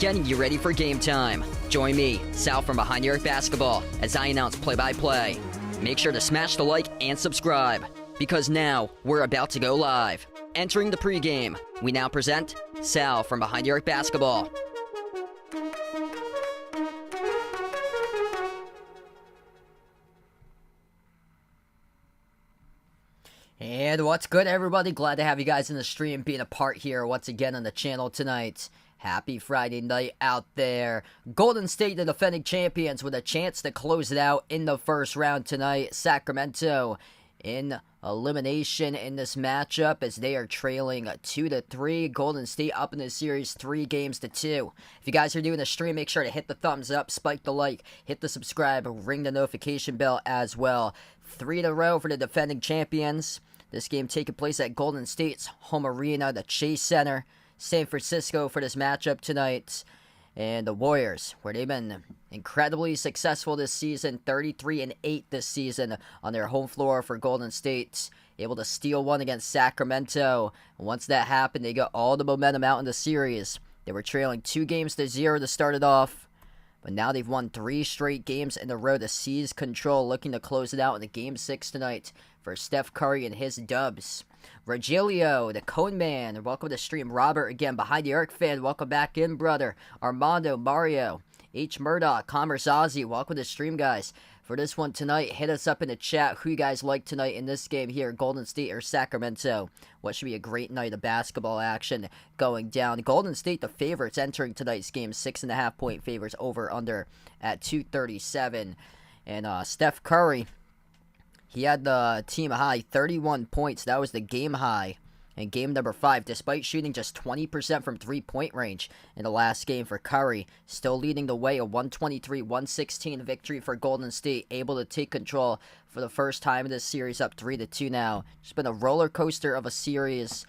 Getting you ready for game time. Join me, Sal from Behind the Arc Basketball, as I announce play-by-play. Make sure to smash the like and subscribe, because now we're about to go live. Entering the pregame, we now present Sal from Behind the Arc Basketball. And what's good, everybody? Glad to have you guys in the stream, being a part here once again on the channel tonight. Happy Friday night out there. Golden State, the defending champions, with a chance to close it out in the first round tonight. Sacramento in elimination in this matchup as they are trailing 2-3. Golden State up in the series 3-2. If you guys are doing the stream, make sure to hit the thumbs up, spike the like, hit the subscribe, ring the notification bell as well. 3 in a row for the defending champions. This game taking place at Golden State's home arena, the Chase Center. San Francisco for this matchup tonight. And the Warriors, where they've been incredibly successful this season, 33-8 this season on their home floor for Golden State. Able to steal one against Sacramento. Once that happened, they got all the momentum out in the series. They were trailing 2-0 to start it off. But now they've won 3 straight games in a row to seize control, looking to close it out in the Game 6 tonight for Steph Curry and his Dubs. Rogelio, the Cone Man, welcome to the stream. Robert, again, Behind the Arc fan, welcome back in, brother. Armando, Mario, H. Murdoch, Commerce Ozzy, welcome to the stream, guys. For this one tonight, hit us up in the chat who you guys like tonight in this game here, Golden State or Sacramento. What should be a great night of basketball action going down. Golden State, the favorites entering tonight's game, 6.5 point favorites, over under at 237. And Steph Curry, he had the team high 31 points. That was the game high in game number 5, despite shooting just 20% from three-point range in the last game for Curry. Still leading the way, a 123-116 victory for Golden State, able to take control for the first time in this series, up 3-2 now. It's been a roller coaster of a series.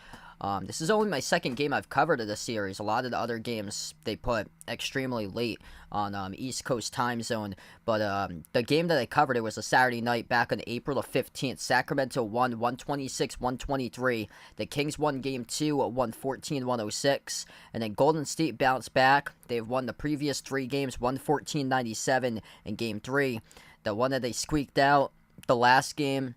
This is only my second game I've covered of the series. A lot of the other games they put extremely late on East Coast time zone. But the game that I covered, it was a Saturday night back on April the 15th. Sacramento won 126-123. The Kings won Game 2, 114-106. And then Golden State bounced back. They've won the previous 3 games, 114-97 in Game 3. The one that they squeaked out the last game,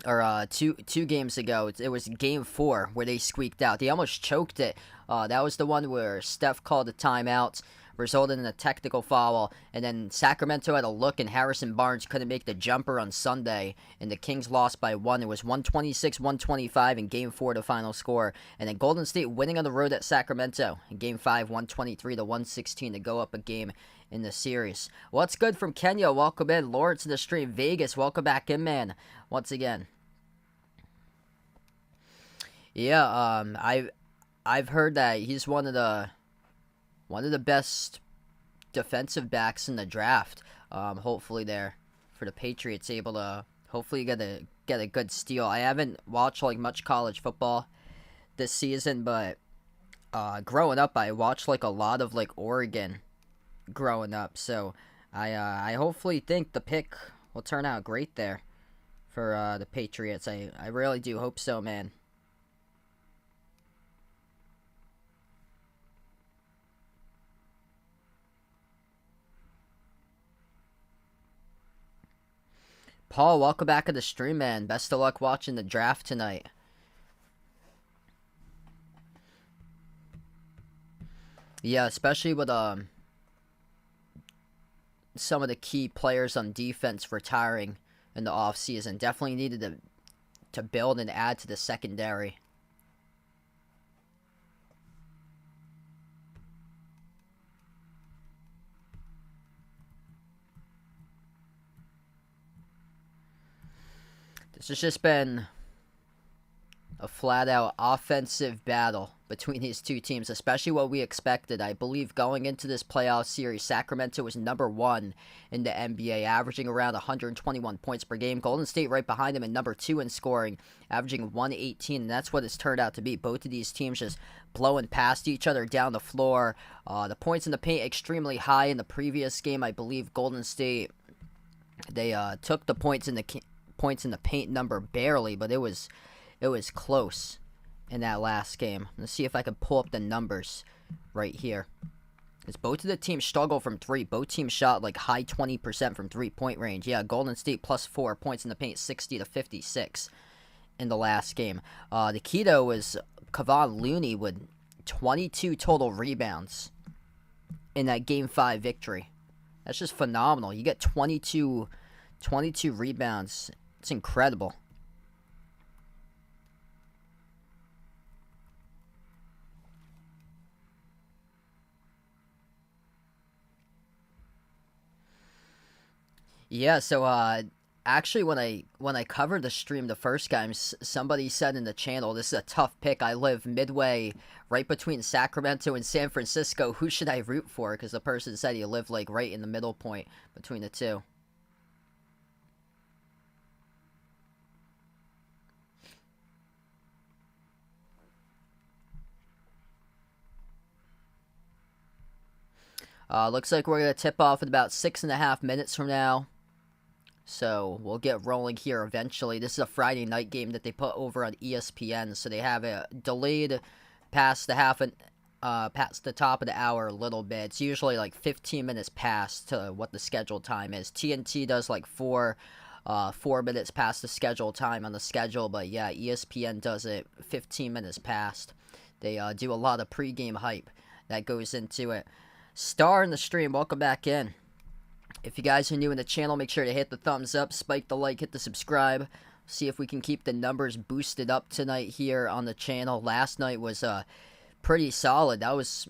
or two games ago, it was Game 4 where they squeaked out. They almost choked it. That was the one where Steph called a timeout, resulted in a technical foul, and then Sacramento had a look and Harrison Barnes couldn't make the jumper on Sunday, and the Kings lost by 1. It was 126-125 in Game 4, the final score, and then Golden State winning on the road at Sacramento in Game 5, 123-116 to go up a game in the series. What's good from Kenya? Welcome in. Lawrence in the stream. Vegas, welcome back in, man. Once again. Yeah, I've heard that he's one of the best defensive backs in the draft. Hopefully there for the Patriots, able to hopefully get a good steal. I haven't watched like much college football this season, but growing up I watched like a lot of like Oregon growing up, so I hopefully think the pick will turn out great there for the Patriots. I really do hope so, man. Paul, welcome back to the stream, man. Best of luck watching the draft tonight. Yeah, especially with some of the key players on defense retiring in the offseason. Definitely needed to build and add to the secondary. This has just been a flat-out offensive battle between these two teams, especially what we expected. I believe going into this playoff series, Sacramento was number 1 in the NBA, averaging around 121 points per game. Golden State right behind them in number 2 in scoring, averaging 118, and that's what it's turned out to be. Both of these teams just blowing past each other down the floor. The points in the paint extremely high in the previous game. I believe Golden State, they took the points in the paint number barely, but it was close in that last game. Let's see if I can pull up the numbers right here. Because both of the teams struggle from 3. Both teams shot like high 20% from 3-point range. Yeah, Golden State plus 4 points in the paint, 60-56 in the last game. The key, though, was Kevon Looney with 22 total rebounds in that Game 5 victory. That's just phenomenal. You get 22 rebounds. It's incredible. Yeah, so actually when I covered the stream the first time, somebody said in the channel, this is a tough pick. I live midway right between Sacramento and San Francisco. Who should I root for? Because the person said he lived like right in the middle point between the two. Looks like we're going to tip off in about 6.5 minutes from now. So we'll get rolling here eventually. This is a Friday night game that they put over on ESPN, so they have it delayed past the past the top of the hour a little bit. It's usually like 15 minutes past to what the scheduled time is. TNT does like 4 minutes past the scheduled time on the schedule, but yeah, ESPN does it 15 minutes past. They do a lot of pregame hype that goes into it. Star in the stream, welcome back in. If you guys are new in the channel, make sure to hit the thumbs up, spike the like, hit the subscribe. See if we can keep the numbers boosted up tonight here on the channel. Last night was pretty solid. That was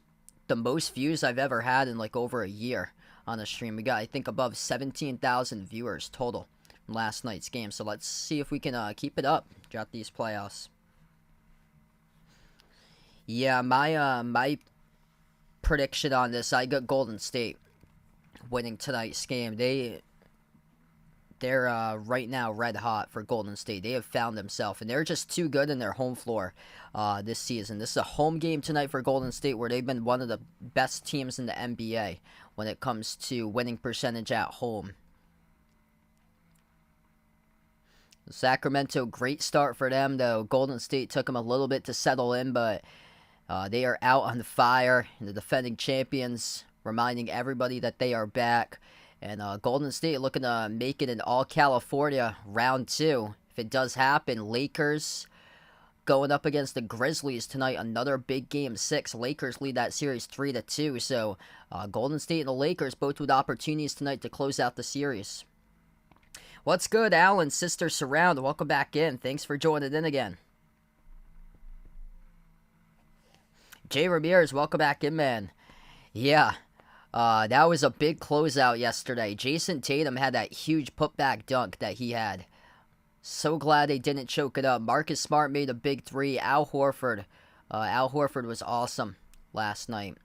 the most views I've ever had in like over a year on the stream. We got, I think, above 17,000 viewers total from last night's game. So let's see if we can keep it up throughout these playoffs. Yeah, my prediction on this, I got Golden State winning tonight's game. They're right now red hot for Golden State. They have found themselves, and they're just too good in their home floor this season. This is a home game tonight for Golden State, where they've been one of the best teams in the NBA when it comes to winning percentage at home. Sacramento, great start for them, though. Golden State took them a little bit to settle in, but they are out on fire, and the defending champions, reminding everybody that they are back. And Golden State looking to make it in All-California round 2. If it does happen, Lakers going up against the Grizzlies tonight. Another big game 6. Lakers lead that series 3-2. So Golden State and the Lakers both with opportunities tonight to close out the series. What's good, Alan? Sister Surround, welcome back in. Thanks for joining in again. Jay Ramirez, welcome back in, man. Yeah, that was a big closeout yesterday. Jason Tatum had that huge putback dunk that he had. So glad they didn't choke it up. Marcus Smart made a big 3. Al Horford was awesome last night.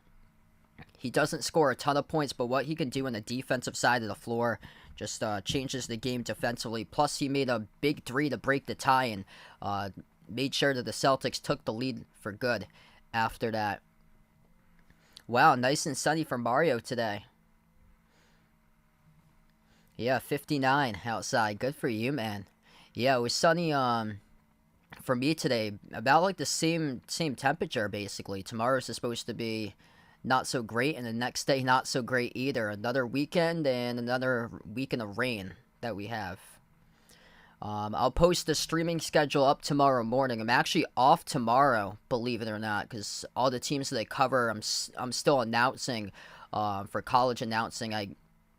He doesn't score a ton of points, but what he can do on the defensive side of the floor just changes the game defensively. Plus, he made a big 3 to break the tie and made sure that the Celtics took the lead for good after that. Wow, nice and sunny for Mario today. Yeah, 59 outside. Good for you, man. Yeah, it was sunny for me today. About like the same temperature, basically. Tomorrow's supposed to be not so great, and the next day not so great either. Another weekend and another weekend of rain that we have. I'll post the streaming schedule up tomorrow morning. I'm actually off tomorrow, believe it or not, because all the teams that I cover, I'm still announcing for college announcing. I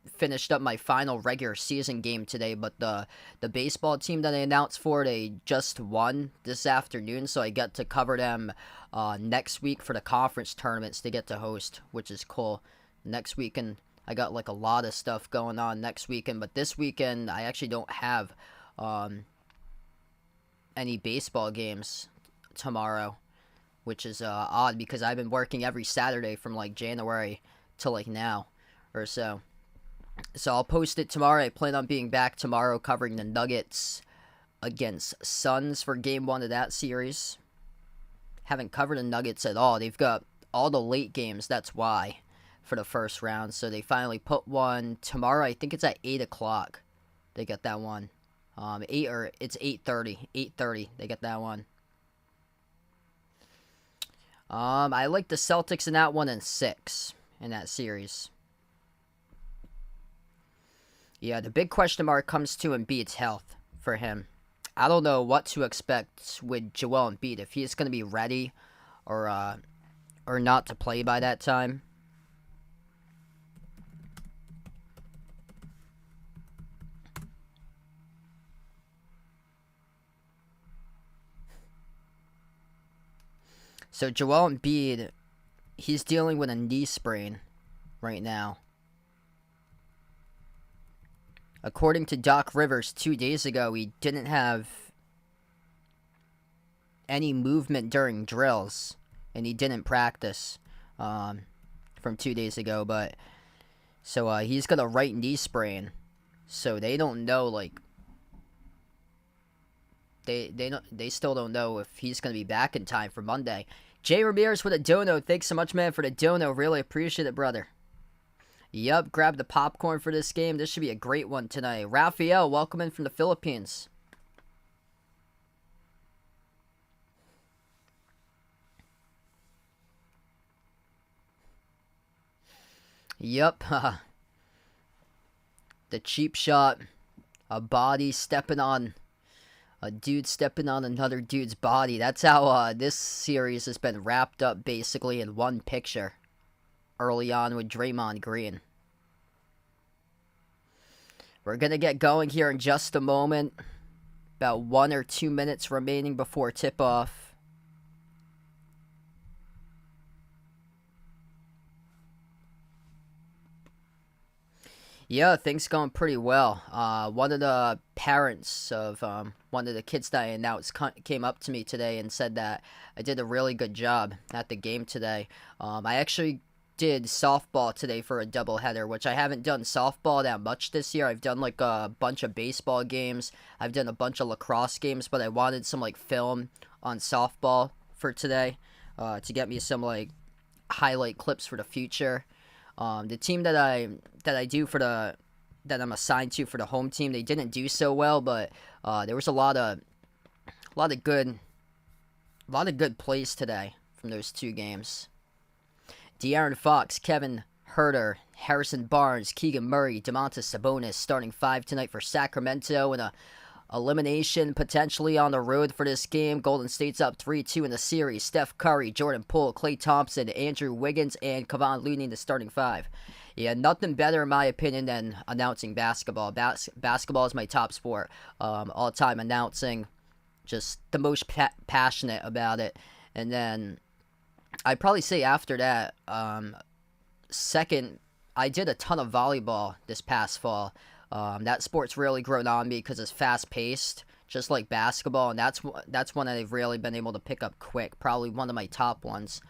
finished up my final regular season game today, but the baseball team that I announced for, they just won this afternoon, so I get to cover them next week for the conference tournaments they get to host, which is cool. Next weekend, I got like a lot of stuff going on next weekend, but this weekend I actually don't have any baseball games tomorrow, which is odd because I've been working every Saturday from like January to like now or so. So I'll post it tomorrow. I plan on being back tomorrow covering the Nuggets against Suns for game 1 of that series. Haven't covered the Nuggets at all. They've got all the late games, that's why, for the first round. So they finally put one tomorrow. I think it's at 8 o'clock. They got that one. It's 8:30. 8:30. They got that one. I like the Celtics in that one and 6 in that series. Yeah, the big question mark comes to Embiid's health for him. I don't know what to expect with Joel Embiid, if he's going to be ready or not to play by that time. So Joel Embiid, he's dealing with a knee sprain right now. According to Doc Rivers 2 days ago, he didn't have any movement during drills, and he didn't practice from 2 days ago. But so he's got a right knee sprain, so they don't know. Like they still don't know if he's gonna be back in time for Monday. Jay Ramirez with a dono. Thanks so much, man, for the dono. Really appreciate it, brother. Yep, grab the popcorn for this game. This should be a great one tonight. Raphael, welcome in from the Philippines. Yep, the cheap shot. A body stepping on... A dude stepping on another dude's body. That's how this series has been wrapped up basically in one picture. Early on with Draymond Green. We're going to get going here in just a moment. About 1 or 2 minutes remaining before tip-off. Yeah, things going pretty well. One of the parents of one of the kids that I announced came up to me today and said that I did a really good job at the game today. I actually did softball today for a doubleheader, which I haven't done softball that much this year. I've done like a bunch of baseball games. I've done a bunch of lacrosse games, but I wanted some like film on softball for today to get me some like highlight clips for the future. The team that I do for that I'm assigned to for the home team, they didn't do so well, but there was a lot of good plays today from those 2 games. De'Aaron Fox, Kevin Huerter, Harrison Barnes, Keegan Murray, Domantas Sabonis starting 5 tonight for Sacramento in a elimination potentially on the road for this game. Golden State's up 3-2 in the series. Steph Curry, Jordan Poole, Klay Thompson, Andrew Wiggins, and Kevon Looney in the starting 5. Yeah, nothing better in my opinion than announcing basketball. Basketball is my top sport. All time announcing, just the most passionate about it. And then I'd probably say after that, second, I did a ton of volleyball this past fall. That sport's really grown on me because it's fast-paced, just like basketball, and that's one that I've really been able to pick up quick. Probably one of my top ones,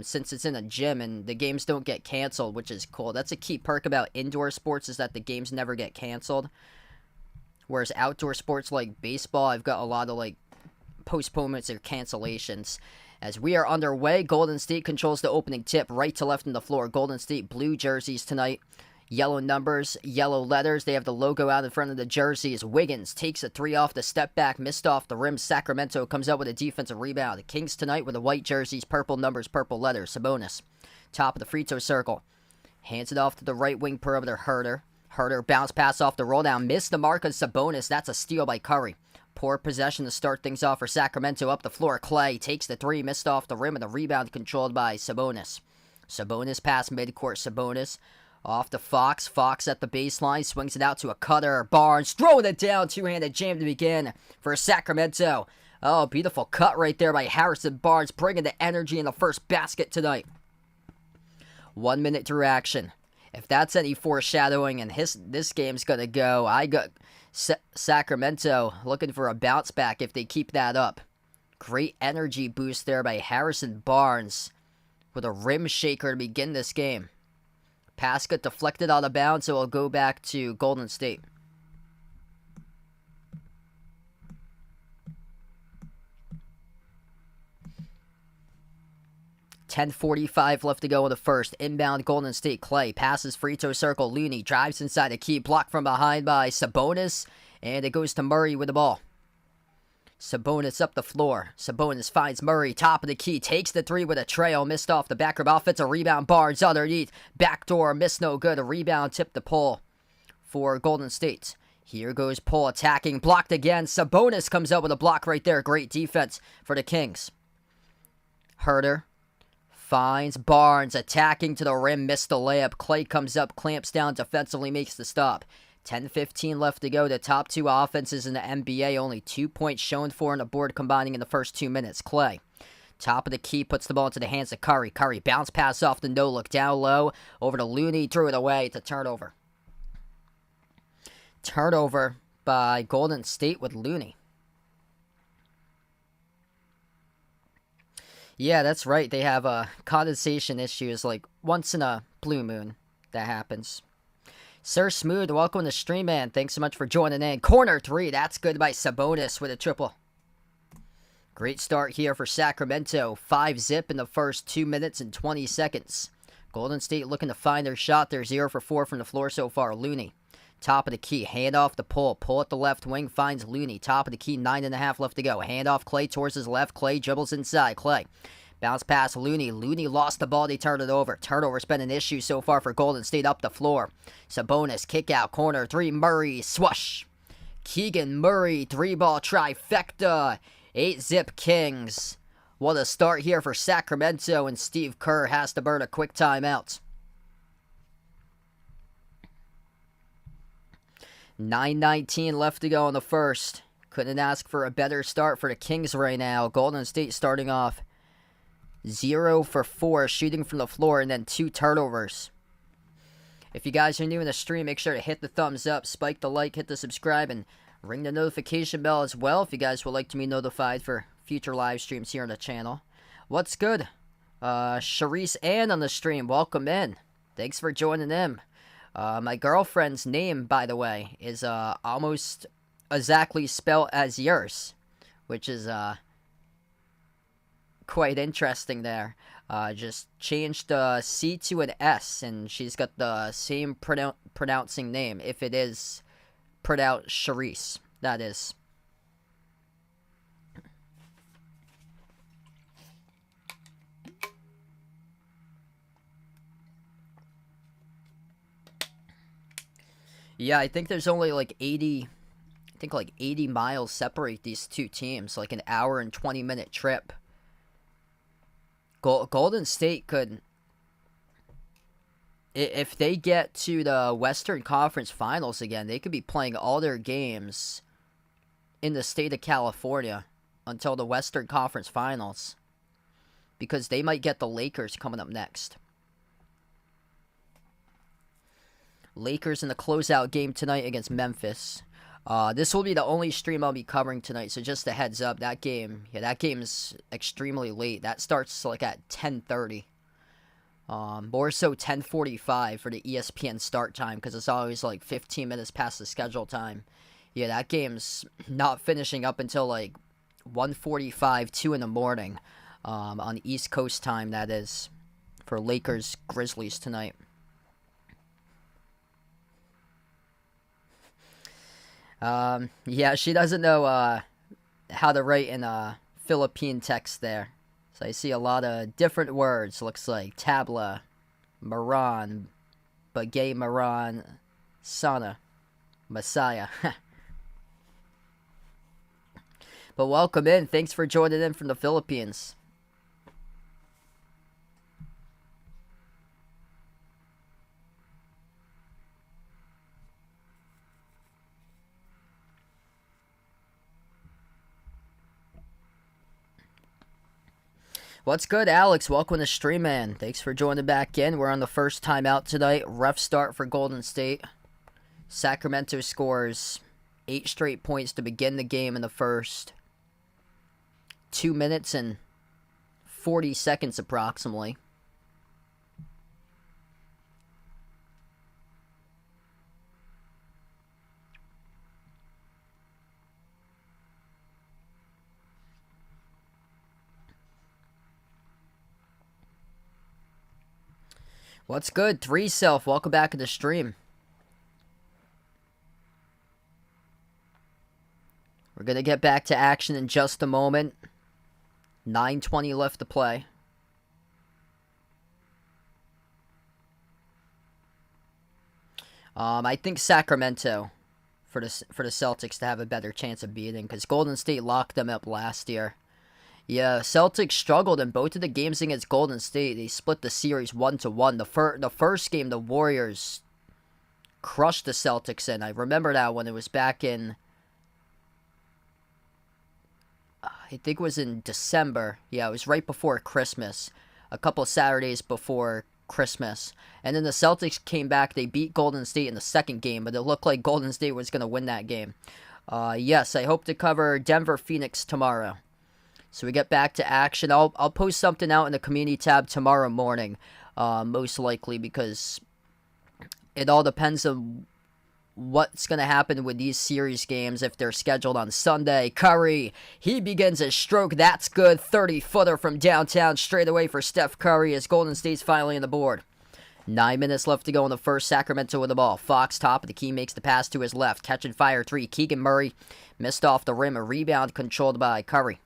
since it's in a gym and the games don't get canceled, which is cool. That's a key perk about indoor sports is that the games never get canceled. Whereas outdoor sports like baseball, I've got a lot of like postponements or cancellations. As we are underway, Golden State controls the opening tip right to left on the floor. Golden State blue jerseys tonight. Yellow numbers, yellow letters. They have the logo out in front of the jerseys. Wiggins takes a 3 off the step back, missed off the rim. Sacramento comes out with a defensive rebound. The Kings tonight with the white jerseys, purple numbers, purple letters. Sabonis, top of the free throw circle. Hands it off to the right wing perimeter, Huerter. Huerter bounce pass off the roll down. Missed the mark on Sabonis. That's a steal by Curry. Poor possession to start things off for Sacramento. Up the floor, Klay takes the 3, missed off the rim, and the rebound controlled by Sabonis. Sabonis pass midcourt. Sabonis Off to Fox. Fox at the baseline. Swings it out to a cutter. Barnes throwing it down. Two-handed jam to begin for Sacramento. Oh, beautiful cut right there by Harrison Barnes. Bringing the energy in the first basket tonight. 1 minute through action. If that's any foreshadowing and this game's going to go, I got Sacramento looking for a bounce back if they keep that up. Great energy boost there by Harrison Barnes with a rim shaker to begin this game. Pass got deflected out of bounds, so it'll go back to Golden State. .45 left to go in the first. Inbound Golden State. Clay passes free throw circle. Looney drives inside the key. Blocked from behind by Sabonis. And it goes to Murray with the ball. Sabonis up the floor. Sabonis finds Murray. Top of the key. Takes the three with a trail. Missed off the back of offensive rebound. Barnes underneath. Backdoor. Missed no good. A rebound tipped the pole for Golden State. Here goes Poole attacking. Blocked again. Sabonis comes up with a block right there. Great defense for the Kings. Herter finds Barnes attacking to the rim. Missed the layup. Clay comes up. Clamps down defensively. Makes the stop. 10:15 left to go. The top two offenses in the NBA. Only 2 points shown for on the board combining in the first 2 minutes. Clay, top of the key, puts the ball into the hands of Curry. Curry, bounce pass off the no-look. Down low. Over to Looney. Threw it away. It's a turnover. Turnover by Golden State with Looney. Yeah, that's right. They have condensation issues like once in a blue moon that happens. Sir Smooth, welcome to stream, man. Thanks so much for joining in. Corner three, that's good by Sabonis with a triple. Great start here for Sacramento. 5-zip in the first 2 minutes and 20 seconds. Golden State looking to find their shot. They're 0 for 4 from the floor so far. Looney, top of the key, hand off the Poole. Pull at the left wing, finds Looney. Top of the key, 9.5 left to go. Hand off Clay towards his left. Clay dribbles inside. Clay, bounce pass Looney. Looney lost the ball. They turned it over. Turnover's been an issue so far for Golden State up the floor. Sabonis, kick out, corner three. Murray, swoosh. Keegan Murray, three-ball trifecta. 8-zip Kings. What a start here for Sacramento, and Steve Kerr has to burn a quick timeout. 9:19 left to go in the first. Couldn't ask for a better start for the Kings right now. Golden State starting off 0 for 4 shooting from the floor and then 2 turnovers. If you guys are new in the stream, make sure to hit the thumbs up, spike the like, hit the subscribe, and ring the notification bell as well if you guys would like to be notified for future live streams here on the channel. What's good? Sharice Ann on the stream, welcome in. Thanks for joining in. My girlfriend's name, by the way, is almost exactly spelled as yours, which is quite interesting there. Just changed the C to an S, and she's got the same pronouncing name, if it is pronounced Sharice, that is. Yeah, I think there's only like 80 miles separate these two teams, like an hour and 20-minute trip. Golden State could, if they get to the Western Conference Finals again, they could be playing all their games in the state of California until the Western Conference Finals, because they might get the Lakers coming up next. Lakers in the closeout game tonight against Memphis. This will be the only stream I'll be covering tonight, so just a heads up. That game's extremely late. That starts like at 10:30. More so 10:45 for the ESPN start time, because it's always like 15 minutes past the schedule time. Yeah, that game's not finishing up until like 1:45, 2 in the morning, on East Coast time, that is, for Lakers Grizzlies tonight. Yeah, she doesn't know how to write in Philippine text there. So I see a lot of different words. Looks like tabla, maran, bagay maran, sana, messiah. But welcome in. Thanks for joining in from the Philippines. What's good, Alex? Welcome to stream, man. Thanks for joining back in. We're on the first time out tonight. Rough start for Golden State. Sacramento scores 8 straight points to begin the game in the first 2 minutes and 40 seconds approximately. What's good? 3Self, welcome back to the stream. We're going to get back to action in just a moment. 9:20 left to play. I think Sacramento for the Celtics to have a better chance of beating, because Golden State locked them up last year. Yeah, Celtics struggled in both of the games against Golden State. They split the series 1-1. The first game, the Warriors crushed the Celtics in. I remember that when it was back in, I think it was in December. Yeah, it was right before Christmas. A couple of Saturdays before Christmas. And then the Celtics came back. They beat Golden State in the second game, but it looked like Golden State was going to win that game. Yes, I hope to cover Denver-Phoenix tomorrow. So we get back to action. I'll post something out in the community tab tomorrow morning, most likely, because it all depends on what's going to happen with these series games if they're scheduled on Sunday. Curry, he begins his stroke. That's good. 30-footer from downtown straight away for Steph Curry as Golden State's finally on the board. 9 minutes left to go in the first. Sacramento with the ball. Fox top of the key makes the pass to his left. Catch and fire three. Keegan Murray missed off the rim. A rebound controlled by Curry.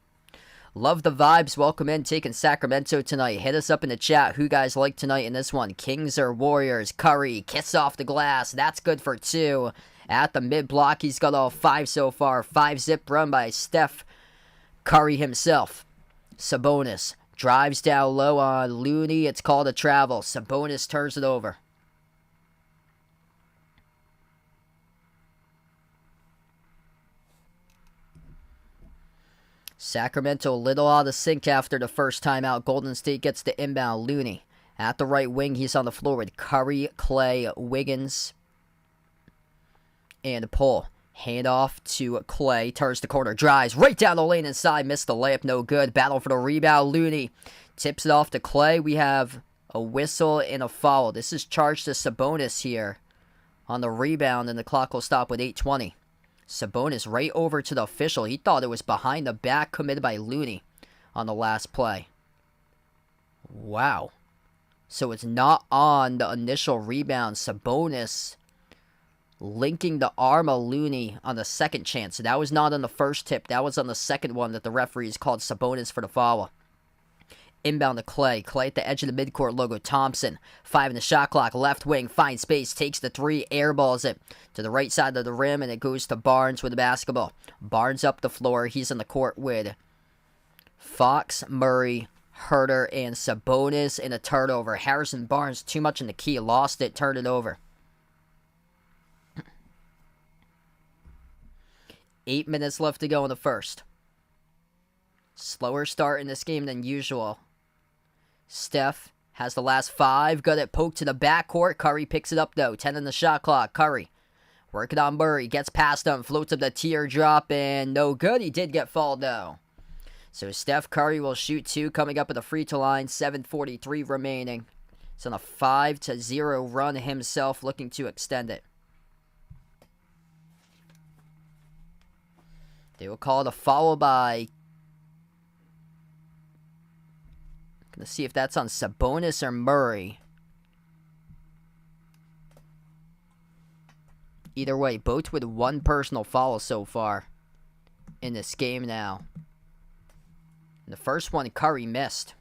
Love the vibes. Welcome in. Taking Sacramento tonight. Hit us up in the chat. Who you guys like tonight in this one? Kings or Warriors? Curry. Kiss off the glass. That's good for 2. At the mid-block, he's got all 5 so far. 5-zip run by Steph Curry himself. Sabonis drives down low on Looney. It's called a travel. Sabonis turns it over. Sacramento a little out of sync after the first time out. Golden State gets the inbound. Looney at the right wing. He's on the floor with Curry, Clay, Wiggins, and Paul. Hand off to Clay. Turns the corner. Drives right down the lane inside. Missed the layup. No good. Battle for the rebound. Looney tips it off to Clay. We have a whistle and a foul. This is charged to Sabonis here on the rebound, and the clock will stop with 8:20. Sabonis right over to the official. He thought it was behind the back committed by Looney on the last play. Wow. So it's not on the initial rebound. Sabonis linking the arm of Looney on the second chance. So that was not on the first tip. That was on the second one that the referees called Sabonis for the foul. Inbound to Clay. Clay at the edge of the midcourt logo. Thompson. 5 in the shot clock. Left wing. Finds space. Takes the 3. Airballs it to the right side of the rim. And it goes to Barnes with the basketball. Barnes up the floor. He's on the court with Fox, Murray, Herter, and Sabonis in a turnover. Harrison Barnes too much in the key. Lost it. Turned it over. 8 minutes left to go in the first. Slower start in this game than usual. Steph has the last 5. Got it poked to the backcourt. Curry picks it up, though. 10 in the shot clock. Curry working on Murray. Gets past him. Floats up the teardrop, and no good. He did get fouled, though. So Steph Curry will shoot 2 coming up at the free throw line. 7:43 remaining. He's on a 5-0 run himself, looking to extend it. They will call it a foul by... Gonna see if that's on Sabonis or Murray. Either way, both with 1 personal foul so far in this game now. And the first one, Curry missed.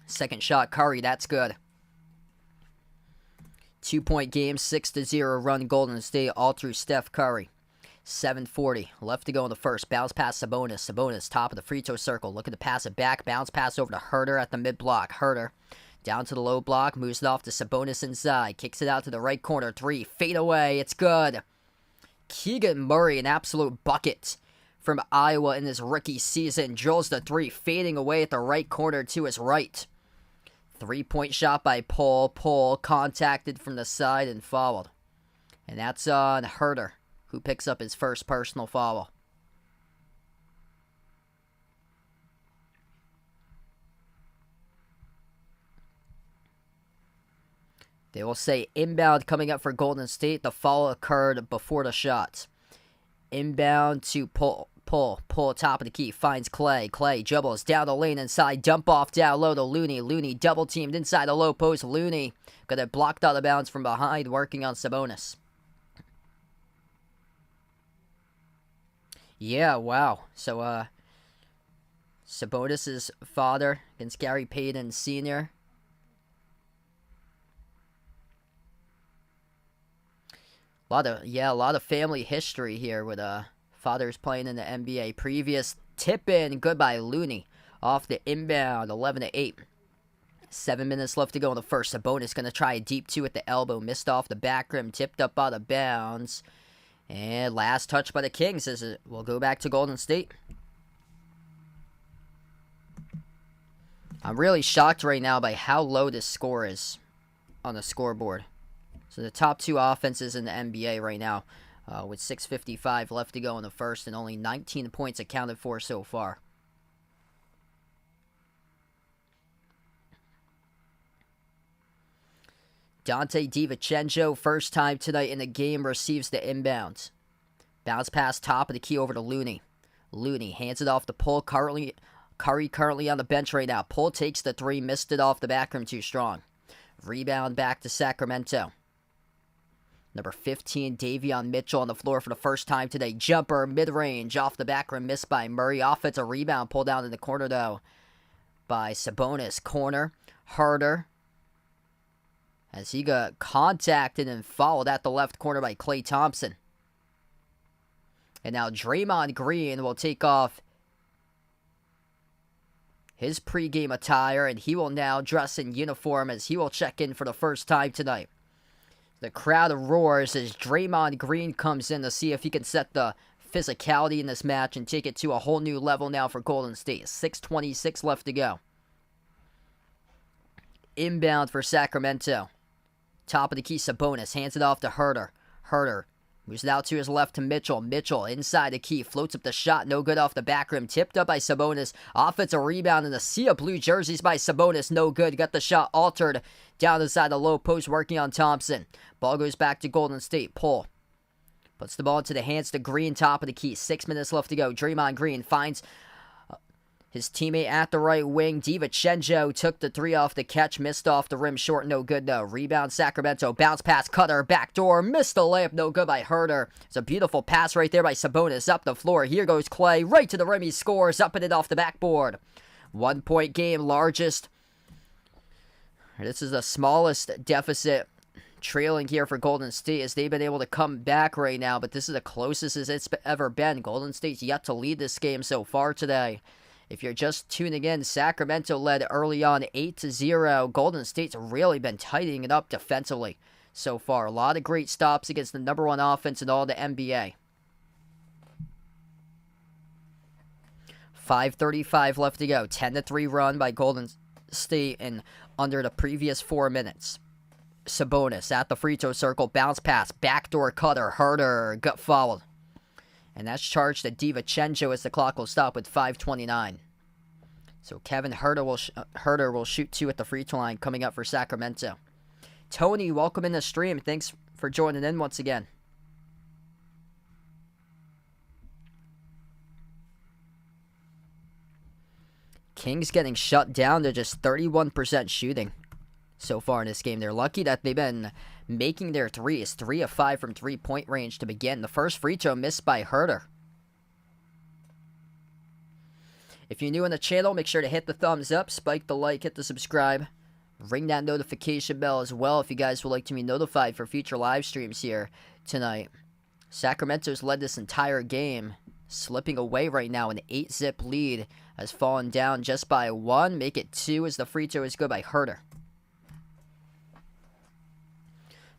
Second shot, Curry, that's good. 2-point game, 6-0 run Golden State, all through Steph Curry. 7:40 left to go in the first. Bounce pass Sabonis. Sabonis, top of the free throw circle. Looking to pass it back. Bounce pass over to Herter at the mid-block. Herter down to the low block. Moves it off to Sabonis inside. Kicks it out to the right corner. 3. Fade away. It's good. Keegan Murray, an absolute bucket from Iowa in his rookie season. Drills the three, fading away at the right corner to his right. 3-point shot by Paul. Paul contacted from the side and fouled. And that's on Herter, who picks up his first personal foul. They will say inbound coming up for Golden State. The foul occurred before the shot. Inbound to Pull top of the key. Finds Clay. Clay dribbles down the lane inside. Dump off down low to Looney. Looney double teamed inside the low post. Looney got it blocked out of bounds from behind, working on Sabonis. Yeah, wow. So, Sabonis' father against Gary Payton Sr. A lot of family history here with fathers playing in the NBA. Previous tip in, good by Looney. Off the inbound, 11-8. 7 minutes left to go in the first. Sabonis going to try a deep two at the elbow. Missed off the back rim, tipped up out of bounds. And last touch by the Kings as it will go back to Golden State. I'm really shocked right now by how low this score is on the scoreboard. So the top two offenses in the NBA right now, with 6:55 left to go in the first and only 19 points accounted for so far. Dante DiVincenzo, first time tonight in the game, receives the inbound. Bounce pass top of the key over to Looney. Looney hands it off to Pull. Curry currently on the bench right now. Pull takes the three, missed it off the back rim too strong. Rebound back to Sacramento. Number 15, Davion Mitchell on the floor for the first time today. Jumper, mid-range, off the back rim, missed by Murray. Offensive rebound, pulled down in the corner, though, by Sabonis. Corner, Herter, as he got contacted and fouled at the left corner by Klay Thompson. And now Draymond Green will take off his pregame attire, and he will now dress in uniform as he will check in for the first time tonight. The crowd roars as Draymond Green comes in to see if he can set the physicality in this match and take it to a whole new level now for Golden State. 6:26 left to go. Inbound for Sacramento. Top of the key, Sabonis hands it off to Herter. Herter moves it out to his left to Mitchell. Mitchell inside the key, floats up the shot, no good off the back rim. Tipped up by Sabonis. Offensive rebound in the sea of blue jerseys by Sabonis, no good. Got the shot altered down inside the low post, working on Thompson. Ball goes back to Golden State. Pull. Puts the ball into the hands to Green, top of the key. 6 minutes left to go. Draymond Green finds his teammate at the right wing. DiVincenzo took the three off the catch, missed off the rim, short, no good though. Rebound Sacramento, bounce pass, Cutter, backdoor, missed the layup, no good by Herter. It's a beautiful pass right there by Sabonis, up the floor. Here goes Clay, right to the rim, he scores, up and it off the backboard. 1 point game, largest. This is the smallest deficit trailing here for Golden State as they've been able to come back right now, but this is the closest as it's ever been. Golden State's yet to lead this game so far today. If you're just tuning in, Sacramento led early on 8-0. Golden State's really been tightening it up defensively so far. A lot of great stops against the number one offense in all the NBA. 5:35 left to go. 10-3 run by Golden State in under the previous 4 minutes. Sabonis at the free throw circle. Bounce pass. Backdoor cutter. Herter got fouled. And that's charged to DiVincenzo as the clock will stop with 5:29. So Kevin Herter will shoot two at the free throw line coming up for Sacramento. Tony, welcome in the stream. Thanks for joining in once again. Kings getting shut down to just 31% shooting so far in this game. They're lucky that they've been making their threes. 3 of 5 from three-point range to begin. The first free throw missed by Herter. If you're new on the channel, make sure to hit the thumbs up, spike the like, hit the subscribe. Ring that notification bell as well if you guys would like to be notified for future live streams here tonight. Sacramento's led this entire game, slipping away right now. An 8-zip lead has fallen down just by 1. Make it 2 as the free throw is good by Herter.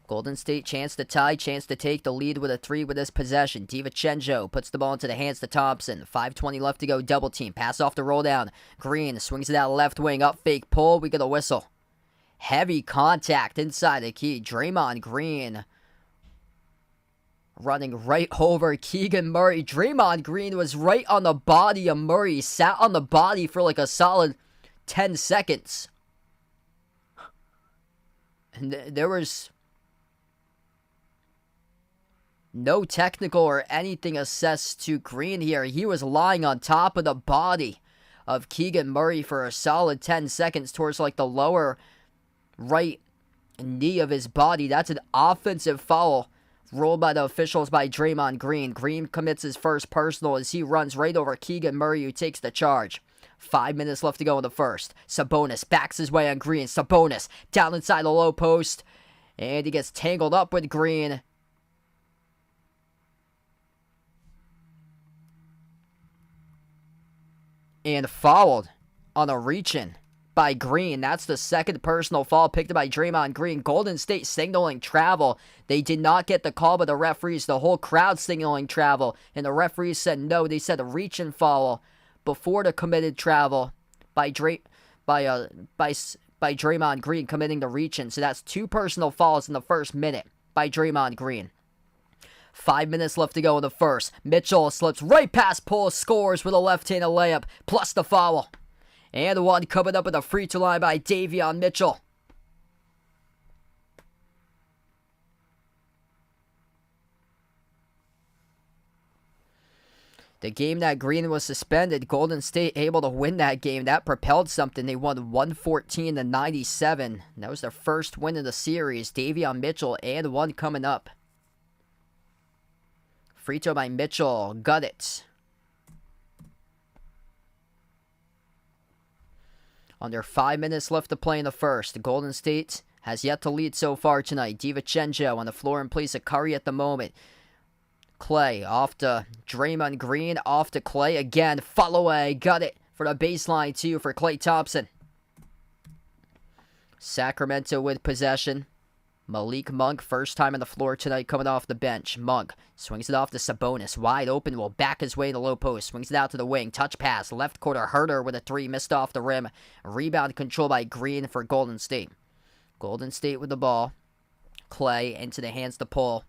Golden State chance to tie, chance to take the lead with a 3 with this possession. DiVincenzo puts the ball into the hands to Thompson. 5:20 left to go, double team. Pass off the roll down. Green swings it out left wing, up fake pull. We get a whistle. Heavy contact inside the key. Draymond Green running right over Keegan Murray. Draymond Green was right on the body of Murray. He sat on the body for like a solid 10 seconds. And there was no technical or anything assessed to Green here. He was lying on top of the body of Keegan Murray for a solid 10 seconds towards like the lower right knee of his body. That's an offensive foul ruled by the officials by Draymond Green. Green commits his first personal as he runs right over Keegan Murray, who takes the charge. 5 minutes left to go in the first. Sabonis backs his way on Green. Sabonis down inside the low post, and he gets tangled up with Green. And fouled on a reach-in by Green. That's the second personal foul picked up by Draymond Green. Golden State signaling travel. They did not get the call by the referees. The whole crowd signaling travel. And the referees said no. They said a reach-in foul before the committed travel by Draymond Green committing the reach-in. So that's 2 personal fouls in the first minute by Draymond Green. 5 minutes left to go in the first. Mitchell slips right past Poole, scores with a left-handed layup, plus the foul. And one coming up at the free throw line by Davion Mitchell. The game that Green was suspended, Golden State able to win that game. That propelled something. They won 114-97. That was their first win of the series. Davion Mitchell and one coming up. Free throw by Mitchell. Got it. Under 5 minutes left to play in the first. Golden State has yet to lead so far tonight. DiVincenzo on the floor in place of Curry at the moment. Clay off to Draymond Green. Off to Clay again. Fall away. Got it for the baseline too for Klay Thompson. Sacramento with possession. Malik Monk, first time on the floor tonight, coming off the bench. Monk swings it off to Sabonis. Wide open, will back his way to the low post. Swings it out to the wing. Touch pass. Left corner. Herter with a 3. Missed off the rim. Rebound control by Green for Golden State. Golden State with the ball. Clay into the hands to Poole.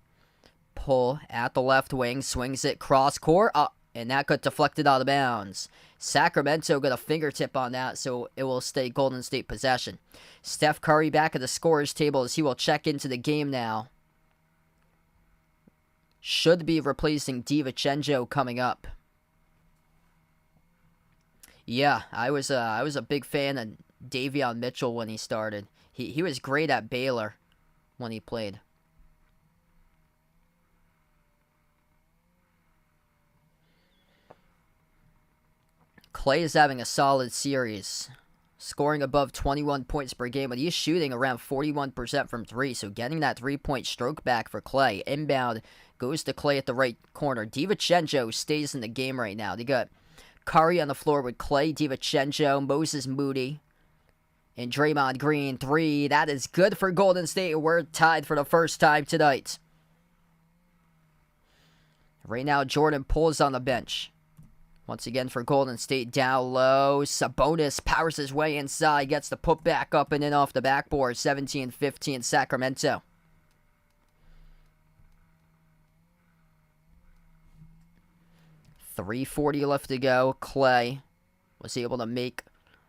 Poole at the left wing. Swings it cross court. And that got deflected out of bounds. Sacramento got a fingertip on that, so it will stay Golden State possession. Steph Curry back at the scorer's table as he will check into the game now. Should be replacing DiVincenzo coming up. Yeah, I was a big fan of Davion Mitchell when he started. He was great at Baylor when he played. Clay is having a solid series, scoring above 21 points per game, but he's shooting around 41% from 3, so getting that 3-point stroke back for Clay. Inbound goes to Clay at the right corner. DiVincenzo stays in the game right now. They got Curry on the floor with Clay, DiVincenzo, Moses Moody, and Draymond Green. 3, that is good for Golden State. We're tied for the first time tonight. Right now, Jordan Poole's on the bench. Once again for Golden State, down low. Sabonis powers his way inside, gets the put back up and in off the backboard. 17-15 Sacramento. .340 left to go. Clay was able to make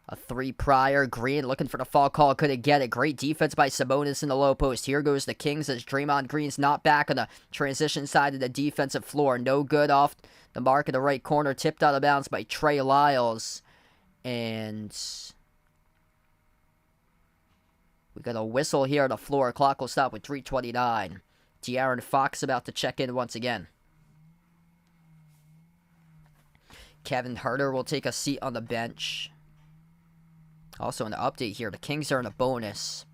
a 3 prior. Green looking for the fall call, couldn't get it. Great defense by Sabonis in the low post. Here goes the Kings as Draymond Green's not back on the transition side of the defensive floor. No good off the mark in the right corner. Tipped out of bounds by Trey Lyles. And we got a whistle here on the floor. Clock will stop with 3:29. De'Aaron Fox about to check in once again. Kevin Huerter will take a seat on the bench. Also, an update here, the Kings are in a bonus.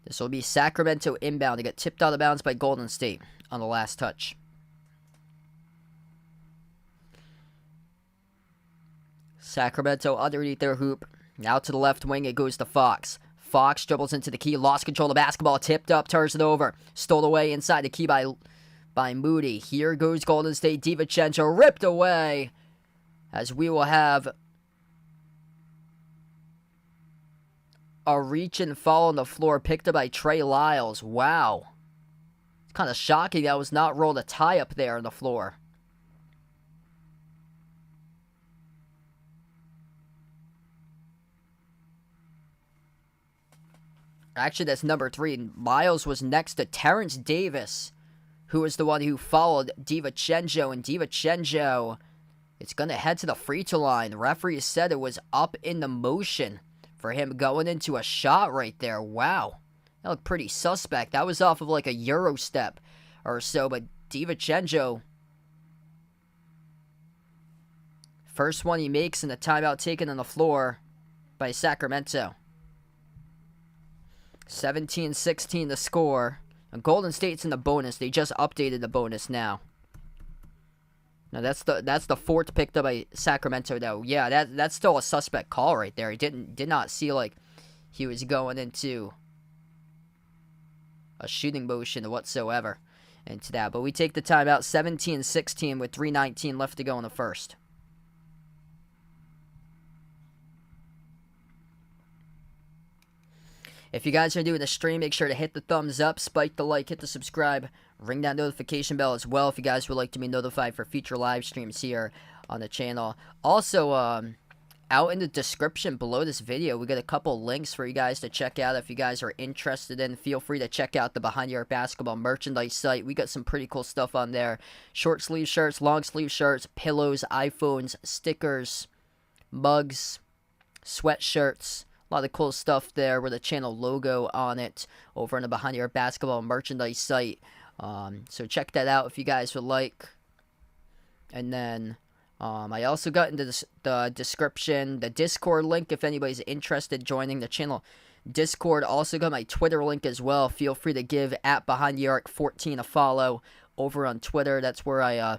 This will be Sacramento inbound. They get tipped out of bounds by Golden State on the last touch. Sacramento underneath their hoop. Now to the left wing, it goes to Fox. Fox dribbles into the key, lost control of the basketball, tipped up, turns it over. Stole away inside the key by Moody. Here goes Golden State. DiVincenzo ripped away, as we will have a reach and fall on the floor picked up by Trey Lyles. Wow. It's kind of shocking that was not rolled a tie up there on the floor. Actually, that's number 3. Lyles was next to Terrence Davis, who was the one who followed DiVincenzo. And DiVincenzo, it's going to head to the free throw line. The referee said it was up in the motion for him going into a shot right there. Wow. That looked pretty suspect. That was off of like a Euro step or so. But DiVincenzo, first one he makes in the timeout taken on the floor by Sacramento. 17-16 the score. And Golden State's in the bonus. They just updated the bonus now. Now that's the 4th picked up by Sacramento though. Yeah, that's still a suspect call right there. He did not see like he was going into a shooting motion whatsoever into that. But we take the timeout, 17-16 with 3:19 left to go in the first. If you guys are doing the stream, make sure to hit the thumbs up, spike the like, hit the subscribe, ring that notification bell as well if you guys would like to be notified for future live streams here on the channel. Also, out in the description below this video, we got a couple links for you guys to check out if you guys are interested in. Feel free to check out the Behind Your Basketball merchandise site. We got some pretty cool stuff on there. Short sleeve shirts, long sleeve shirts, pillows, iPhones, stickers, mugs, sweatshirts. A lot of cool stuff there with a channel logo on it over on the Behind Your Basketball merchandise site. So check that out if you guys would like. And then I also got into the description the Discord link if anybody's interested joining the channel Discord. Also got my Twitter link as well. Feel free to give at BehindTheArc14 a follow over on Twitter. That's where I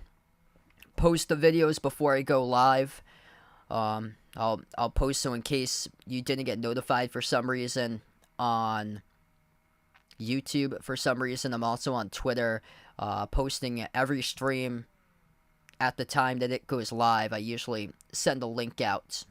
post the videos before I go live. I'll post so in case you didn't get notified for some reason on YouTube for some reason. I'm also on Twitter posting every stream at the time that it goes live. I usually send a link out.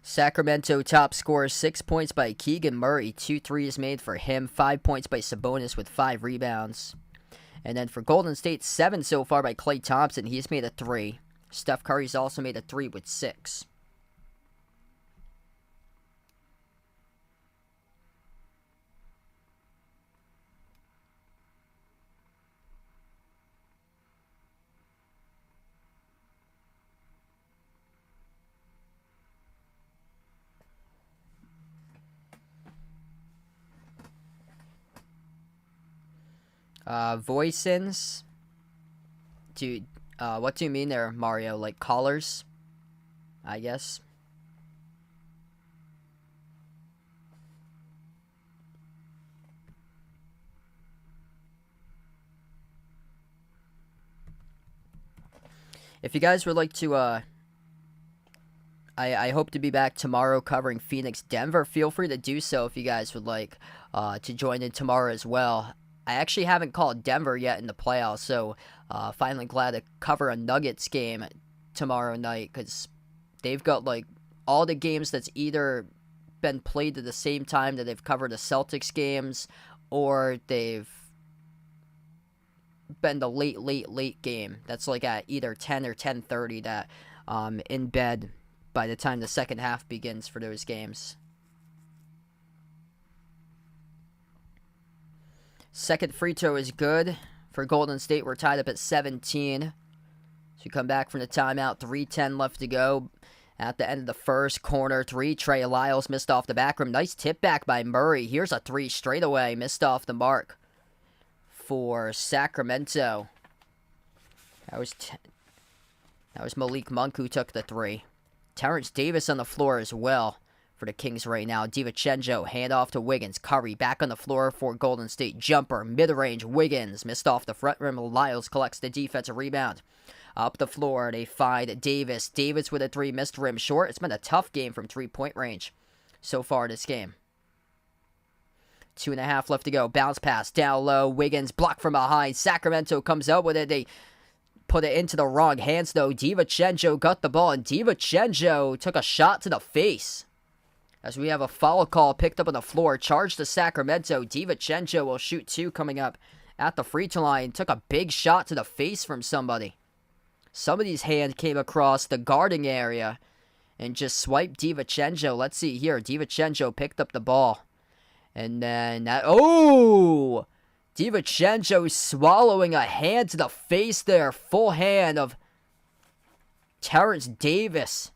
Sacramento top scorer, 6 points by Keegan Murray, 2 threes made for him, 5 points by Sabonis with 5 rebounds. And then for Golden State, 7 so far by Klay Thompson, he's made a 3. Steph Curry's also made a 3 with 6. Voicings. What do you mean there, Mario? Like callers? I guess. If you guys would like to, I hope to be back tomorrow covering Phoenix, Denver. Feel free to do so if you guys would like to join in tomorrow as well. I actually haven't called Denver yet in the playoffs, so finally glad to cover a Nuggets game tomorrow night because they've got like all the games that's either been played at the same time that they've covered the Celtics games, or they've been the late game. That's like at either 10 or 10:30 that in bed by the time the second half begins for those games. Second free throw is good for Golden State. We're tied up at 17. So we come back from the timeout. 3:10 left to go at the end of the first. Corner 3. Trey Lyles missed off the back rim. Nice tip back by Murray. Here's a 3 straight away. Missed off the mark for Sacramento. That was That was Malik Monk who took the 3. Terrence Davis on the floor as well for the Kings right now. DiVincenzo, handoff to Wiggins. Curry back on the floor for Golden State. Jumper, mid-range, Wiggins. Missed off the front rim. Lyles collects the defensive rebound. Up the floor, they find Davis. Davis with a 3, missed rim short. It's been a tough game from 3-point range so far this game. 2.5 left to go. Bounce pass down low. Wiggins blocked from behind. Sacramento comes out with it. They put it into the wrong hands, though. DiVincenzo got the ball, and DiVincenzo took a shot to the face. As we have a foul call picked up on the floor. Charge to Sacramento. DiVincenzo will shoot 2 coming up at the free throw line. Took a big shot to the face from somebody. Somebody's hand came across the guarding area and just swiped DiVincenzo. Let's see here. DiVincenzo picked up the ball. And then DiVincenzo swallowing a hand to the face there. Full hand of Terrence Davis.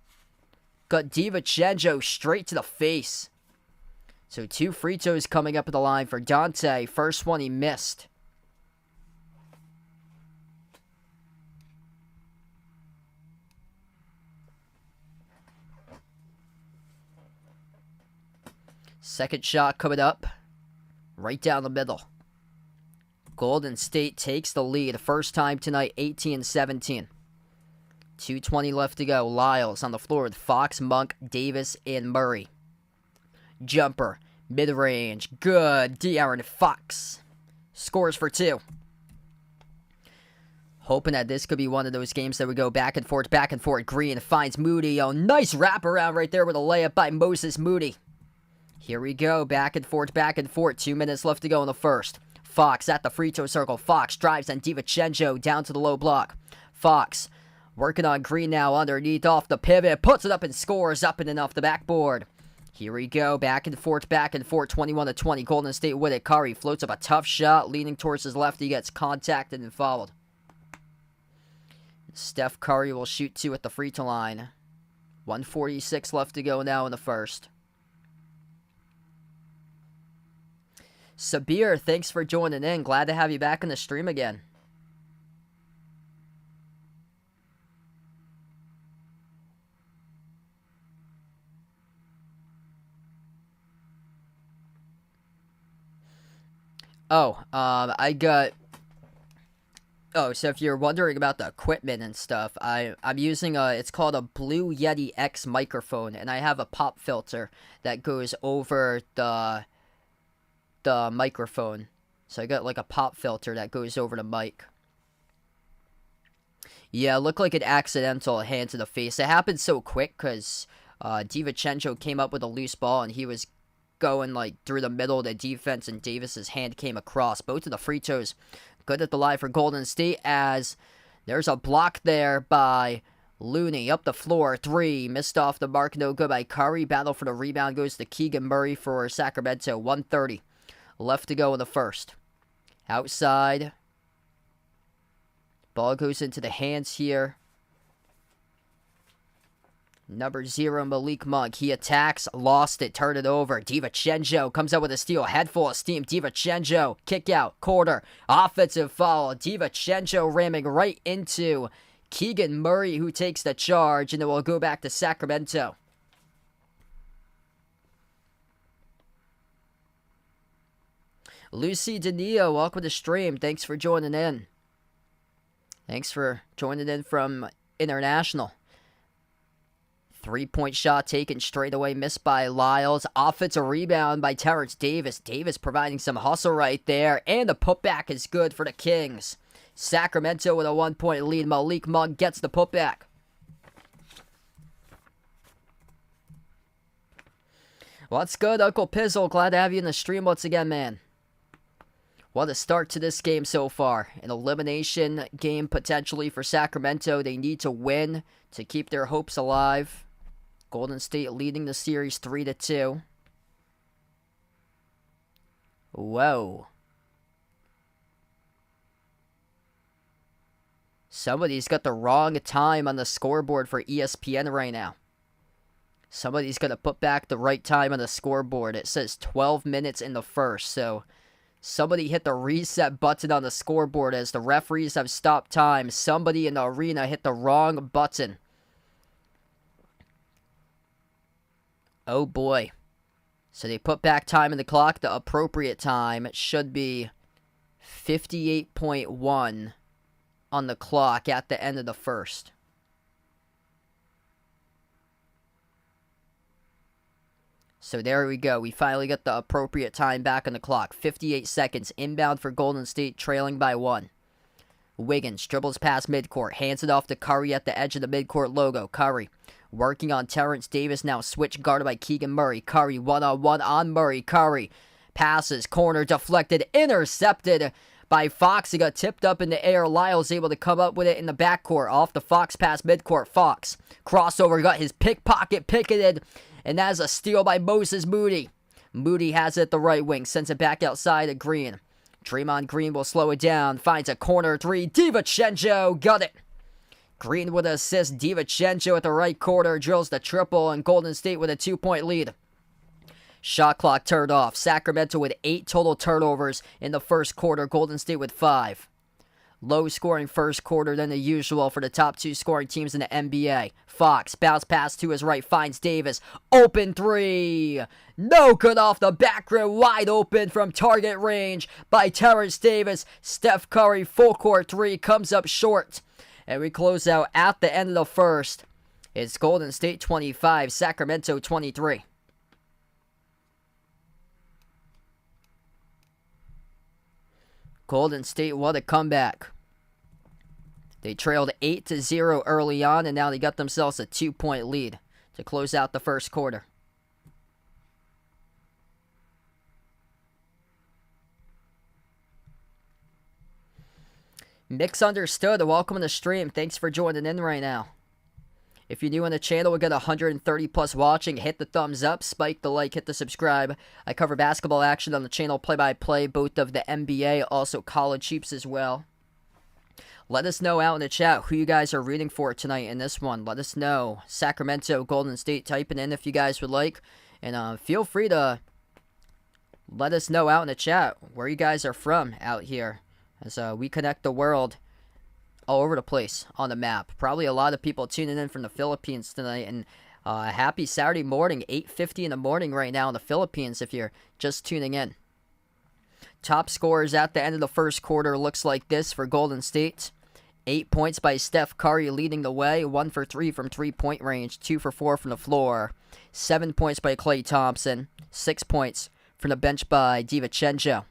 Got DiVincenzo straight to the face. So 2 free throws coming up at the line for Dante. First one he missed. Second shot coming up. Right down the middle. Golden State takes the lead. First time tonight, 18-17. 2:20 left to go. Lyles on the floor with Fox, Monk, Davis, and Murray. Jumper. Mid-range. Good. De'Aaron Fox scores for 2. Hoping that this could be one of those games that we go back and forth, back and forth. Green finds Moody. Oh, nice wraparound right there with a layup by Moses Moody. Here we go. Back and forth, back and forth. 2 minutes left to go in the first. Fox at the free throw circle. Fox drives on DiVincenzo down to the low block. Fox working on Green now underneath off the pivot. Puts it up and scores up and off the backboard. Here we go. Back and forth, 21-20. Golden State with it. Curry floats up a tough shot. Leaning towards his left. He gets contacted and fouled. Steph Curry will shoot 2 at the free throw line. 1:46 left to go now in the first. Sabir, thanks for joining in. Glad to have you back in the stream again. So if you're wondering about the equipment and stuff, I'm using it's called a Blue Yeti X microphone, and I have a pop filter that goes over the microphone. So I got like a pop filter that goes over the mic. Yeah, it looked like an accidental hand to the face. It happened so quick because DiVincenzo came up with a loose ball and he was going like through the middle of the defense and Davis's hand came across. Both of the free throws good at the line for Golden State as there's a block there by Looney. Up the floor, 3. Missed off the mark, no good by Curry. Battle for the rebound goes to Keegan Murray for Sacramento. 1:30 left to go in the first. Outside. Ball goes into the hands here. Number 0, Malik Monk. He attacks, lost it, turned it over. DiVincenzo comes out with a steal. Head full of steam. DiVincenzo, kick out, quarter. Offensive foul. DiVincenzo ramming right into Keegan Murray, who takes the charge, and then we'll go back to Sacramento. Lucy Danio, welcome to the stream. Thanks for joining in. Thanks for joining in from International. 3-point shot taken straight away, missed by Lyles. Offensive rebound by Terrence Davis. Davis providing some hustle right there, and the putback is good for the Kings. Sacramento with a 1-point lead. Malik Monk gets the putback. What's good, Uncle Pizzle? Glad to have you in the stream once again, man. What a start to this game so far. An elimination game potentially for Sacramento. They need to win to keep their hopes alive. Golden State leading the series 3-2. Whoa. Somebody's got the wrong time on the scoreboard for ESPN right now. Somebody's going to put back the right time on the scoreboard. It says 12 minutes in the first, so Somebody hit the reset button on the scoreboard as the referees have stopped time. Somebody in the arena hit the wrong button. Oh boy. So they put back time in the clock. The appropriate time should be 58.1 on the clock at the end of the first. So there we go. We finally got the appropriate time back on the clock. 58 seconds. Inbound for Golden State, trailing by 1. Wiggins dribbles past midcourt. Hands it off to Curry at the edge of the midcourt logo. Curry working on Terrence Davis. Now switch guarded by Keegan Murray. Curry one-on-one on Murray. Curry passes. Corner deflected. Intercepted by Fox. It got tipped up in the air. Lyles able to come up with it in the backcourt. Off the Fox pass midcourt. Fox crossover. Got his pickpocket picketed. And that is a steal by Moses Moody. Moody has it the right wing. Sends it back outside to Green. Draymond Green will slow it down. Finds a corner three. DiVincenzo got it. Green with an assist. DiVincenzo at the right corner. Drills the triple. And Golden State with a 2-point lead. Shot clock turned off. Sacramento with 8 total turnovers in the first quarter. Golden State with 5. Low scoring first quarter than the usual for the top 2 scoring teams in the NBA. Fox, bounce pass to his right, finds Davis. Open 3. No good off the back rim. Wide open from target range by Terrence Davis. Steph Curry, full court 3, comes up short. And we close out at the end of the first. It's Golden State 25, Sacramento 23. Golden State, what a comeback. They trailed 8-0 early on, and now they got themselves a 2-point lead to close out the first quarter. Mix Understood, welcome to the stream. Thanks for joining in right now. If you're new on the channel, we got 130 plus watching. Hit the thumbs up, spike the like, hit the subscribe. I cover basketball action on the channel, play-by-play, both of the NBA, also college hoops as well. Let us know out in the chat who you guys are rooting for tonight in this one. Let us know. Sacramento, Golden State, type it in if you guys would like. And feel free to let us know out in the chat where you guys are from out here. As we connect the world all over the place on the map. Probably a lot of people tuning in from the Philippines tonight. And happy Saturday morning, 8:50 in the morning right now in the Philippines if you're just tuning in. Top scorers at the end of the first quarter looks like this for Golden State. 8 points by Steph Curry leading the way. 1 for 3 from 3-point range. 2 for 4 from the floor. 7 points by Klay Thompson. 6 points from the bench by DiVincenzo.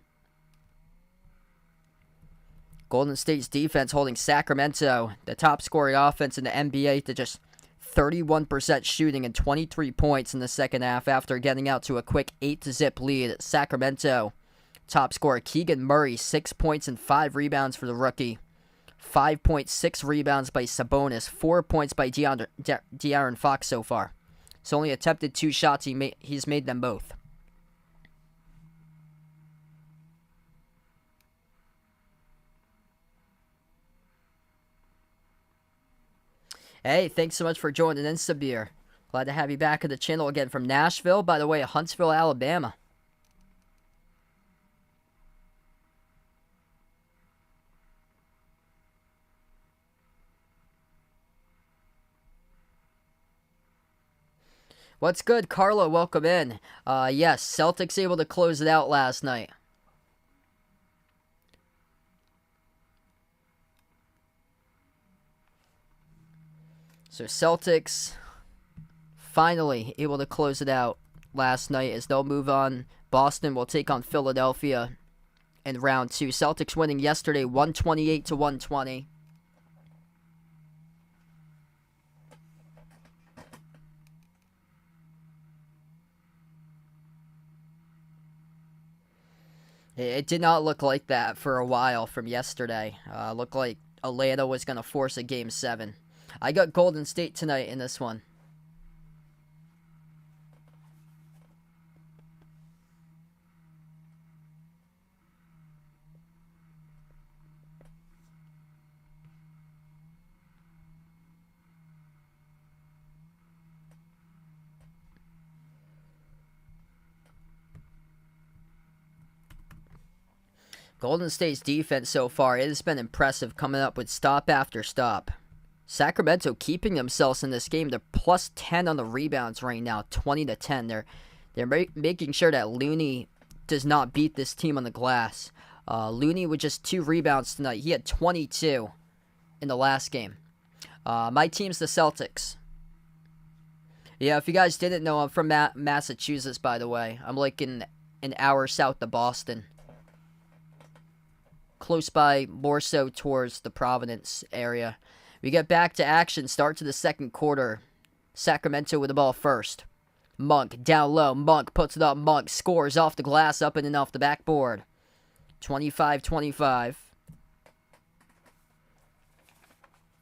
Golden State's defense holding Sacramento, the top scoring offense in the NBA, to just 31% shooting and 23 points in the second half after getting out to a quick 8-0 lead. Sacramento, top scorer Keegan Murray, 6 points and 5 rebounds for the rookie. 5.6 rebounds by Sabonis, 4 points by De'Aaron Fox so far. So only attempted 2 shots, he's made them both. Hey, thanks so much for joining in, Sabir. Glad to have you back at the channel again from Nashville. By the way, Huntsville, Alabama. What's good, Carla? Welcome in. Yes, Celtics able to close it out last night. So Celtics finally able to close it out last night as they'll move on. Boston will take on Philadelphia in round 2. Celtics winning yesterday 128-120. It did not look like that for a while from yesterday. Looked like Atlanta was going to force a Game 7. I got Golden State tonight in this one. Golden State's defense so far, it has been impressive, coming up with stop after stop. Sacramento keeping themselves in this game. They're plus 10 on the rebounds right now, 20-10. They're making sure that Looney does not beat this team on the glass. Looney with just 2 rebounds tonight. He had 22 in the last game. My team's the Celtics. Yeah, if you guys didn't know, I'm from Massachusetts, by the way. I'm like an hour south of Boston. Close by, more so towards the Providence area. We get back to action, start to the second quarter. Sacramento with the ball first. Monk down low. Monk puts it up. Monk scores off the glass, up and off the backboard. 25-25.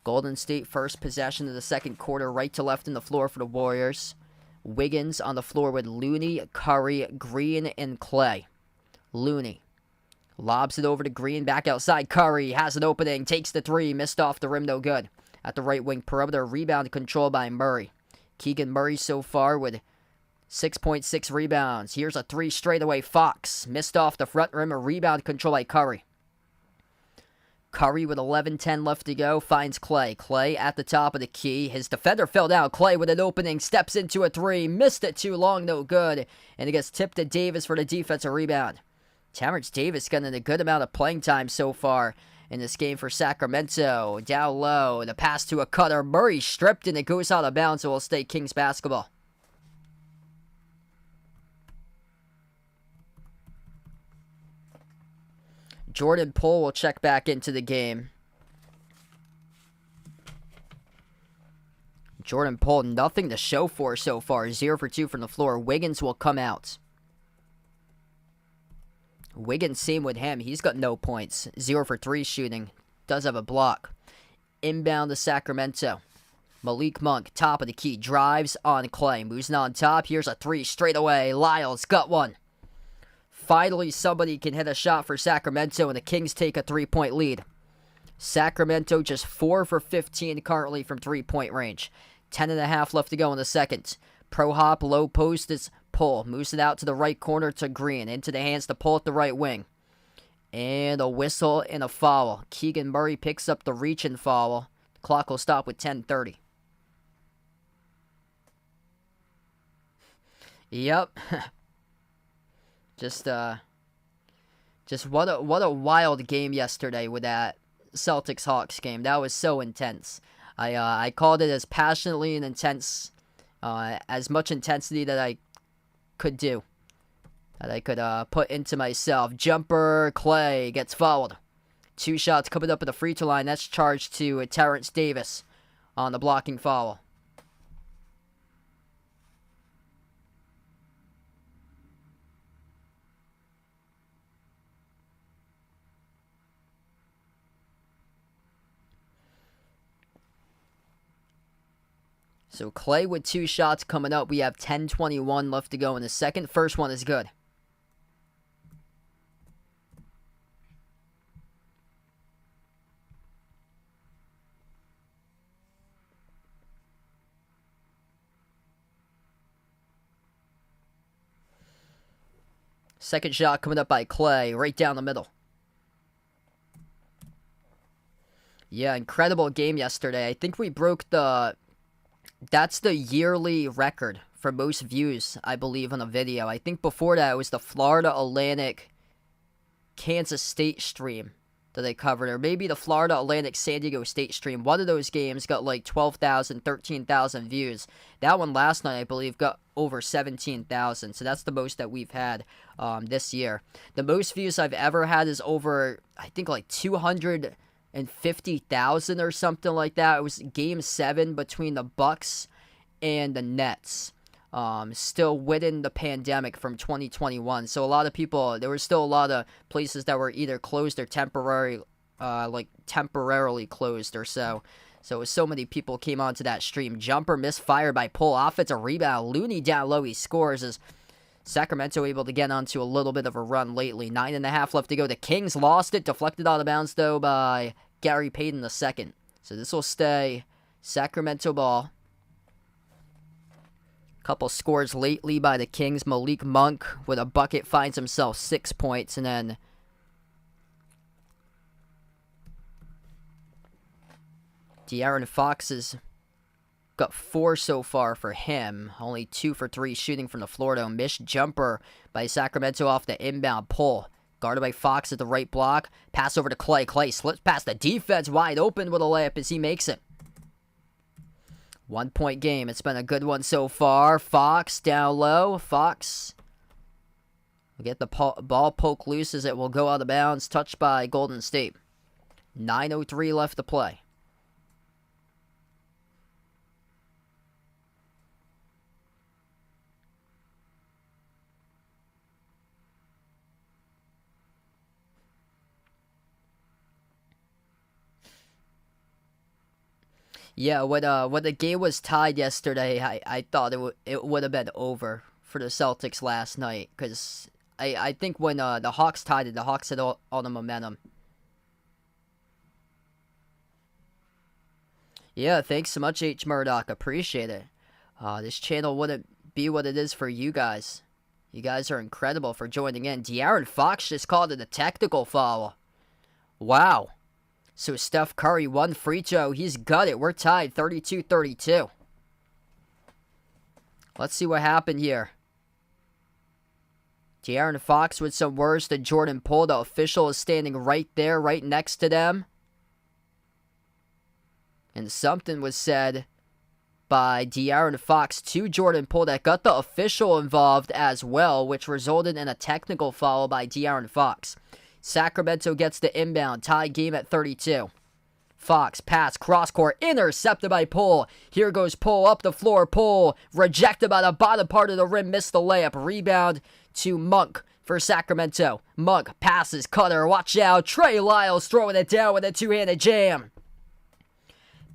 Golden State first possession of the second quarter, right to left in the floor for the Warriors. Wiggins on the floor with Looney, Curry, Green, and Clay. Looney lobs it over to Green, back outside. Curry has an opening, takes the 3, missed off the rim, no good. At the right wing perimeter, rebound control by Murray. Keegan Murray so far with 6.6 rebounds. Here's a 3 straightaway. Fox missed off the front rim, a rebound control by Curry. Curry with 11:10 left to go finds Clay. Clay at the top of the key. His defender fell down. Clay with an opening, steps into a 3, missed it too long, no good. And it gets tipped to Davis for the defensive rebound. Terrence Davis getting a good amount of playing time so far in this game for Sacramento. Down low, the pass to a cutter. Murray stripped and it goes out of bounds, so will stay Kings basketball. Jordan Poole will check back into the game. Jordan Poole, nothing to show for so far. 0 for 2 from the floor. Wiggins will come out. Wiggins, same with him. He's got no points. 0 for 3 shooting. Does have a block. Inbound to Sacramento. Malik Monk, top of the key. Drives on Clay. Moves on top. Here's a 3 straight away. Lyles got one. Finally, somebody can hit a shot for Sacramento, and the Kings take a 3-point lead. Sacramento just 4 for 15 currently from 3-point range. 10.5 left to go in the second. Pro hop, low post is Pull. Moves it out to the right corner to Green. Into the hands to Pull at the right wing. And a whistle and a foul. Keegan Murray picks up the reach and foul. The clock will stop with 10:30. Yep. Just what a wild game yesterday with that Celtics-Hawks game. That was so intense. I called it as passionately and intense, as much intensity that I could do, that I could put into myself. Jumper, Clay gets fouled. 2 shots coming up at the free throw line. That's charged to Terrence Davis on the blocking foul. So Clay with 2 shots coming up. We have 10:21 left to go in the second. First one is good. Second shot coming up by Clay, right down the middle. Yeah, incredible game yesterday. I think we broke that's the yearly record for most views, I believe, on a video. I think before that it was the Florida Atlantic Kansas State stream that they covered, or maybe the Florida Atlantic San Diego State stream. One of those games got like 12,000, 13,000 views. That one last night, I believe, got over 17,000. So that's the most that we've had this year. The most views I've ever had is over, I think, like 250,000 or something like that. It was Game 7 between the Bucks and the Nets. Still within the pandemic from 2021. So a lot of people, there were still a lot of places that were either closed or temporarily closed or so. So many people came onto that stream. Jumper misfired by Pull. Offensive rebound. Looney down low. He scores as Sacramento able to get onto a little bit of a run lately. 9.5 left to go. The Kings lost it. Deflected out of bounds, though, by Gary Payton II. So this will stay Sacramento ball. Couple scores lately by the Kings. Malik Monk with a bucket finds himself 6 points. And then De'Aaron Fox has got 4 so far for him. Only 2 for 3 shooting from the floor, though. Missed jumper by Sacramento off the inbound pull. Guarded by Fox at the right block. Pass over to Clay. Clay slips past the defense, wide open with a layup as he makes it. 1-point game. It's been a good one so far. Fox down low. Fox will get the ball poked loose as it will go out of bounds. Touched by Golden State. 9:03 left to play. Yeah, when the game was tied yesterday, I thought it would have been over for the Celtics last night, because I think when the Hawks tied it, the Hawks had all the momentum. Yeah, thanks so much, H. Murdoch. Appreciate it. This channel wouldn't be what it is for you guys. You guys are incredible for joining in. De'Aaron Fox just called it a technical foul. Wow. So Steph Curry, 1 free throw. He's got it. We're tied 32-32. Let's see what happened here. De'Aaron Fox with some words to Jordan Poole. The official is standing right there, right next to them. And something was said by De'Aaron Fox to Jordan Poole that got the official involved as well, which resulted in a technical foul by De'Aaron Fox. Sacramento gets the inbound, tie game at 32. Fox, pass, cross-court, intercepted by Poole. Here goes Poole up the floor. Poole, rejected by the bottom part of the rim, missed the layup. Rebound to Monk for Sacramento. Monk passes, cutter, watch out. Trey Lyles throwing it down with a two-handed jam.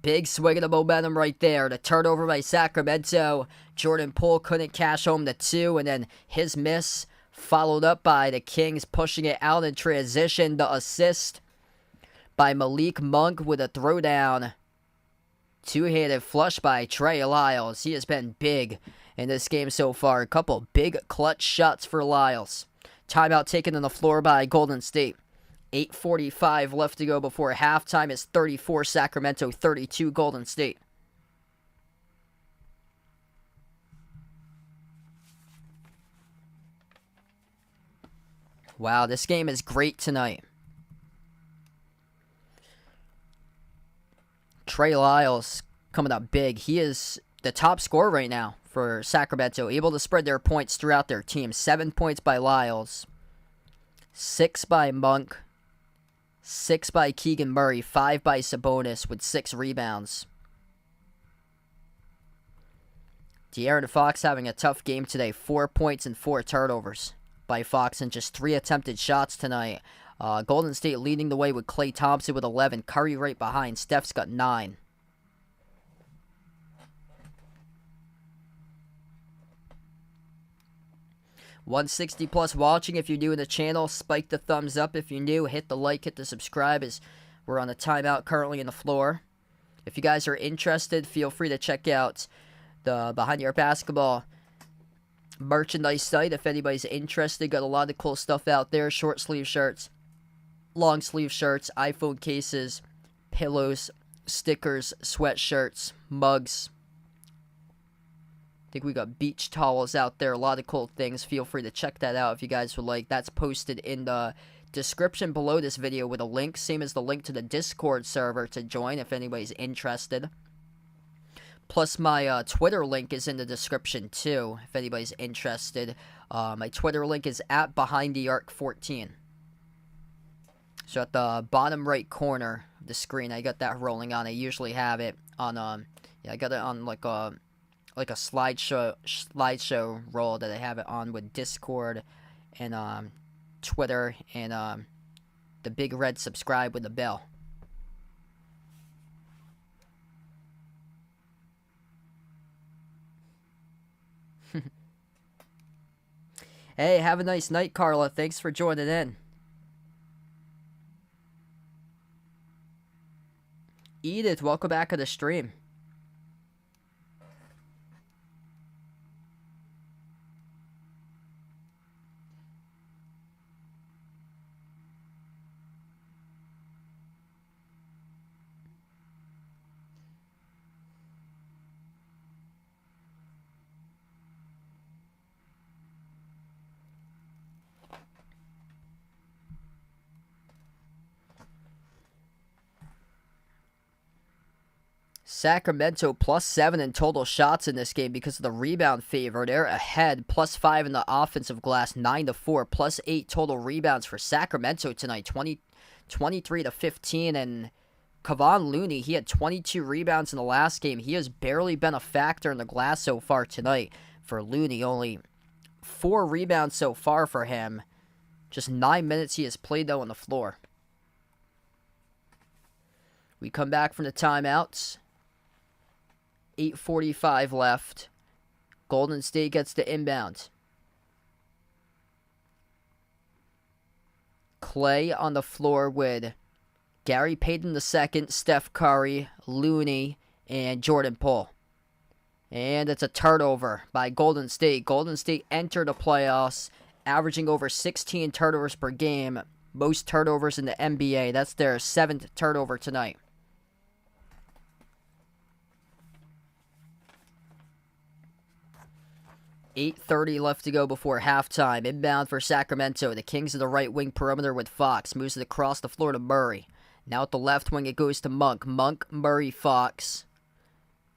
Big swing of the momentum right there. The turnover by Sacramento. Jordan Poole couldn't cash home the 2, and then his miss followed up by the Kings pushing it out in transition. The assist by Malik Monk with a throwdown. Two-handed flush by Trey Lyles. He has been big in this game so far. A couple big clutch shots for Lyles. Timeout taken on the floor by Golden State. 8:45 left to go before halftime. It's 34 Sacramento, 32 Golden State. Wow, this game is great tonight. Trey Lyles coming up big. He is the top scorer right now for Sacramento, able to spread their points throughout their team. 7 points by Lyles, 6 by Monk, 6 by Keegan Murray, 5 by Sabonis with 6 rebounds. De'Aaron Fox having a tough game today. 4 points and 4 turnovers by Fox and just 3 attempted shots tonight. Golden State leading the way with Klay Thompson with 11. Curry right behind. Steph's got 9. $160 plus watching. If you're new in the channel, spike the thumbs up. If you're new, hit the like, hit the subscribe, as we're on a timeout currently in the floor. If you guys are interested, feel free to check out the Behind Your Basketball merchandise site. If anybody's interested, got a lot of cool stuff out there. Short sleeve shirts, long sleeve shirts, iPhone cases, pillows, stickers, sweatshirts, mugs. I think we got beach towels out there. A lot of cool things. Feel free to check that out if you guys would like. That's posted in the description below this video with a link. Same as the link to the Discord server to join if anybody's interested. Plus, my Twitter link is in the description too if anybody's interested. My Twitter link is at BehindTheArc14. So at the bottom right corner of the screen, I got that rolling on. I usually have it on I got it on like a slideshow roll that I have it on with Discord and Twitter and the big red subscribe with the bell. Hey, have a nice night, Carla. Thanks for joining in. Edith, welcome back to the stream. Sacramento +7 in total shots in this game because of the rebound favor. They're ahead, +5 in the offensive glass, 9-4, +8 total rebounds for Sacramento tonight, 23-15. And Kevon Looney, he had 22 rebounds in the last game. He has barely been a factor in the glass so far tonight for Looney. Only 4 rebounds so far for him. Just 9 minutes he has played, though, on the floor. We come back from the timeouts. 8:45 left. Golden State gets the inbound. Clay on the floor with Gary Payton II, Steph Curry, Looney, and Jordan Poole. And it's a turnover by Golden State. Golden State entered the playoffs, averaging over 16 turnovers per game. Most turnovers in the NBA. That's their 7th turnover tonight. 8:30 left to go before halftime. Inbound for Sacramento. The Kings of the right wing perimeter with Fox. Moves it across the floor to Murray. Now at the left wing it goes to Monk. Monk, Murray, Fox.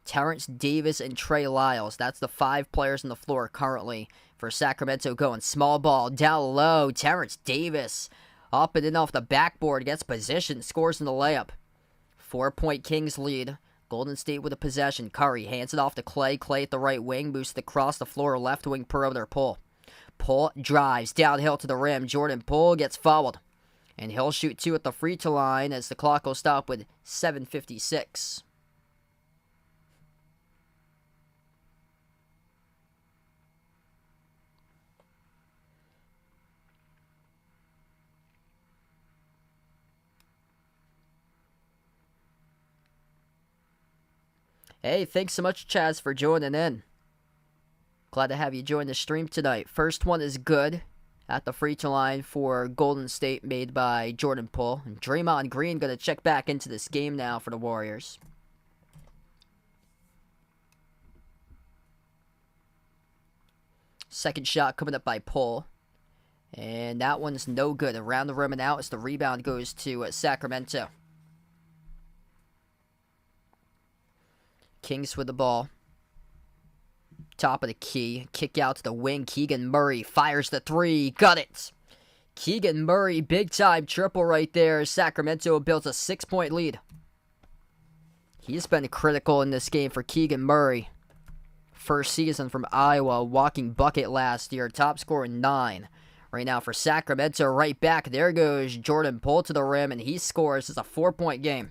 Terrence Davis and Trey Lyles. That's the 5 players on the floor currently for Sacramento going. Small ball down low. Terrence Davis up and in off the backboard. Gets position. Scores in the layup. 4-point Kings lead. Golden State with a possession. Curry hands it off to Clay. Clay at the right wing. Moves it across the floor. Left wing perimeter. Poole. Poole drives downhill to the rim. Jordan Poole gets fouled. And he'll shoot 2 at the free throw line as the clock will stop with 7:56. Hey, thanks so much, Chaz, for joining in. Glad to have you join the stream tonight. First one is good at the free throw line for Golden State, made by Jordan Poole. And Draymond Green going to check back into this game now for the Warriors. Second shot coming up by Poole. And that one's no good. Around the rim and out as the rebound goes to Sacramento. Kings with the ball. Top of the key. Kick out to the wing. Keegan Murray fires the 3. Got it. Keegan Murray, big time triple right there. Sacramento builds a 6-point lead. He's been critical in this game for Keegan Murray. First season from Iowa. Walking bucket last year. Top scorer 9. Right now for Sacramento, right back. There goes Jordan Poole to the rim, and he scores. It's a 4-point game.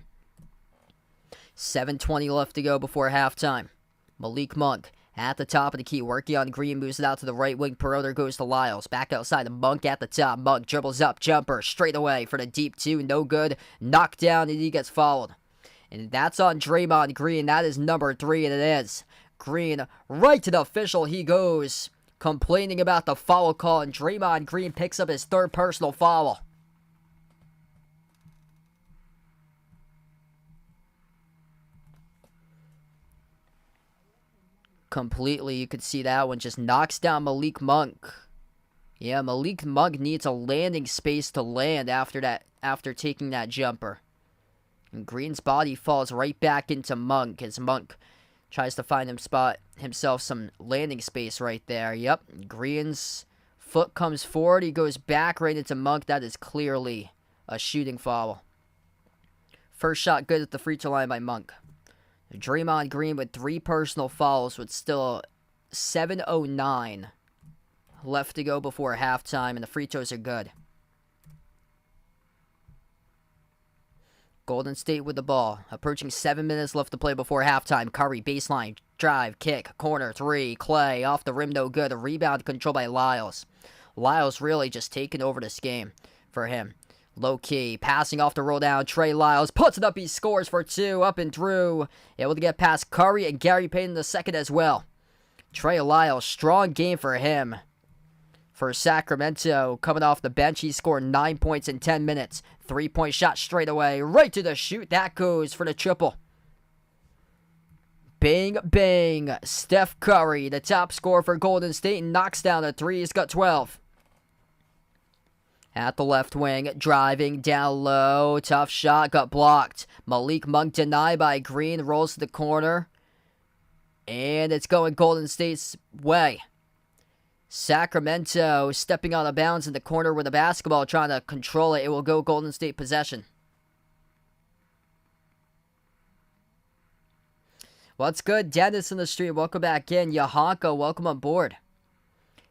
7:20 left to go before halftime. Malik Monk at the top of the key. Working on Green. Moves it out to the right wing. Perimeter goes to Lyles. Back outside to Monk at the top. Monk dribbles up. Jumper straight away for the deep 2. No good. Knocked down, and he gets fouled. And that's on Draymond Green. That is number 3, and it is. Green right to the official he goes. Complaining about the foul call, and Draymond Green picks up his 3rd personal foul. Completely, you could see that one. Just knocks down Malik Monk. Yeah, Malik Monk needs a landing space to land after taking that jumper. And Green's body falls right back into Monk as Monk tries to find himself some landing space right there. Yep, Green's foot comes forward. He goes back right into Monk. That is clearly a shooting foul. First shot good at the free throw line by Monk. Draymond Green with 3 personal fouls with still 7:09 left to go before halftime, and the free throws are good. Golden State with the ball. Approaching 7 minutes left to play before halftime. Curry, baseline, drive, kick, corner, 3. Clay, off the rim, no good. A rebound controlled by Lyles. Lyles really just taking over this game for him. Low key, passing off the roll down. Trey Lyles puts it up. He scores for 2, up and through. Able to get past Curry and Gary Payton II as well. Trey Lyles, strong game for him. For Sacramento, coming off the bench, he scored 9 points in 10 minutes. 3-point shot straight away, right to the shoot. That goes for the triple. Bang, bang. Steph Curry, the top scorer for Golden State, knocks down the 3. He's got 12. At the left wing, driving down low. Tough shot, got blocked. Malik Monk denied by Green, rolls to the corner. And it's going Golden State's way. Sacramento stepping out of bounds in the corner with the basketball, trying to control it. It will go Golden State possession. What's good? Dennis in the street. Welcome back in. Yahanko, welcome on board.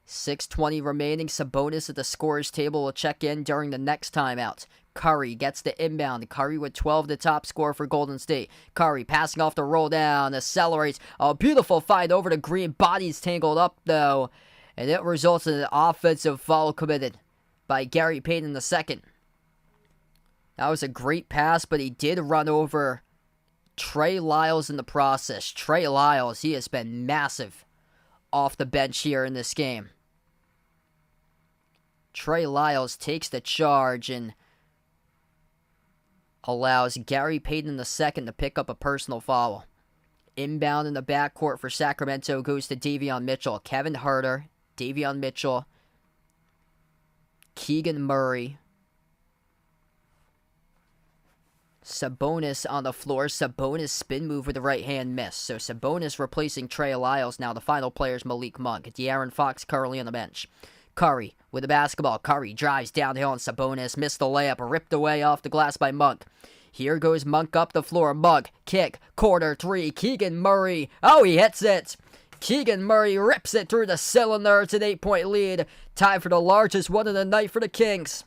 6:20 remaining. Sabonis at the scorer's table will check in during the next timeout. Curry gets the inbound. Curry with 12, the top scorer for Golden State. Curry passing off the roll down. Accelerates. A beautiful fight over to Green. Bodies tangled up, though. And it results in an offensive foul committed by Gary Payton II. That was a great pass, but he did run over Trey Lyles in the process. Trey Lyles, he has been massive off the bench here in this game. Trey Lyles takes the charge and allows Gary Payton II to pick up a personal foul. Inbound in the backcourt for Sacramento goes to Davion Mitchell. Kevin Huerter, Davion Mitchell, Keegan Murray, Sabonis on the floor. Sabonis spin move with the right hand miss. So Sabonis replacing Trey Lyles. Now the final player is Malik Monk. De'Aaron Fox currently on the bench. Curry with the basketball. Curry drives downhill on Sabonis. Missed the layup. Ripped away off the glass by Monk. Here goes Monk up the floor. Monk, kick, corner three. Keegan Murray. Oh, he hits it. Keegan Murray rips it through the cylinder. It's an 8-point lead. Tied for the largest one of the night for the Kings.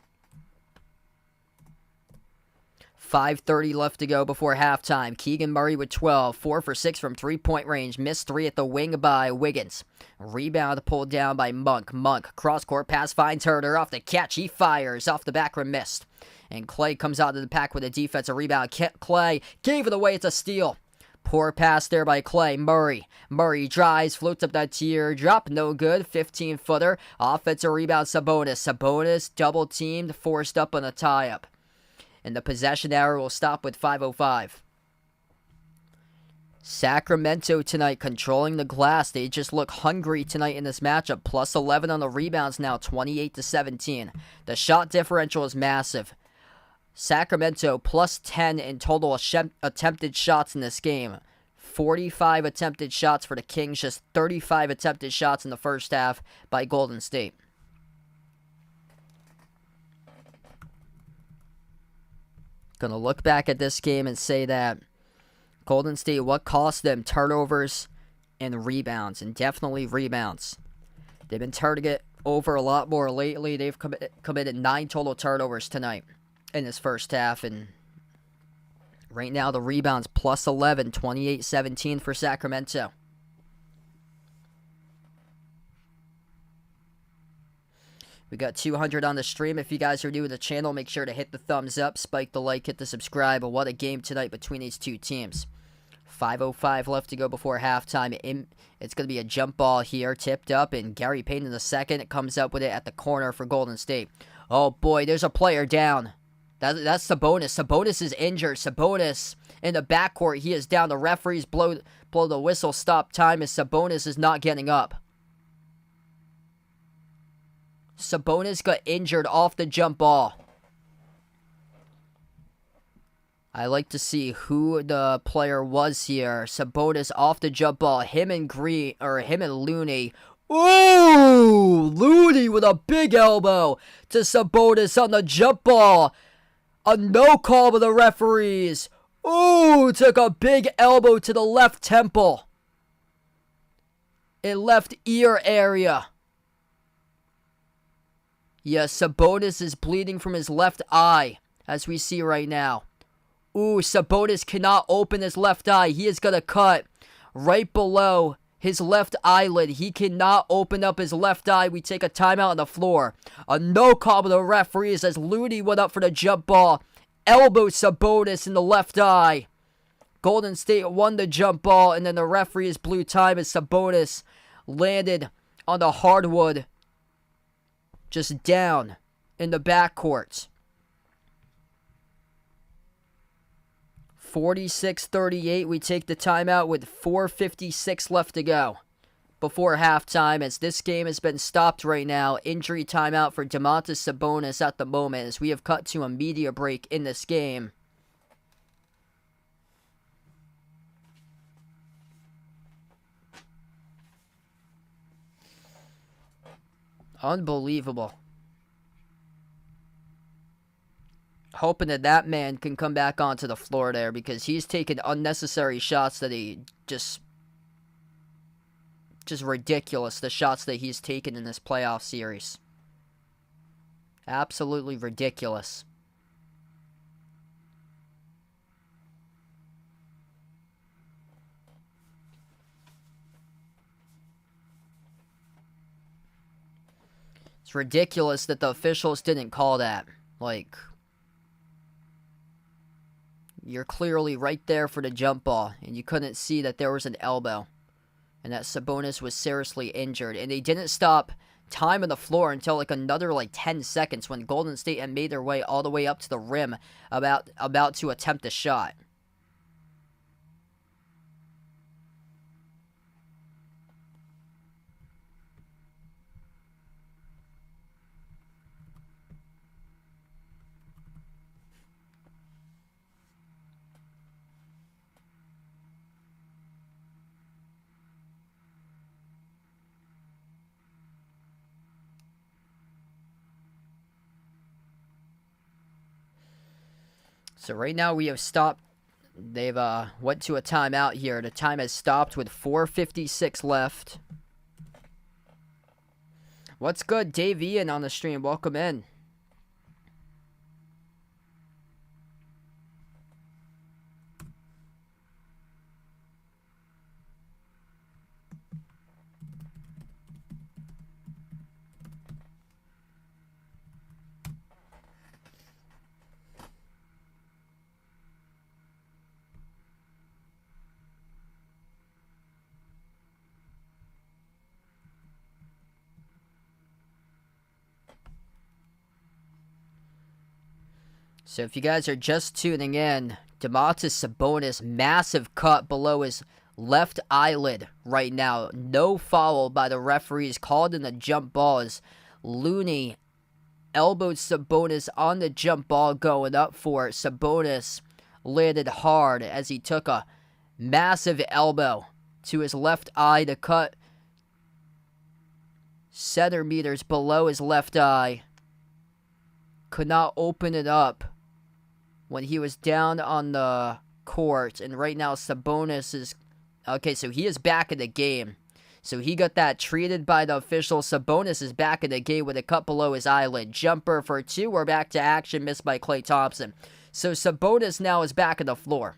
5:30 left to go before halftime. Keegan Murray with 12. 4 for 6 from three-point range. Missed 3 at the wing by Wiggins. Rebound pulled down by Monk. Monk, cross-court pass, finds Huerter. Off the catch, he fires. Off the back rim, missed. And Clay comes out of the pack with a defensive rebound. Clay gave it away. It's a steal. Poor pass there by Clay. Murray drives, floats up that teardrop. No good. 15-footer. Offensive rebound, Sabonis. Sabonis double-teamed, forced up on a tie-up. And the possession arrow will stop with 5:05. Sacramento tonight controlling the glass. They just look hungry tonight in this matchup. Plus 11 on the rebounds now, 28-17. The shot differential is massive. Sacramento plus 10 in total attempted shots in this game. 45 attempted shots for the Kings, just 35 attempted shots in the first half by Golden State. Gonna look back at this game and say that Golden State, what cost them? Turnovers and rebounds, and definitely rebounds. They've been turning it over a lot more lately. They've committed 9 total turnovers tonight in this first half, and right now the rebounds plus 11, 28-17 for Sacramento. We got 200 on the stream. If you guys are new to the channel, make sure to hit the thumbs up, spike the like, hit the subscribe. What a game tonight between these two teams. 5:05 left to go before halftime. It's going to be a jump ball here, tipped up, and Gary Payton II comes up with it at the corner for Golden State. Oh boy, there's a player down. That's Sabonis. Sabonis is injured. Sabonis in the backcourt. He is down. The referees blow the whistle, stop time, as Sabonis is not getting up. Sabonis got injured off the jump ball. I like to see who the player was here. Sabonis off the jump ball. Him and Looney. Ooh! Looney with a big elbow to Sabonis on the jump ball. A no call by the referees. Ooh! Took a big elbow to the left temple. In left ear area. Yes, Sabonis is bleeding from his left eye, as we see right now. Ooh, Sabonis cannot open his left eye. He is going to cut right below his left eyelid. He cannot open up his left eye. We take a timeout on the floor. A no call by the referees as Looney went up for the jump ball. Elbow Sabonis in the left eye. Golden State won the jump ball, and then the referees blew time as Sabonis landed on the hardwood. Just down in the backcourt. 46-38. We take the timeout with 4:56 left to go before halftime, as this game has been stopped right now. Injury timeout for Domantas Sabonis at the moment, as we have cut to a media break in this game. Unbelievable. Hoping that man can come back onto the floor there, because he's taken unnecessary shots that he just ridiculous, the shots that he's taken in this playoff series. Absolutely ridiculous. It's ridiculous that the officials didn't call that. Like, you're clearly right there for the jump ball, and you couldn't see that there was an elbow, and that Sabonis was seriously injured. And they didn't stop time on the floor until like another 10 seconds, when Golden State had made their way all the way up to the rim, about to attempt a shot. So right now we have stopped. They've went to a timeout here. The time has stopped with 4:56 left. What's good, Dave Ian on the stream? Welcome in. So if you guys are just tuning in, Domantas Sabonis, massive cut below his left eyelid right now. No foul by the referees called in the jump ball, as Looney elbowed Sabonis on the jump ball going up for it. Sabonis landed hard as he took a massive elbow to his left eye. The cut centimeters below his left eye. Could not open it up when he was down on the court. And right now Sabonis is... Okay, so he is back in the game. So he got that treated by the official. Sabonis is back in the game with a cut below his eyelid. Jumper for two. We're back to action. Missed by Klay Thompson. So Sabonis now is back on the floor.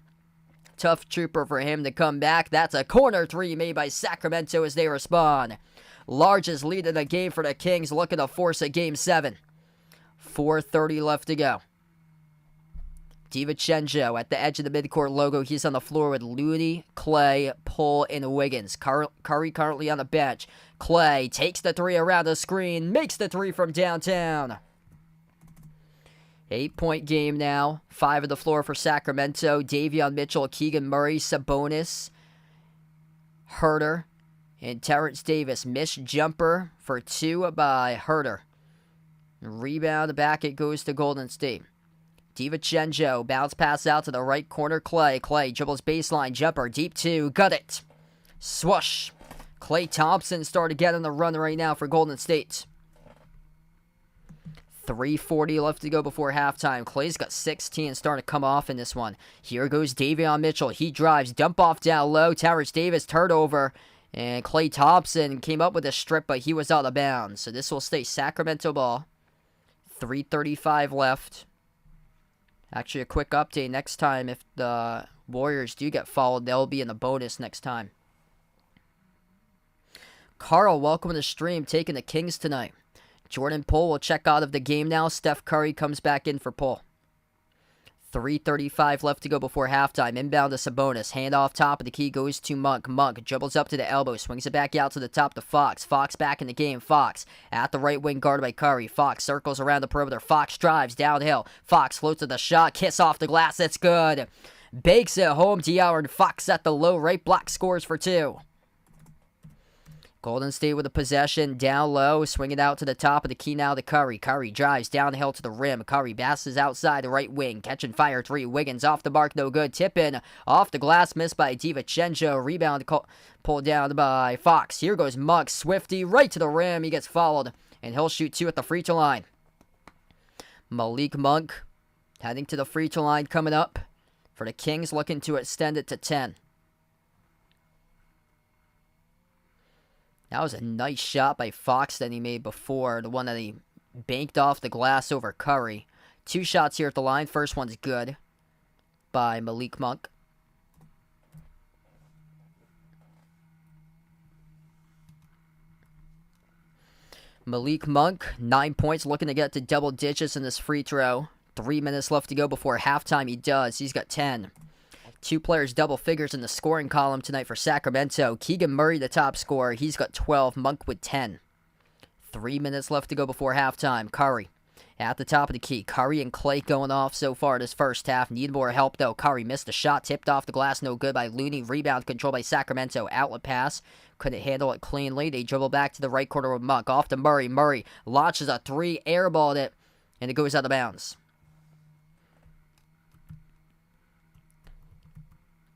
Tough trooper for him to come back. That's a corner three made by Sacramento as they respond. Largest lead in the game for the Kings, looking to force a Game 7. 4:30 left to go. DiVincenzo at the edge of the midcourt logo. He's on the floor with Looney, Klay, Poole, and Wiggins. Curry currently on the bench. Klay takes the three around the screen. Makes the three from downtown. 8-point game now. 5 on the floor for Sacramento. Davion Mitchell, Keegan Murray, Sabonis, Herter, and Terrence Davis. Missed jumper for 2 by Herter. Rebound back, it goes to Golden State. DiVincenzo, bounce pass out to the right corner. Klay dribbles baseline, jumper, deep 2, got it. Swoosh. Klay Thompson started getting the run right now for Golden State. 3:40 left to go before halftime. Klay's got 16, starting to come off in this one. Here goes Davion Mitchell. He drives, dump off down low. Terrence Davis, turnover. And Klay Thompson came up with a strip, but he was out of bounds. So this will stay Sacramento ball. 3:35 left. Actually, a quick update. Next time, if the Warriors do get fouled, they'll be in the bonus next time. Carl, welcome to the stream. Taking the Kings tonight. Jordan Poole will check out of the game now. Steph Curry comes back in for Poole. 3:35 left to go before halftime. Inbound to Sabonis. Hand off top of the key goes to Monk. Monk dribbles up to the elbow. Swings it back out to the top to Fox. Fox back in the game. Fox at the right wing guarded by Curry. Fox circles around the perimeter. Fox drives downhill. Fox floats to the shot. Kiss off the glass. That's good. Bakes it home. De'Aaron Fox at the low right block. Scores for 2. Golden State with a possession, down low, swing it out to the top of the key now to Curry. Curry drives downhill to the rim. Curry passes outside the right wing, catching fire three. Wiggins off the mark, no good. Tip in, off the glass, missed by DiVincenzo. Rebound pulled down by Fox. Here goes Monk, Swifty, right to the rim. He gets fouled, and he'll shoot two at the free throw line. Malik Monk heading to the free throw line coming up for the Kings, looking to extend it to 10. That was a nice shot by Fox that he made before, the one that he banked off the glass over Curry. Two shots here at the line. First one's good by Malik Monk. Malik Monk, 9 points, looking to get to double digits in this free throw. 3 minutes left to go before halftime. He does. He's got 10. Two players double figures in the scoring column tonight for Sacramento. Keegan Murray, the top scorer. He's got 12. Monk with 10. 3 minutes left to go before halftime. Curry at the top of the key. Curry and Clay going off so far this first half. Need more help, though. Curry missed a shot. Tipped off the glass. No good by Looney. Rebound control by Sacramento. Outlet pass. Couldn't handle it cleanly. They dribble back to the right corner with Monk. Off to Murray. Murray launches a three. Airballed it. And it goes out of bounds.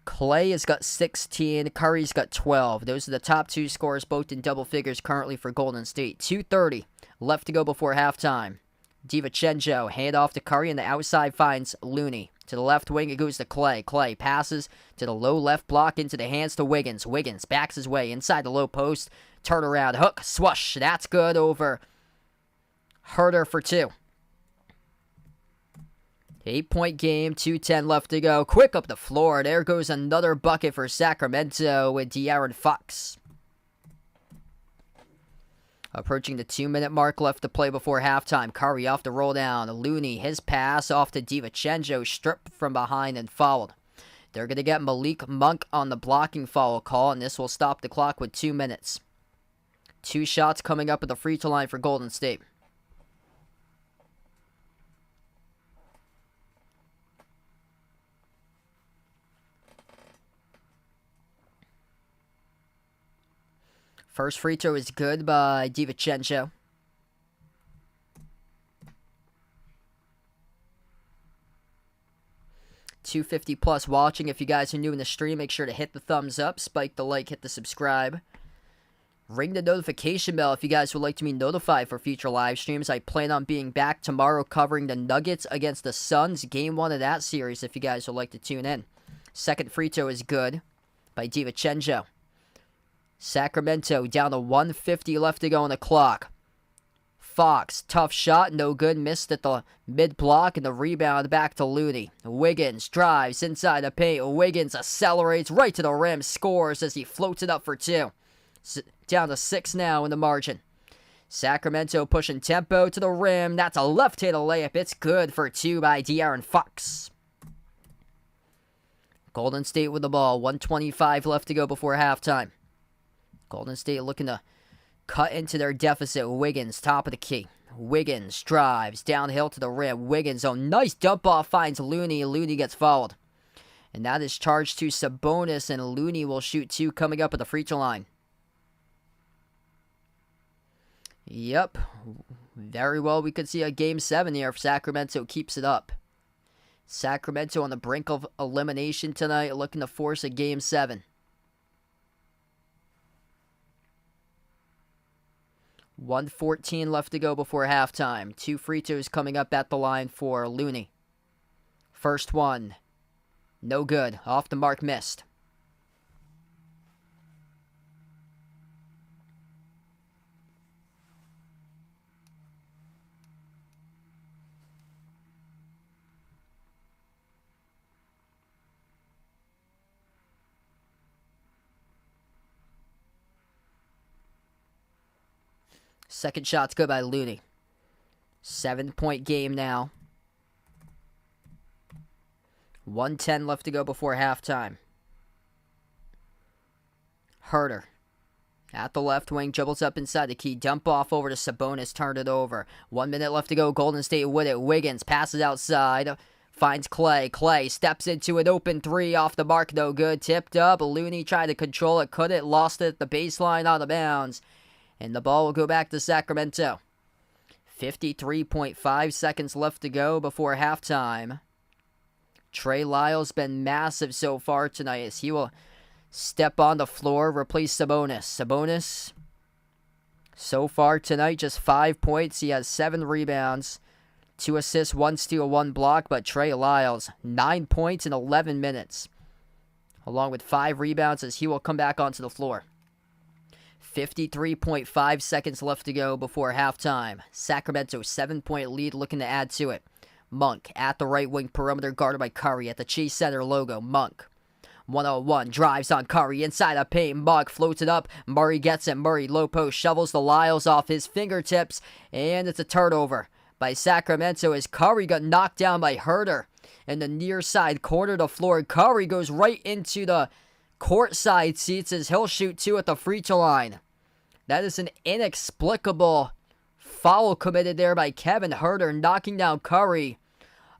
Clay has got 16. Curry's got 12. Those are the top two scorers, both in double figures currently for Golden State. 2:30 left to go before halftime. DiVincenzo, hand off to Curry, and the outside finds Looney. To the left wing, it goes to Clay. Clay passes to the low left block into the hands to Wiggins. Wiggins backs his way inside the low post. Turn around, hook, swoosh. That's good over Herter for two. 8-point game, 2:10 left to go. Quick up the floor. There goes another bucket for Sacramento with De'Aaron Fox. Approaching the 2-minute mark left to play before halftime. Curry off the roll down. Looney, his pass off to DiVincenzo, stripped from behind and fouled. They're going to get Malik Monk on the blocking foul call, and this will stop the clock with 2 minutes. Two shots coming up at the free throw line for Golden State. First free throw is good by DiVincenzo. $250 plus watching. If you guys are new in the stream, make sure to hit the thumbs up, spike the like, hit the subscribe. Ring the notification bell if you guys would like to be notified for future live streams. I plan on being back tomorrow covering the Nuggets against the Suns, game 1 of that series, if you guys would like to tune in. Second free throw is good by DiVincenzo. Sacramento down to 1:50 left to go on the clock. Fox, tough shot, no good, missed at the mid-block, and the rebound back to Looney. Wiggins drives inside the paint. Wiggins accelerates right to the rim, scores as he floats it up for two. Down to 6 now in the margin. Sacramento pushing tempo to the rim. That's a left-handed layup. It's good for two by De'Aaron Fox. Golden State with the ball. 1:25 left to go before halftime. Golden State looking to cut into their deficit. Wiggins, top of the key. Wiggins drives downhill to the rim. Wiggins, nice dump off, finds Looney. Looney gets fouled. And that is charged to Sabonis, and Looney will shoot two coming up at the free throw line. Yep. Very well, we could see a Game 7 here if Sacramento keeps it up. Sacramento on the brink of elimination tonight, looking to force a Game 7. 1:14 left to go before halftime. Two free throws coming up at the line for Looney. First one, no good. Off the mark, missed. Second shot's good by Looney. 7-point game now. 1:10 left to go before halftime. Herter at the left wing, dribbles up inside the key, dump off over to Sabonis, turned it over. 1 minute left to go, Golden State with it. Wiggins passes outside Finds Clay. Clay steps into an open three. Off the mark, no good. Tipped up. Looney tried to control it. Couldn't. Lost it at the baseline, out of bounds. And the ball will go back to Sacramento. 53.5 seconds left to go before halftime. Trey Lyles been massive so far tonight as he will step on the floor, replace Sabonis. Sabonis, so far tonight, just 5 points. He has 7 rebounds, 2 assists, 1 steal, 1 block. But Trey Lyles, 9 points in 11 minutes, along with 5 rebounds as he will come back onto the floor. 53.5 seconds left to go before halftime. Sacramento 7-point lead, looking to add to it. Monk at the right wing perimeter, guarded by Curry at the Chase Center logo. Monk 1-on-1 drives on Curry inside a paint. Monk floats it up. Murray gets it. Murray low post shovels the Lyles off his fingertips, and it's a turnover by Sacramento as Curry got knocked down by Herter in the near side corner of the floor. Curry goes right into the courtside seats as he'll shoot 2 at the free throw line. That is an inexplicable foul committed there by Kevin Herter, knocking down Curry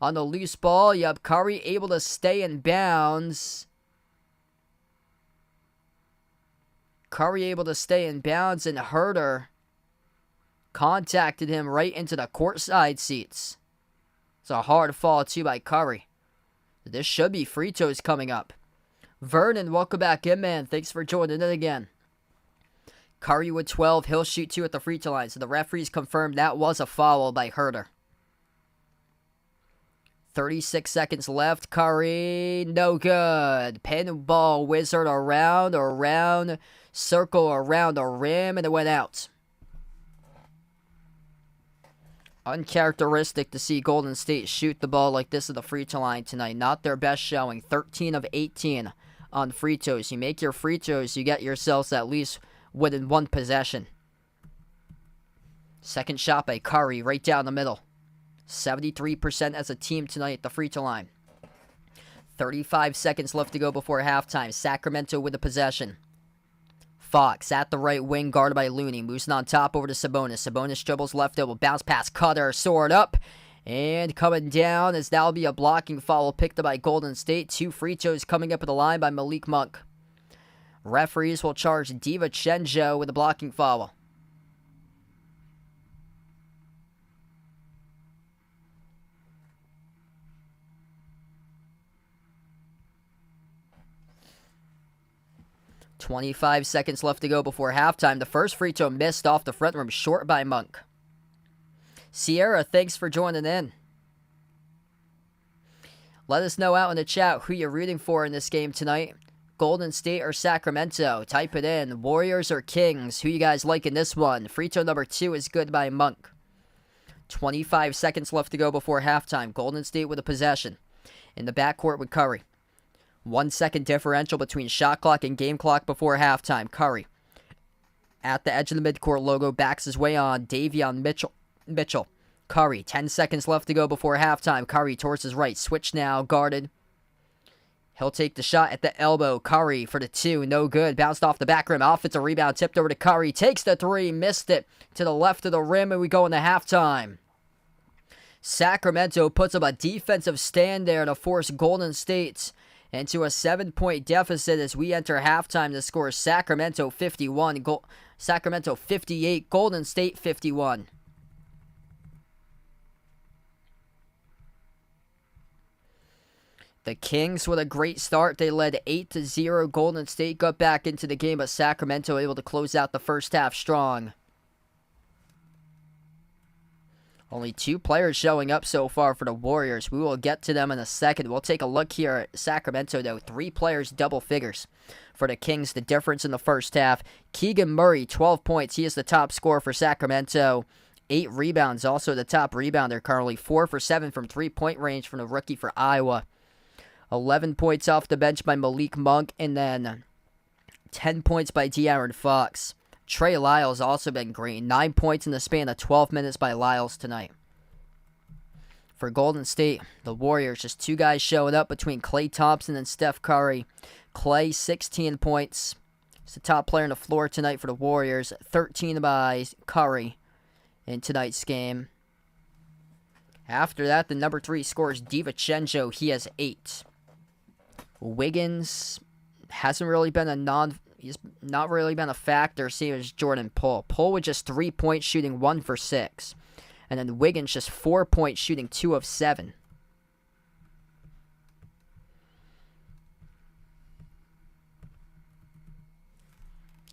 on the loose ball. Yep, Curry able to stay in bounds. Curry able to stay in bounds, and Herter contacted him right into the courtside seats. It's a hard fall too by Curry. This should be free throws coming up. Vernon, welcome back in, man. Thanks for joining in again. Curry with 12. He'll shoot 2 at the free throw line. So the referees confirmed that was a foul by Herter. 36 seconds left. Curry, no good. Pinball wizard around, circle around the rim, and it went out. Uncharacteristic to see Golden State shoot the ball like this at the free throw line tonight. Not their best showing. 13 of 18 on free throws. You make your free throws, you get yourselves at least within 1 possession. Second shot by Curry right down the middle. 73% as a team tonight at the free throw line. 35 seconds left to go before halftime. Sacramento with the possession. Fox at the right wing, guarded by Looney. Moves on top over to Sabonis. Sabonis dribbles left elbow. Bounce pass. Cutter. Sword up. And coming down as that'll be a blocking foul picked up by Golden State. 2 free throws coming up at the line by Malik Monk. Referees will charge DiVincenzo with a blocking foul. .25 seconds left to go before halftime. The first free throw missed off the front rim, short by Monk. Sierra, thanks for joining in. Let us know out in the chat who you're rooting for in this game tonight. Golden State or Sacramento? Type it in. Warriors or Kings? Who you guys like in this one? Free throw number 2 is good by Monk. 25 seconds left to go before halftime. Golden State with a possession. In the backcourt with Curry. 1 second differential between shot clock and game clock before halftime. Curry at the edge of the midcourt logo, backs his way on. Davion Mitchell. Curry, 10 seconds left to go before halftime. Curry towards his right. Switch now, guarded. He'll take the shot at the elbow. Curry for the 2, no good. Bounced off the back rim. Offensive rebound, tipped over to Curry. Takes the 3, missed it to the left of the rim, and we go into halftime. Sacramento puts up a defensive stand there to force Golden State into a 7-point deficit as we enter halftime. The score is Sacramento 51, Sacramento 58, Golden State 51. The Kings with a great start. They led 8-0. Golden State got back into the game, but Sacramento able to close out the first half strong. Only 2 players showing up so far for the Warriors. We will get to them in a second. We'll take a look here at Sacramento, though. 3 players, double figures. For the Kings, the difference in the first half. Keegan Murray, 12 points. He is the top scorer for Sacramento. 8 rebounds, also the top rebounder currently. 4 for 7 from three-point range from the rookie for Iowa. 11 points off the bench by Malik Monk, and then 10 points by De'Aaron Fox. Trey Lyles also been great. 9 points in the span of 12 minutes by Lyles tonight. For Golden State, the Warriors, just 2 guys showing up between Klay Thompson and Steph Curry. Klay, 16 points. He's the top player on the floor tonight for the Warriors. 13 by Curry in tonight's game. After that, the number 3 scores DiVincenzo. He has 8. Wiggins hasn't really been he's not really been a factor, same as Jordan Poole. Poole with just 3 points, shooting 1 for 6. And then Wiggins just 4 points, shooting 2 of 7.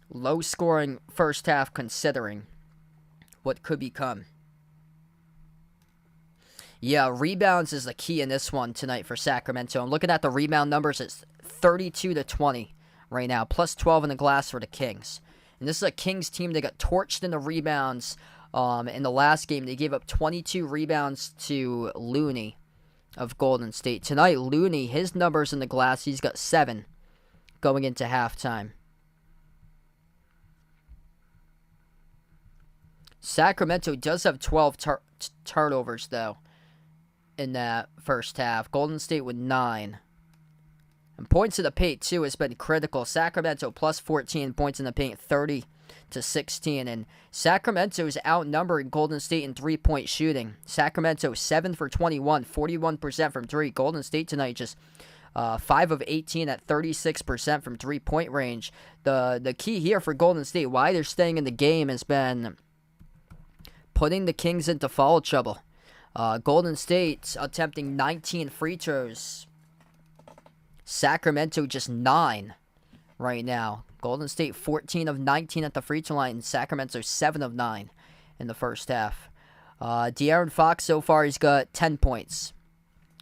Low scoring first half considering what could become. Yeah, rebounds is the key in this one tonight for Sacramento. I'm looking at the rebound numbers. It's 32-20 right now, plus 12 in the glass for the Kings. And this is a Kings team that got torched in the rebounds in the last game. They gave up 22 rebounds to Looney of Golden State. Tonight, Looney, his numbers in the glass, he's got 7 going into halftime. Sacramento does have 12 turnovers, though, in that first half. Golden State with 9. And points in the paint, too, has been critical. Sacramento plus 14 points in the paint, 30-16. And Sacramento is outnumbering Golden State in three-point shooting. Sacramento 7 for 21, 41% from 3. Golden State tonight just 5 of 18 at 36% from three-point range. The key here for Golden State, why they're staying in the game, has been putting the Kings into foul trouble. Golden State attempting 19 free throws. Sacramento just 9 right now. Golden State 14 of 19 at the free throw line. Sacramento 7 of 9 in the first half. De'Aaron Fox so far, he's got 10 points.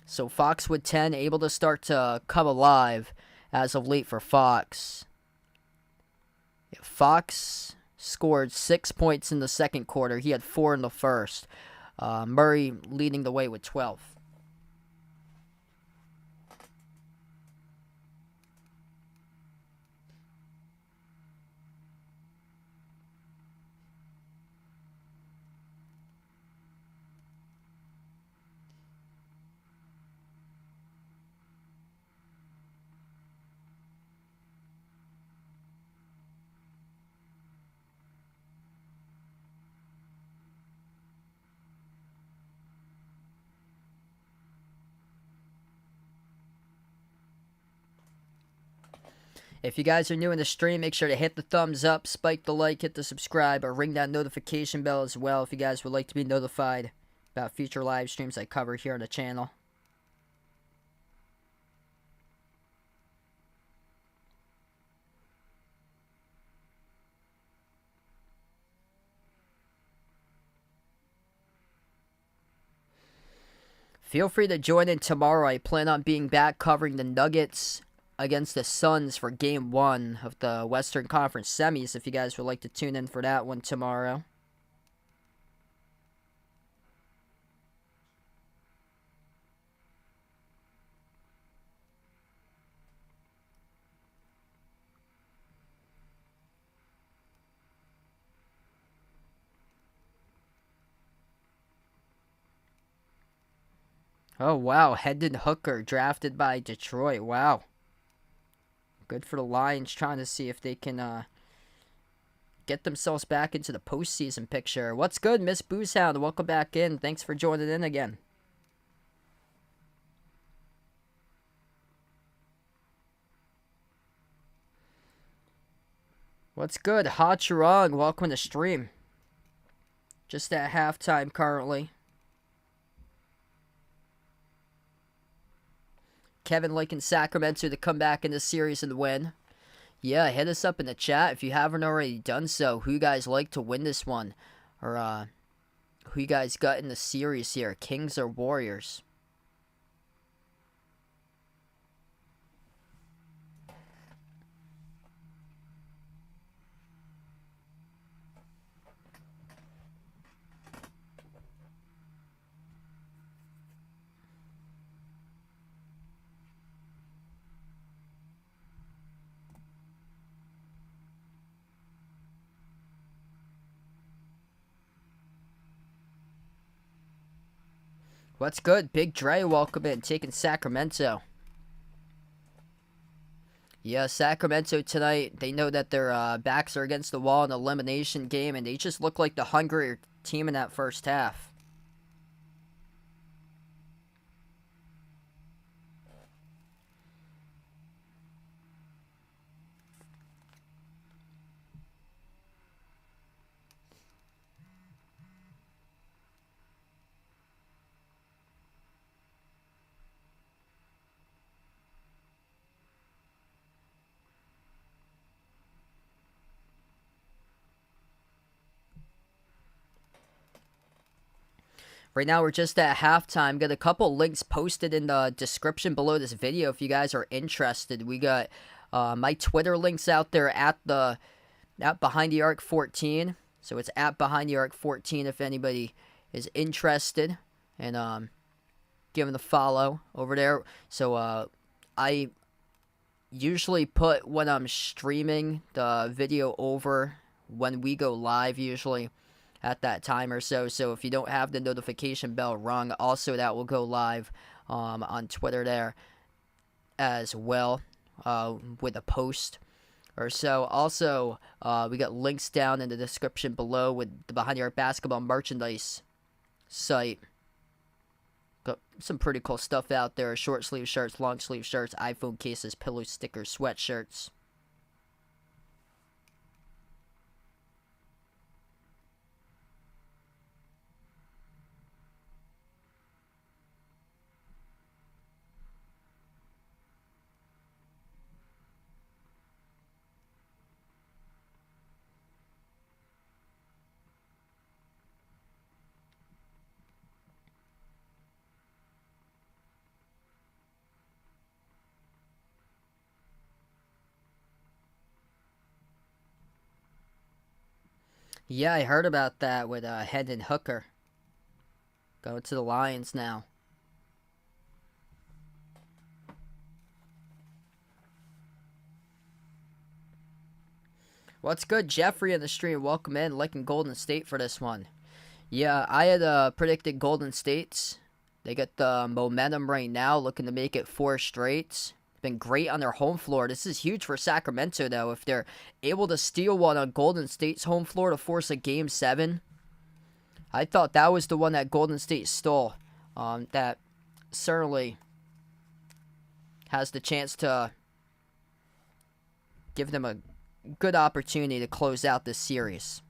So Fox with 10, able to start to come alive as of late for Fox. Fox scored 6 points in the second quarter. He had 4 in the first. Murray leading the way with 12. If you guys are new in the stream, make sure to hit the thumbs up, spike the like, hit the subscribe, or ring that notification bell as well if you guys would like to be notified about future live streams I cover here on the channel. Feel free to join in tomorrow. I plan on being back covering the Nuggets against the Suns for Game 1 of the Western Conference Semis, if you guys would like to tune in for that one tomorrow. Oh, wow. Hendon Hooker drafted by Detroit. Wow. Good for the Lions, trying to see if they can get themselves back into the postseason picture. What's good, Miss Boozehound? Welcome back in. Thanks for joining in again. What's good, Ha Chirong? Welcome to the stream. Just at halftime currently. Kevin liking Sacramento to come back in the series and win. Yeah, hit us up in the chat if you haven't already done so. Who you guys like to win this one? Or who you guys got in the series here? Kings or Warriors? What's good? Big Dre, welcome in. Taking Sacramento. Yeah, Sacramento tonight, they know that their backs are against the wall in the elimination game, and they just look like the hungrier team in that first half. Right now, we're just at halftime. Got a couple links posted in the description below this video if you guys are interested. We got my Twitter links out there at Behind the Arc 14. So it's at Behind the Arc 14 if anybody is interested in giving a follow over there. So I usually put when I'm streaming the video over when we go live, usually at that time or so. So if you don't have the notification bell rung, also that will go live on Twitter there as well with a post or so. Also, we got links down in the description below with the Behind the Arc basketball merchandise site. Got some pretty cool stuff out there. Short sleeve shirts, long sleeve shirts, iPhone cases, pillow stickers, sweatshirts. Yeah, I heard about that with Hendon Hooker. Going to the Lions now. What's good, Jeffrey in the stream? Welcome in. Liking Golden State for this one. Yeah, I had predicted Golden State's. They got the momentum right now, looking to make it 4 straight. Been great on their home floor. This is huge for Sacramento, though. If they're able to steal one on Golden State's home floor to force a Game 7, I thought that was the one that Golden State stole. That certainly has the chance to give them a good opportunity to close out this series.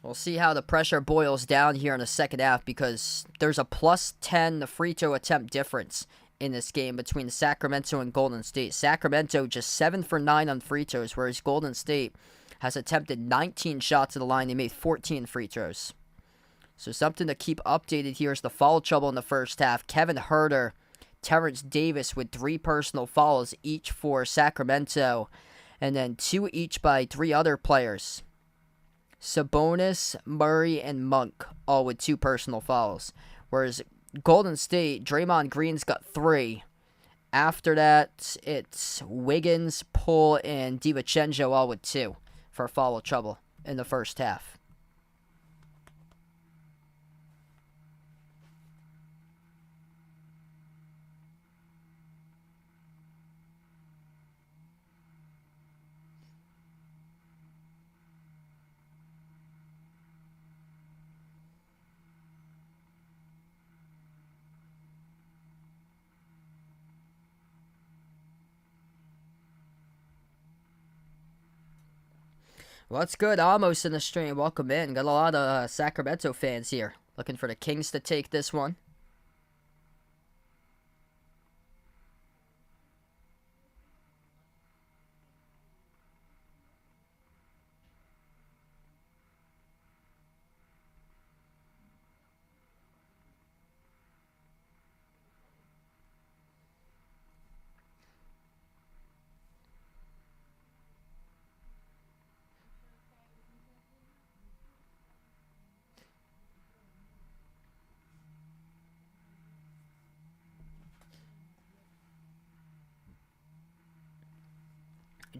We'll see how the pressure boils down here in the second half because there's a +10 free throw attempt difference in this game between Sacramento and Golden State. Sacramento just 7 for 9 on free throws, whereas Golden State has attempted 19 shots at the line. They made 14 free throws. So something to keep updated here is the foul trouble in the first half. Kevin Huerter, Terrence Davis with 3 personal fouls each for Sacramento, and then 2 each by 3 other players. Sabonis, Murray, and Monk, all with 2 personal fouls. Whereas Golden State, Draymond Green's got 3. After that, it's Wiggins, Poole, and DiVincenzo all with 2 for foul trouble in the first half. What's good? Almost in the stream. Welcome in. Got a lot of Sacramento fans here. Looking for the Kings to take this one.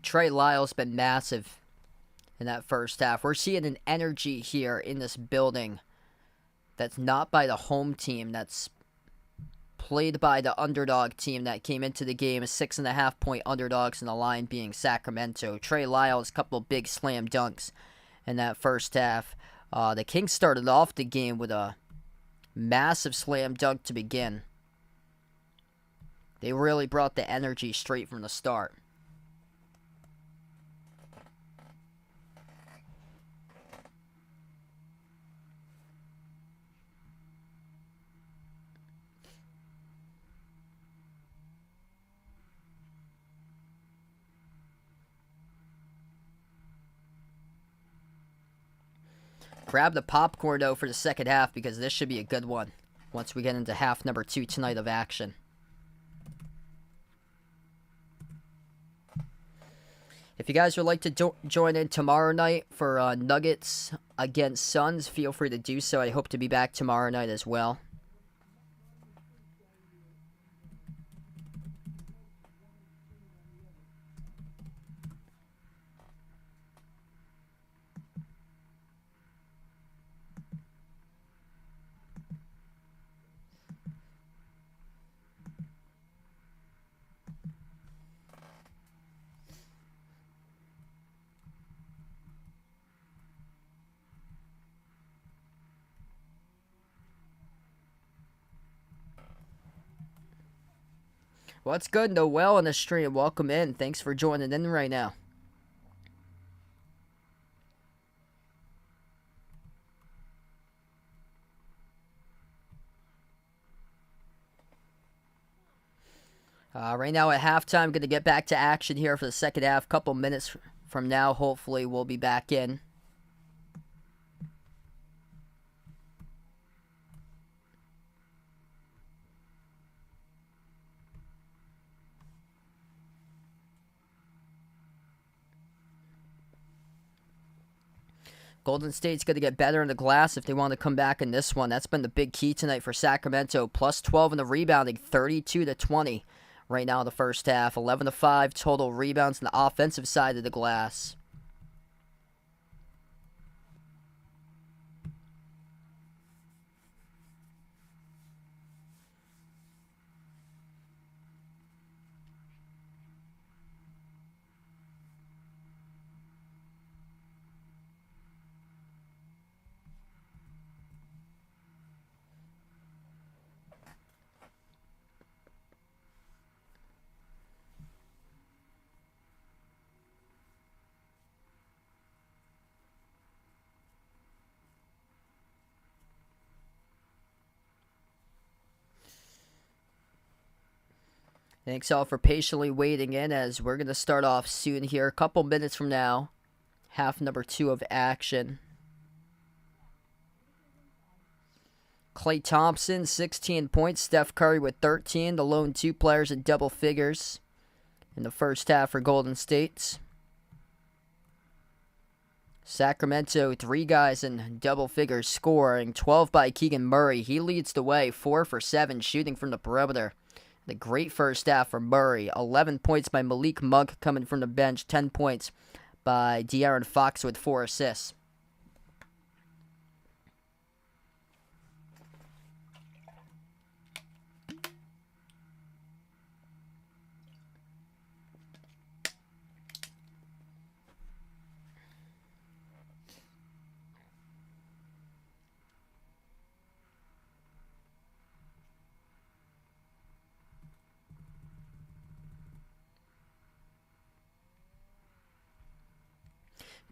Trey Lyle's been massive in that first half. We're seeing an energy here in this building that's not by the home team, that's played by the underdog team that came into the game as 6.5-point underdogs, in the line being Sacramento. Trey Lyle's couple big slam dunks in that first half. The Kings started off the game with a massive slam dunk to begin. They really brought the energy straight from the start. Grab the popcorn, though, for the second half, because this should be a good one once we get into half number 2 tonight of action. If you guys would like to join in tomorrow night for Nuggets against Suns, feel free to do so. I hope to be back tomorrow night as well. What's good, Noel, on the stream? Welcome in. Thanks for joining in right now. Right now at halftime, going to get back to action here for the second half. Couple minutes from now, hopefully, we'll be back in. Golden State's going to get better in the glass if they want to come back in this one. That's been the big key tonight for Sacramento. Plus 12 in the rebounding, 32-20 right now in the first half. 11-5 total rebounds on the offensive side of the glass. Thanks all for patiently waiting in as we're going to start off soon here. A couple minutes from now. Half number 2 of action. Klay Thompson, 16 points. Steph Curry with 13. The lone 2 players in double figures in the first half for Golden State. Sacramento, 3 guys in double figures scoring. 12 by Keegan Murray. He leads the way, 4 for 7 shooting from the perimeter. The great first half for Murray. 11 points by Malik Monk coming from the bench. 10 points by De'Aaron Fox with 4 assists.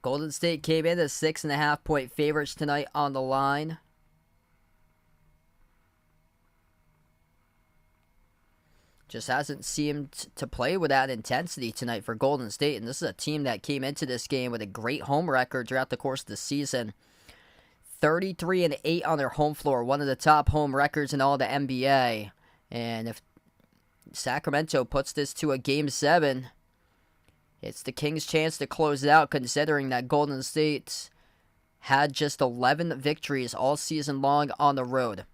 Golden State came in as 6.5-point favorites tonight on the line. Just hasn't seemed to play with that intensity tonight for Golden State. And this is a team that came into this game with a great home record throughout the course of the season. 33-8 on their home floor, one of the top home records in all the NBA. And if Sacramento puts this to a Game 7... it's the Kings' chance to close it out, considering that Golden State had just 11 victories all season long on the road.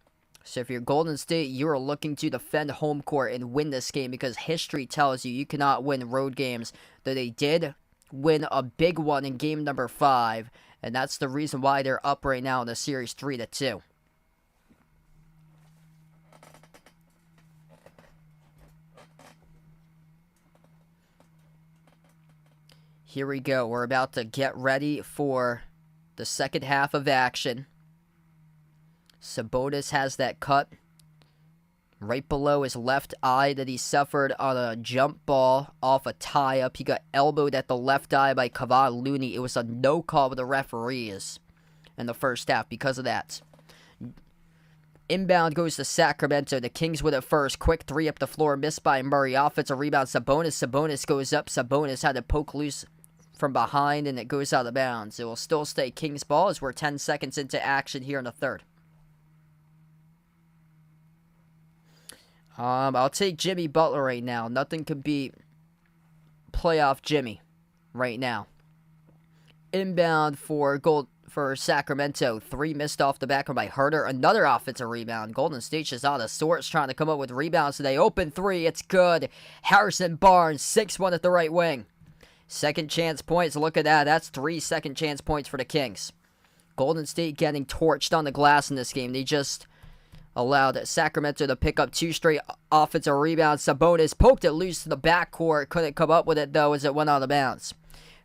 So if you're Golden State, you are looking to defend home court and win this game, because history tells you cannot win road games. Though they did win a big one in game number 5, and that's the reason why they're up right now in the series 3-2. Here we go. We're about to get ready for the second half of action. Sabonis has that cut right below his left eye that he suffered on a jump ball off a tie-up. He got elbowed at the left eye by Kevon Looney. It was a no call with the referees in the first half because of that. Inbound goes to Sacramento. The Kings with it first. Quick 3 up the floor. Missed by Murray. Offensive rebound. Sabonis. Sabonis goes up. Sabonis had to poke loose from behind, and it goes out of bounds. It will still stay Kings ball as we're 10 seconds into action here in the third. I'll take Jimmy Butler right now. Nothing could beat playoff Jimmy right now. Inbound for Sacramento. 3 missed off the back by Herter. Another offensive rebound. Golden State just out of sorts trying to come up with rebounds today. Open 3. It's good. Harrison Barnes, 6-1 at the right wing. Second chance points. Look at that. That's 3 second chance points for the Kings. Golden State getting torched on the glass in this game. They just allowed Sacramento to pick up 2 straight offensive rebounds. Sabonis poked it loose to the backcourt. Couldn't come up with it, though, as it went out of bounds.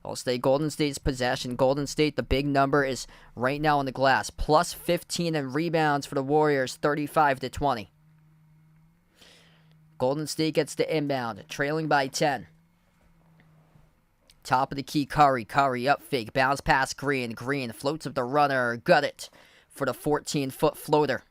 It'll stay Golden State's possession. Golden State, the big number is right now on the glass. Plus 15 in rebounds for the Warriors, 35-20. Golden State gets the inbound, trailing by 10. Top of the key, Curry. Curry up fake, bounce past Green. Green floats up the runner, got it for the 14-foot floater.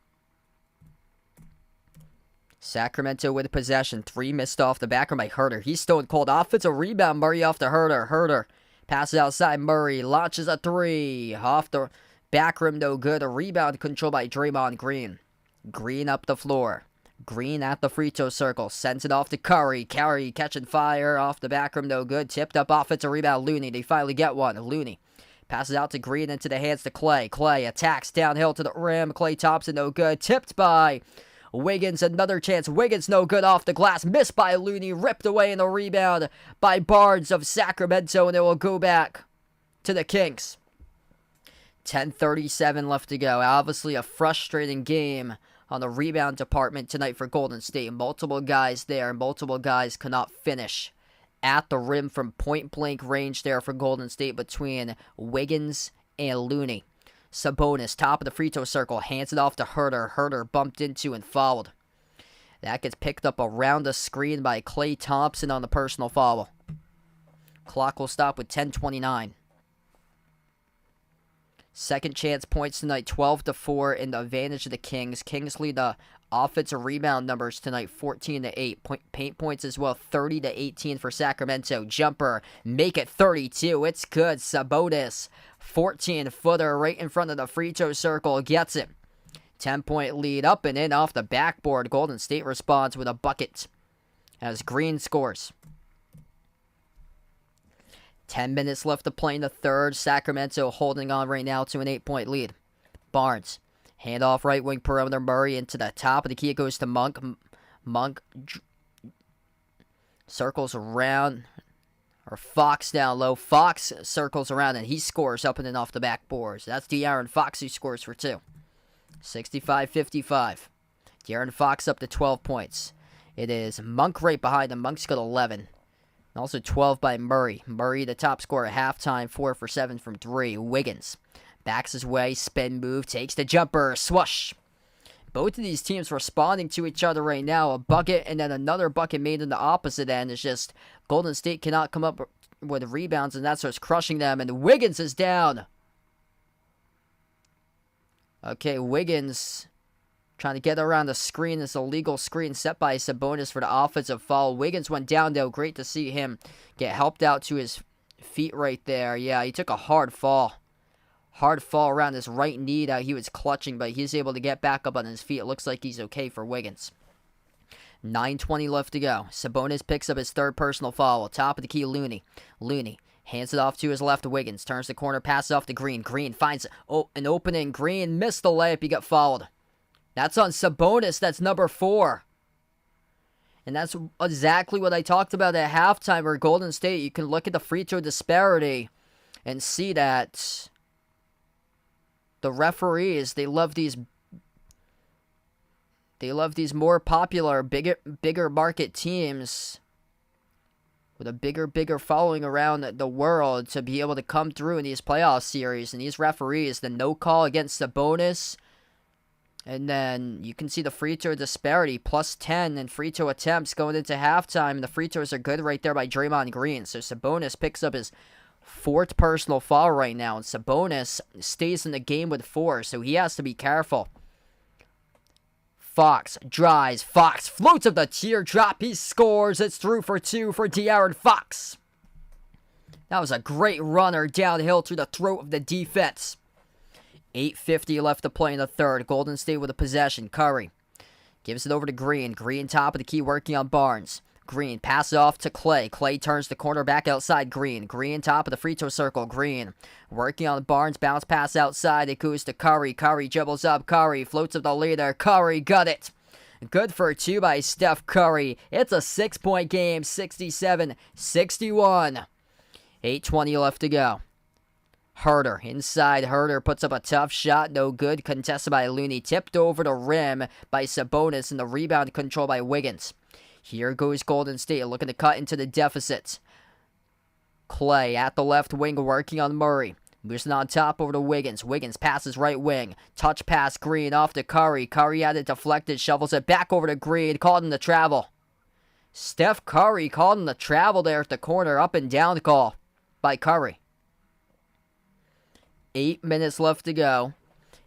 Sacramento with possession. 3 missed off the back by Herter. He's stone cold. Offensive rebound. Murray off to Herter. Herter passes outside. Murray launches a 3. Off the back rim, no good. A rebound controlled by Draymond Green. Green up the floor. Green at the free throw circle. Sends it off to Curry. Curry catching fire. Off the back rim, no good. Tipped up offensive rebound. Looney. They finally get one. Looney passes out to Green into the hands to Clay. Clay attacks downhill to the rim. Clay Thompson, no good. Tipped by Wiggins, another chance. Wiggins, no good off the glass. Missed by Looney. Ripped away in the rebound by Barnes of Sacramento, and it will go back to the Kings. 10:37 left to go. Obviously a frustrating game on the rebound department tonight for Golden State. Multiple guys there. Multiple guys cannot finish at the rim from point-blank range there for Golden State between Wiggins and Looney. Sabonis, top of the free throw circle, hands it off to Herter. Herter bumped into and fouled. That gets picked up around the screen by Clay Thompson on the personal foul. Clock will stop with 10:29. Second chance points tonight, 12-4 in the advantage of the Kings. Kings lead the offensive rebound numbers tonight, 14-8. Paint points as well, 30-18 for Sacramento. Jumper, make it 32. It's good. Sabonis, 14-footer right in front of the free throw circle, gets it. 10-point lead up and in off the backboard. Golden State responds with a bucket as Green scores. 10 minutes left to play in the third. Sacramento holding on right now to an 8-point lead. Barnes, handoff right wing perimeter. Murray into the top of the key. It goes to Monk. Monk circles around. Or Fox down low. Fox circles around and he scores up and in off the backboards. That's De'Aaron Fox who scores for 2. 65-55. De'Aaron Fox up to 12 points. It is Monk right behind him. Monk's got 11. And also 12 by Murray. Murray, the top scorer at halftime, 4 for 7 from 3. Wiggins backs his way, spin move, takes the jumper, swoosh. Both of these teams responding to each other right now. A bucket and then another bucket made in the opposite end. It's just Golden State cannot come up with rebounds, and that's what's crushing them. And Wiggins is down. Okay, Wiggins trying to get around the screen. This illegal screen set by Sabonis for the offensive foul. Wiggins went down, though. Great to see him get helped out to his feet right there. Yeah, he took a hard fall. Hard fall around his right knee that he was clutching, but he's able to get back up on his feet. It looks like he's okay for Wiggins. 9:20 left to go. Sabonis picks up his third personal foul. Top of the key, Looney. Looney hands it off to his left to Wiggins. Turns the corner, passes off to Green. Green finds an opening. Green missed the layup. He got fouled. That's on Sabonis. That's number 4. And that's exactly what I talked about at halftime where Golden State, you can look at the free throw disparity and see that the referees, they love these more popular, bigger market teams with a bigger following around the world to be able to come through in these playoff series. And these referees, the no call against Sabonis, and then you can see the free throw disparity, plus 10 in free throw attempts going into halftime. And the free throws are good right there by Draymond Green. So Sabonis picks up his 4th personal foul right now. And Sabonis stays in the game with 4, so he has to be careful. Fox drives. Fox floats up the teardrop. He scores. It's through for 2 for De'Aaron Fox. That was a great runner downhill through the throat of the defense. 8:50 left to play in the third. Golden State with a possession. Curry gives it over to Green. Green top of the key working on Barnes. Green passes off to Clay. Clay turns the corner back outside Green. Green top of the free throw circle. Green working on Barnes. Bounce pass outside. It goes to Curry. Curry dribbles up. Curry floats up the leader. Curry got it. Good for two by Steph Curry. It's a 6-point game. 67-61. 8:20 left to go. Herter inside. Herter puts up a tough shot. No good. Contested by Looney. Tipped over the rim by Sabonis. And the rebound controlled by Wiggins. Here goes Golden State looking to cut into the deficit. Clay at the left wing working on Murray. Moves it on top over to Wiggins. Wiggins passes right wing. Touch pass Green off to Curry. Curry had it deflected. Shovels it back over to Green. Called him to travel. Steph Curry called him to travel there at the corner. Up and down call by Curry. 8 minutes left to go.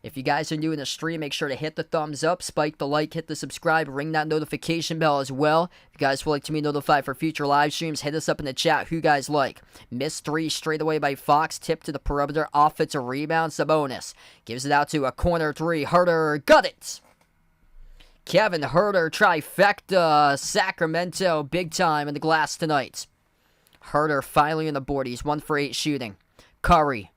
If you guys are new in the stream, make sure to hit the thumbs up, spike the like, hit the subscribe, ring that notification bell as well. If you guys would like to be notified for future live streams, hit us up in the chat who you guys like. Missed three straight away by Fox, tip to the perimeter, offensive rebound, Sabonis. Gives it out to a corner three, Herter, got it! Kevin Herter, trifecta, Sacramento, big time in the glass tonight. Herter finally on the board, he's 1 for 8 shooting. Curry.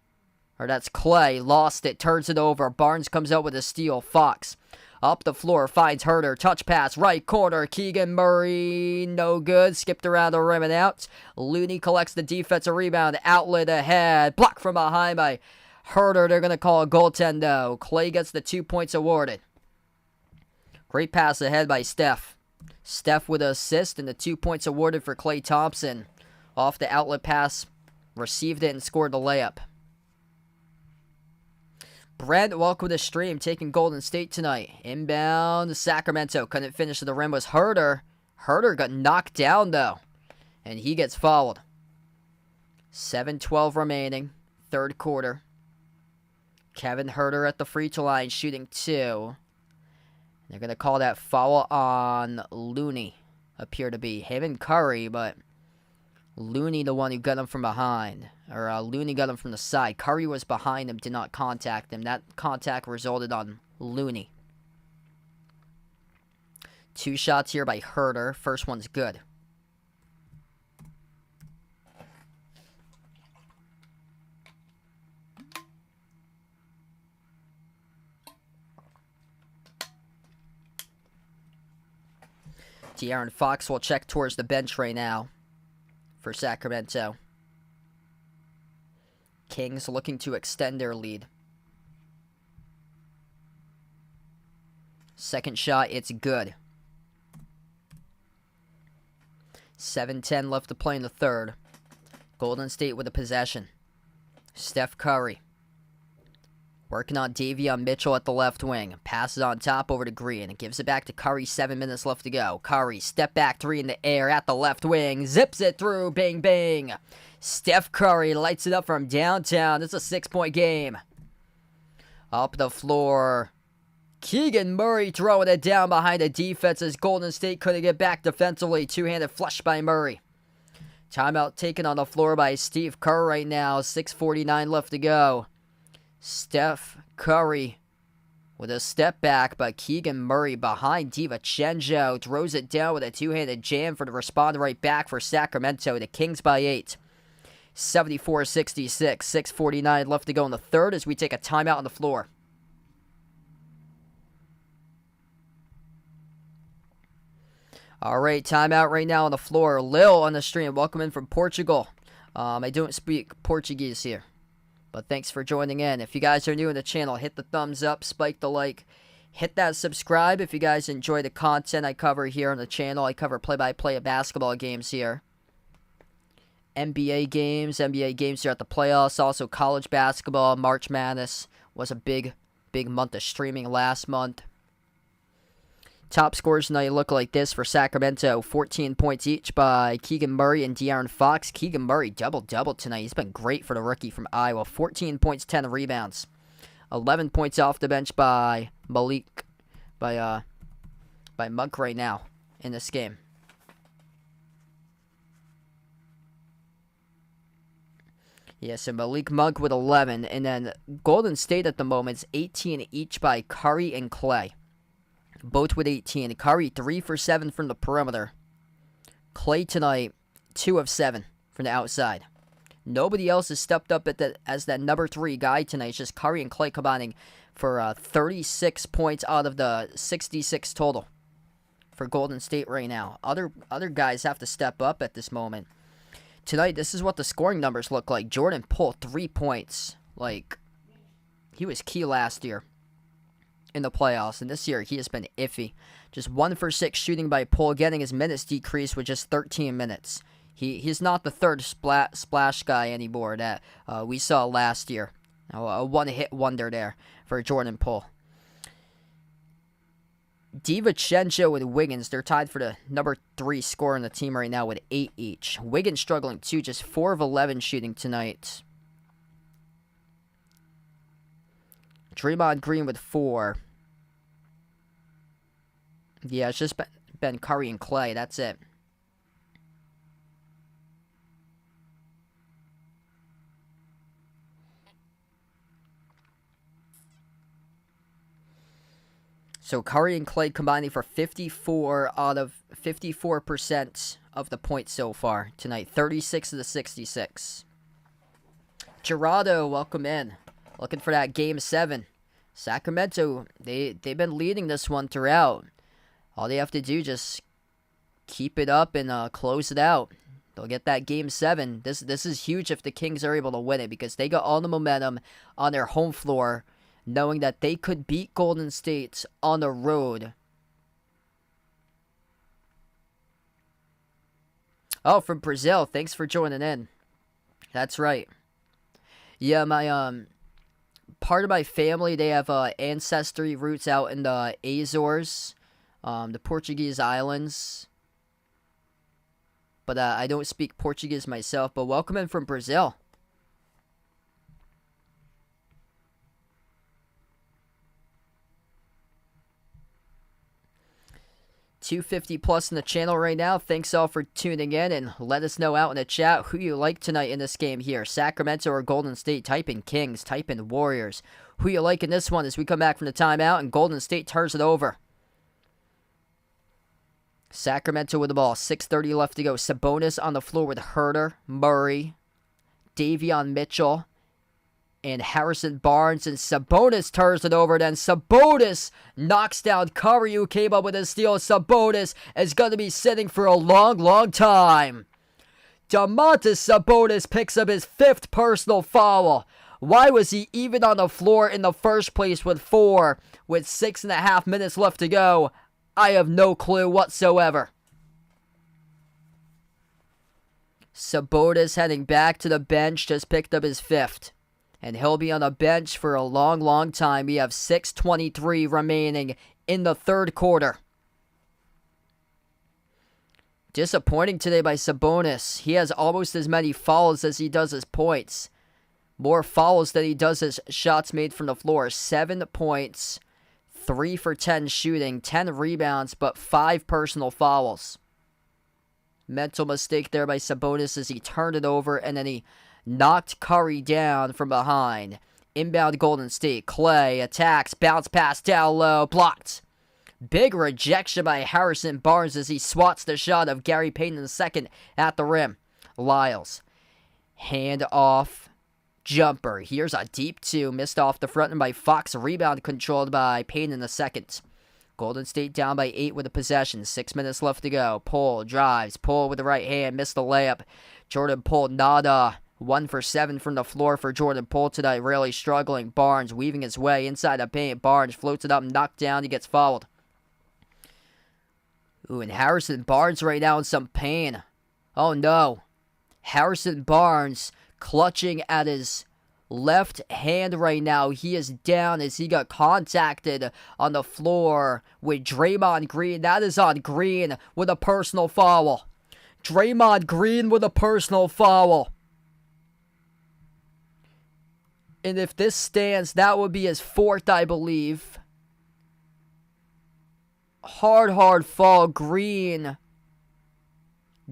Or that's Clay, lost it, turns it over. Barnes comes out with a steal. Fox up the floor, finds Herter. Touch pass, right corner. Keegan Murray, no good. Skipped around the rim and out. Looney collects the defensive rebound. Outlet ahead. Blocked from behind by Herter. They're going to call a goaltend, though. Clay gets the 2 points awarded. Great pass ahead by Steph. Steph with an assist and the 2 points awarded for Klay Thompson. Off the outlet pass, received it and scored the layup. Brent, welcome to the stream, taking Golden State tonight. Inbound to Sacramento. Couldn't finish to the rim was Herter. Herter got knocked down, though. And he gets fouled. 7:12 remaining. Third quarter. Kevin Herter at the free throw line, shooting 2. They're going to call that foul on Looney. Appear to be him and Curry, but Looney the one who got him from behind. Or Looney got him from the side. Curry was behind him, did not contact him. That contact resulted on Looney. 2 shots here by Herter. First one's good. De'Aaron Fox will check towards the bench right now for Sacramento. Kings looking to extend their lead. Second shot, it's good. 7:10 left to play in the third. Golden State with a possession. Steph Curry. Working on Davion Mitchell at the left wing. Passes on top over to Green. Gives it back to Curry. 7 minutes left to go. Curry, step back 3 in the air at the left wing. Zips it through. Bang, bang. Steph Curry lights it up from downtown. It's a 6-point game. Up the floor. Keegan Murray throwing it down behind the defense as Golden State couldn't get back defensively. Two-handed flush by Murray. Timeout taken on the floor by Steve Kerr right now. 6:49 left to go. Steph Curry with a step back, but Keegan Murray behind DiVincenzo throws it down with a two-handed jam for the respond right back for Sacramento. The Kings by 8. 74-66. 6:49 left to go in the third as we take a timeout on the floor. All right, timeout right now on the floor. Lil on the stream. Welcome in from Portugal. I don't speak Portuguese here, but thanks for joining in. If you guys are new in the channel, hit the thumbs up, spike the like, hit that subscribe if you guys enjoy the content I cover here on the channel. I cover play-by-play of basketball games here. NBA games here at the playoffs, also college basketball. March Madness was a big month of streaming last month. Top scores tonight look like this for Sacramento. 14 points each by Keegan Murray and De'Aaron Fox. Keegan Murray double-double tonight. He's been great for the rookie from Iowa. 14 points, 10 rebounds. 11 points off the bench by Malik, by Monk right now in this game. Yeah, so Malik Monk with 11, and then Golden State at the moment is 18 each by Curry and Clay. Both with 18. Curry 3 for 7 from the perimeter. Clay tonight 2 of 7 from the outside. Nobody else has stepped up as that number 3 guy tonight. It's just Curry and Clay combining for 36 points out of the 66 total for Golden State right now. Other guys have to step up at this moment. Tonight, this is what the scoring numbers look like. Jordan Poole, 3 points. Like, he was key last year in the playoffs, and this year he has been iffy. Just 1 for 6 shooting by Poole, getting his minutes decreased with just 13 minutes. He's not the third splash guy anymore that we saw last year. A one-hit wonder there for Jordan Poole. DiVincenzo with Wiggins, they're tied for the number 3 scorer on the team right now with 8 each. Wiggins struggling too, just 4 of 11 shooting tonight. Draymond Green with 4. Yeah, it's just been Curry and Clay, that's it. So Curry and Clay combining for 54% of the points so far tonight. 36 of the 66. Gerardo, welcome in. Looking for that Game 7. Sacramento, they've been leading this one throughout. All they have to do just keep it up and close it out. They'll get that Game 7. This is huge if the Kings are able to win it because they got all the momentum on their home floor, knowing that they could beat Golden State on the road. Oh, from Brazil. Thanks for joining in. That's right. Yeah, my part of my family, they have ancestry roots out in the Azores, the Portuguese islands. But I don't speak Portuguese myself. But welcome in from Brazil. $250 plus in the channel right now. Thanks all for tuning in, and let us know out in the chat who you like tonight in this game here. Sacramento or Golden State. Type in Kings, type in Warriors. Who you like in this one as we come back from the timeout and Golden State turns it over. Sacramento with the ball. 6:30 left to go. Sabonis on the floor with Herter, Murray, Davion Mitchell, and Harrison Barnes, and Sabonis turns it over. Then Sabonis knocks down Curry, who came up with a steal. Sabonis is going to be sitting for a long, long time. Domantas Sabonis picks up his 5th personal foul. Why was he even on the floor in the first place with 4, with 6.5 minutes left to go? I have no clue whatsoever. Sabonis heading back to the bench, just picked up his 5th. And he'll be on the bench for a long, long time. We have 6:23 remaining in the third quarter. Disappointing today by Sabonis. He has almost as many fouls as he does his points. More fouls than he does his shots made from the floor. 7 points, 3 for 10 shooting, 10 rebounds, but 5 personal fouls. Mental mistake there by Sabonis as he turned it over and then he knocked Curry down from behind. Inbound Golden State. Clay attacks. Bounce pass down low. Blocked. Big rejection by Harrison Barnes as he swats the shot of Gary Payton II at the rim. Lyles. Hand off. Jumper. Here's a deep 2. Missed off the front end by Fox. Rebound controlled by Payton II. Golden State down by 8 with the possession. 6 minutes left to go. Poole drives. Poole with the right hand. Missed the layup. Jordan Poole nada. 1 for 7 from the floor for Jordan Poole tonight. Really struggling. Barnes weaving his way inside the paint. Barnes floats it up, knocked down. He gets fouled. Ooh, and Harrison Barnes right now in some pain. Oh no. Harrison Barnes clutching at his left hand right now. He is down as he got contacted on the floor with Draymond Green. That is on Green with a personal foul. Draymond Green with a personal foul. And if this stands, that would be his 4th, I believe. Hard fall. Green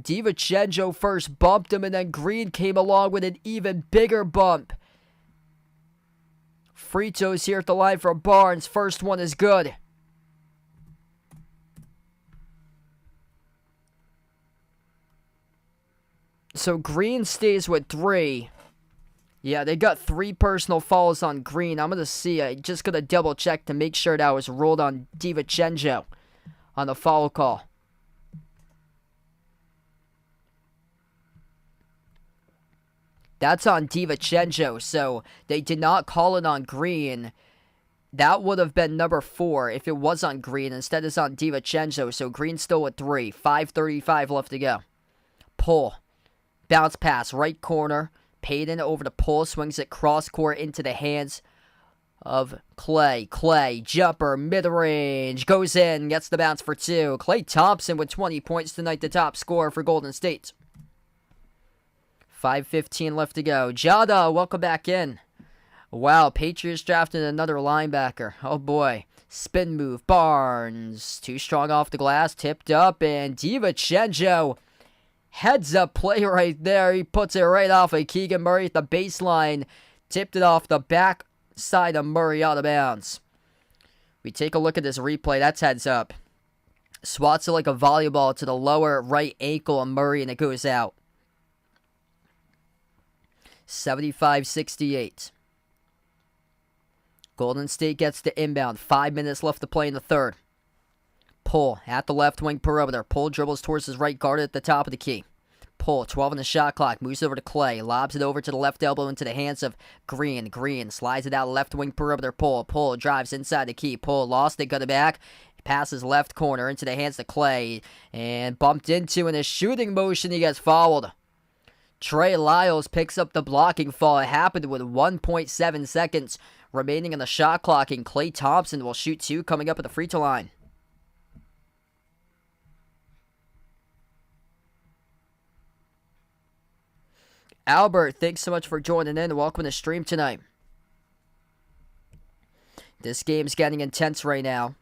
DiVincenzo first bumped him, and then Green came along with an even bigger bump. Free throws here at the line for Barnes. First one is good. So Green stays with 3. Yeah, they got 3 personal fouls on Green. I'm going to see. I just going to double check to make sure that was ruled on DiVincenzo on the foul call. That's on DiVincenzo, so they did not call it on Green. That would have been number 4 if it was on Green. Instead, it's on DiVincenzo, so Green still with 3. 5:35 left to go. Pull. Bounce pass, right corner. Payton over to Pull, swings it cross court into the hands of Clay. Clay, jumper, mid-range, goes in, gets the bounce for 2. Klay Thompson with 20 points tonight, the top scorer for Golden State. 5:15 left to go. Jada, welcome back in. Wow, Patriots drafted another linebacker. Oh boy. Spin move, Barnes. Too strong off the glass, tipped up, and DiVincenzo. Heads up play right there. He puts it right off of Keegan Murray at the baseline. Tipped it off the back side of Murray out of bounds. We take a look at this replay. That's heads up. Swats it like a volleyball to the lower right ankle of Murray, and it goes out. 75-68. Golden State gets the inbound. 5 minutes left to play in the third. Pull at the left wing perimeter. Pull dribbles towards his right guard at the top of the key. Pull, 12 on the shot clock. Moves over to Clay. Lobs it over to the left elbow into the hands of Green. Green slides it out left wing perimeter. Pull drives inside the key. Pull lost it, got it back. Passes left corner into the hands of Clay. And bumped into in a shooting motion. He gets fouled. Trey Lyles picks up the blocking foul. It happened with 1.7 seconds remaining on the shot clock. And Klay Thompson will shoot 2 coming up at the free throw line. Albert, thanks so much for joining in. Welcome to the stream tonight. This game's getting intense right now.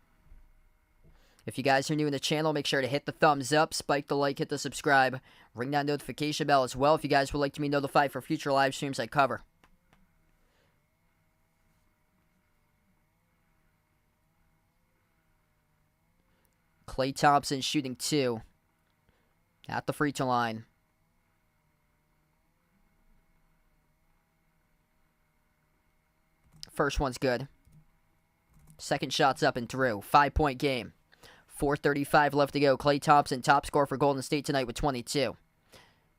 If you guys are new in the channel, make sure to hit the thumbs up, spike the like, hit the subscribe, ring that notification bell as well if you guys would like to be notified for future live streams I cover. Klay Thompson shooting 2 at the free throw line. First one's good. Second shot's up and through. 5-point game. 4:35 left to go. Klay Thompson, top scorer for Golden State tonight with 22.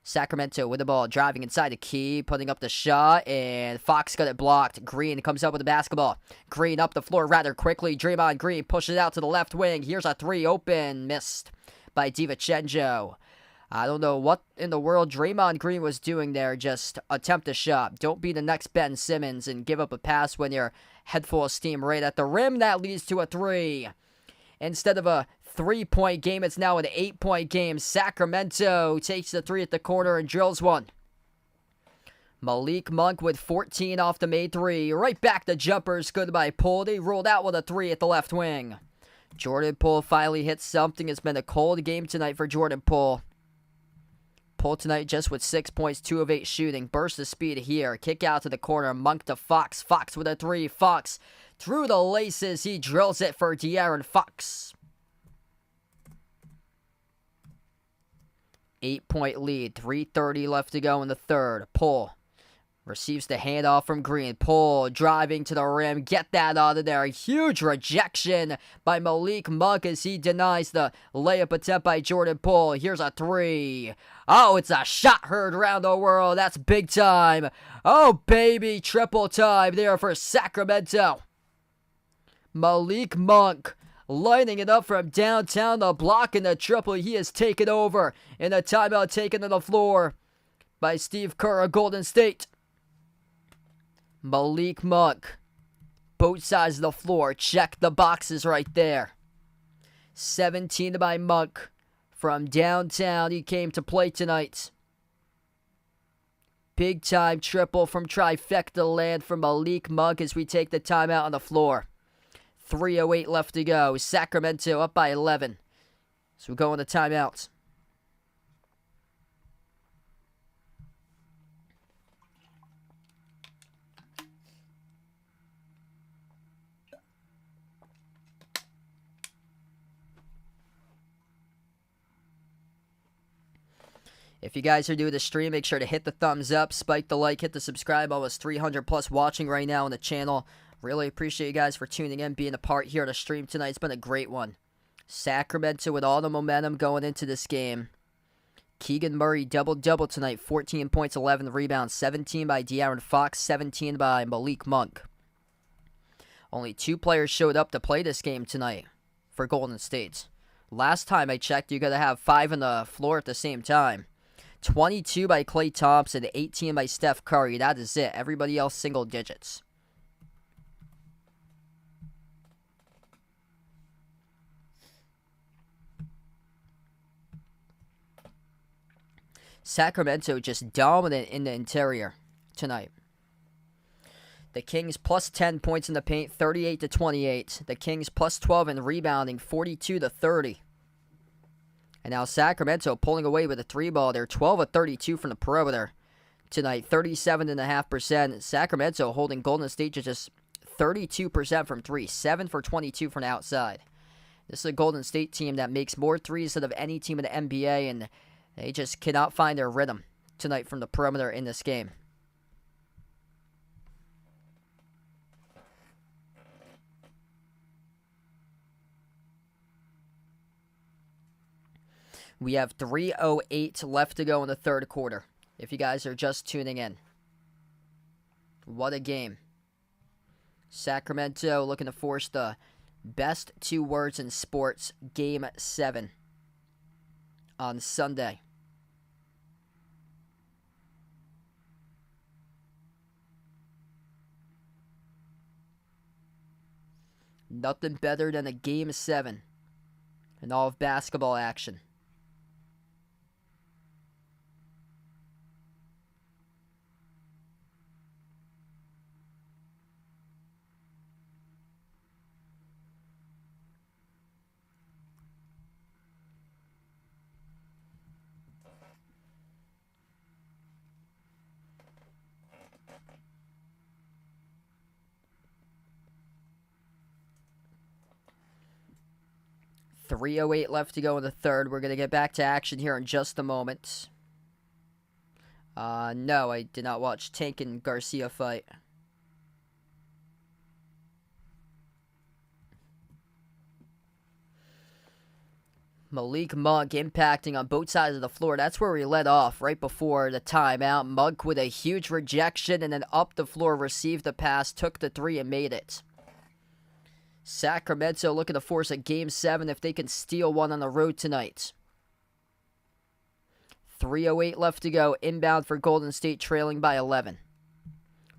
Sacramento with the ball, driving inside the key, putting up the shot, and Fox got it blocked. Green comes up with the basketball. Green up the floor rather quickly. Draymond Green pushes it out to the left wing. Here's a 3 open. Missed by DiVincenzo. I don't know what in the world Draymond Green was doing there. Just attempt a shot. Don't be the next Ben Simmons and give up a pass when you're head full of steam right at the rim. That leads to a 3. Instead of a 3-point game, it's now an 8-point game. Sacramento takes the 3 at the corner and drills one. Malik Monk with 14 off the made 3. Right back to jumpers. Good by Poole. They rolled out with a 3 at the left wing. Jordan Poole finally hits something. It's been a cold game tonight for Jordan Poole. Poole tonight just with 6 points, 2 of 8 shooting. Burst of speed here. Kick out to the corner. Monk to Fox. Fox with a 3. Fox through the laces. He drills it for De'Aaron Fox. 8-point lead. 3:30 left to go in the third. Poole receives the handoff from Green. Poole driving to the rim. Get that out of there. Huge rejection by Malik Monk as he denies the layup attempt by Jordan Poole. Here's a 3. Oh, it's a shot heard around the world. That's big time. Oh, baby. Triple time there for Sacramento. Malik Monk lining it up from downtown. The block and the triple. He has taken over in a timeout taken to the floor by Steve Kerr of Golden State. Malik Monk, both sides of the floor, check the boxes right there. 17 by Monk from downtown. He came to play tonight. Big time triple from trifecta land from Malik Monk as we take the timeout on the floor. 3:08 left to go. Sacramento up by 11. So we go on the timeout. If you guys are new to the stream, make sure to hit the thumbs up, spike the like, hit the subscribe. Almost 300 plus watching right now on the channel. Really appreciate you guys for tuning in, being a part here of the stream tonight. It's been a great one. Sacramento with all the momentum going into this game. Keegan Murray double-double tonight, 14 points, 11 rebounds, 17 by De'Aaron Fox, 17 by Malik Monk. Only 2 players showed up to play this game tonight for Golden State. Last time I checked, you got to have 5 on the floor at the same time. 22 by Klay Thompson, 18 by Steph Curry. That is it. Everybody else single digits. Sacramento just dominant in the interior tonight. The Kings plus 10 points in the paint, 38-28. The Kings plus 12 in rebounding, 42-30. And now Sacramento pulling away with a 3-ball. They're 12 of 32 from the perimeter tonight, 37.5%. Sacramento holding Golden State to just 32% from 3, 7 for 22 from the outside. This is a Golden State team that makes more threes than of any team in the NBA, and they just cannot find their rhythm tonight from the perimeter in this game. We have 3:08 left to go in the third quarter, if you guys are just tuning in. What a game. Sacramento looking to force the best 2 words in sports, Game 7, on Sunday. Nothing better than a Game 7 in all of basketball action. .308 left to go in the third. We're going to get back to action here in just a moment. No, I did not watch Tank and Garcia fight. Malik Monk impacting on both sides of the floor. That's where we let off right before the timeout. Monk with a huge rejection and then up the floor, received the pass, took the 3 and made it. Sacramento looking to force a Game 7 if they can steal one on the road tonight. 3:08 left to go. Inbound for Golden State, trailing by 11.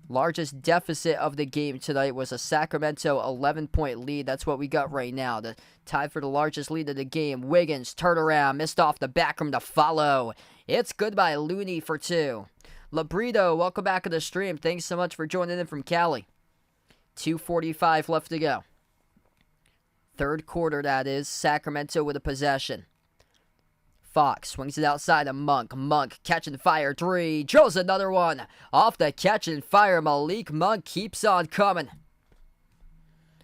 Largest deficit of the game tonight was a Sacramento 11-point lead. That's what we got right now. The tied for the largest lead of the game. Wiggins, turnaround, missed off the back rim to follow. It's good by Looney for 2. Labrito, welcome back to the stream. Thanks so much for joining in from Cali. 2:45 left to go. Third quarter, that is. Sacramento with a possession. Fox swings it outside to Monk. Monk catch and fire 3. Drills another one. Off the catch and fire. Malik Monk keeps on coming.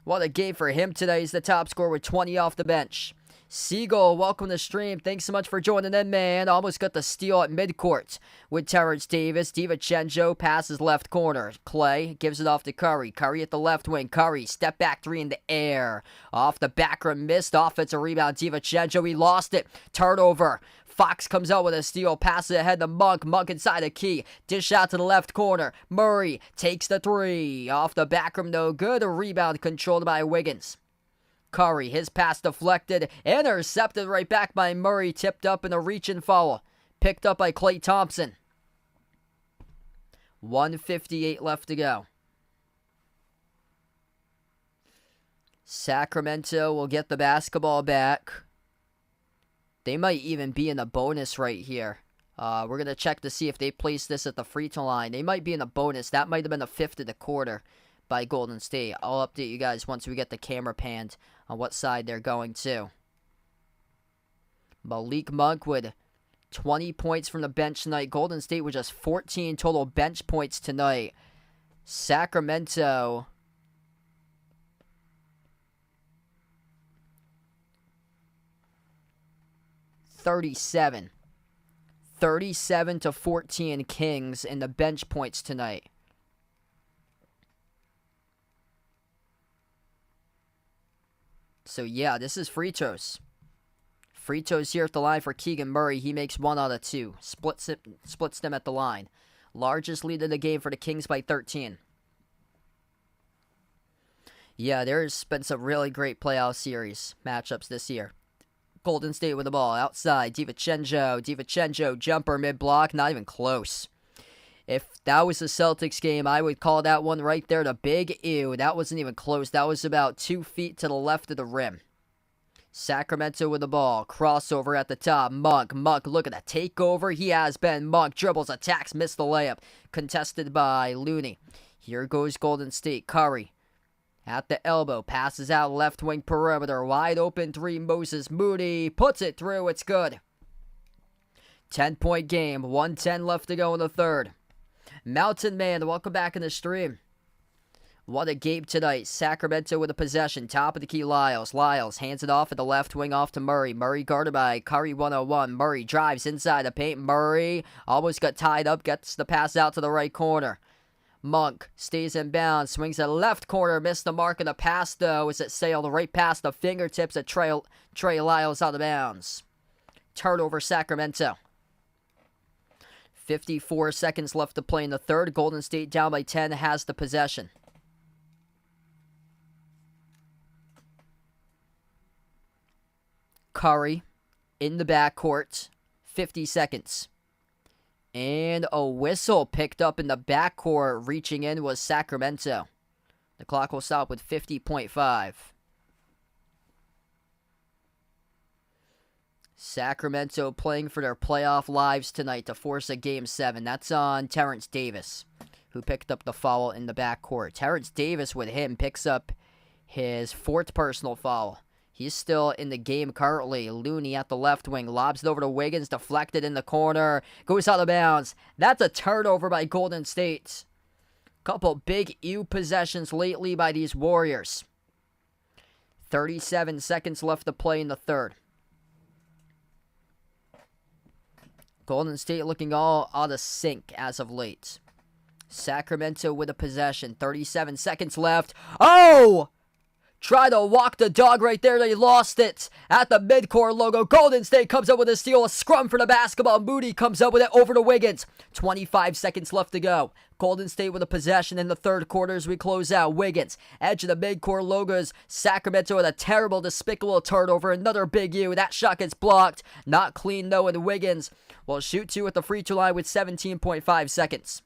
What a game for him today. He's the top scorer with 20 off the bench. Siegel, welcome to the stream. Thanks so much for joining in, man. Almost got the steal at midcourt with Terrence Davis. DiVincenzo passes left corner. Klay gives it off to Curry. Curry at the left wing. Curry, step back 3 in the air. Off the back rim, missed. Offensive rebound. DiVincenzo, he lost it. Turnover. Fox comes out with a steal. Passes ahead to Monk. Monk inside the key. Dish out to the left corner. Murray takes the 3. Off the back rim, no good. A rebound controlled by Wiggins. Curry, his pass deflected, intercepted right back by Murray, tipped up in a reach and foul. Picked up by Klay Thompson. 1:58 left to go. Sacramento will get the basketball back. They might even be in a bonus right here. We're going to check to see if they place this at the free throw line. They might be in a bonus. That might have been the 5th of the quarter by Golden State. I'll update you guys once we get the camera panned on what side they're going to. Malik Monk with 20 points from the bench tonight. Golden State with just 14 total bench points tonight. Sacramento 37. 37-14 Kings in the bench points tonight. So yeah, this is free throws. Free throws here at the line for Keegan Murray. He makes 1 out of 2. Splits them at the line. Largest lead of the game for the Kings by 13. Yeah, there's been some really great playoff series matchups this year. Golden State with the ball outside. DiVincenzo jumper mid-block. Not even close. If that was the Celtics game, I would call that one right there the big ew. That wasn't even close. That was about 2 feet to the left of the rim. Sacramento with the ball. Crossover at the top. Monk, look at that takeover. He has been. Monk dribbles, attacks, missed the layup. Contested by Looney. Here goes Golden State. Curry at the elbow. Passes out left wing perimeter. Wide open 3. Moses Moody puts it through. It's good. 10-point game. 1:10 left to go in the third. Mountain Man, welcome back in the stream. What a game tonight. Sacramento with a possession. Top of the key, Lyles. Lyles hands it off at the left wing off to Murray. Murray guarded by Curry 101. Murray drives inside the paint. Murray almost got tied up. Gets the pass out to the right corner. Monk stays in bounds. Swings at left corner. Missed the mark of the pass though as it sailed right past the fingertips of Trey Lyles out of bounds. Turnover Sacramento. 54 seconds left to play in the third. Golden State down by 10 has the possession. Curry in the backcourt. 50 seconds. And a whistle picked up in the backcourt. Reaching in was Sacramento. The clock will stop with 50.5. Sacramento playing for their playoff lives tonight to force a Game 7. That's on Terrence Davis, who picked up the foul in the backcourt. Terrence Davis with him picks up his 4th personal foul. He's still in the game currently. Looney at the left wing. Lobs it over to Wiggins. Deflected in the corner. Goes out of bounds. That's a turnover by Golden State. Couple big ew possessions lately by these Warriors. 37 seconds left to play in the third. Golden State looking all out of sync as of late. Sacramento with a possession. 37 seconds left. Oh! Try to walk the dog right there. They lost it at the midcourt logo. Golden State comes up with a steal. A scrum for the basketball. Moody comes up with it over to Wiggins. 25 seconds left to go. Golden State with a possession in the third quarter as we close out. Wiggins, edge of the midcourt logos. Sacramento with a terrible, despicable turnover. Another big U. That shot gets blocked. Not clean though, and Wiggins will shoot 2 at the free throw line with 17.5 seconds.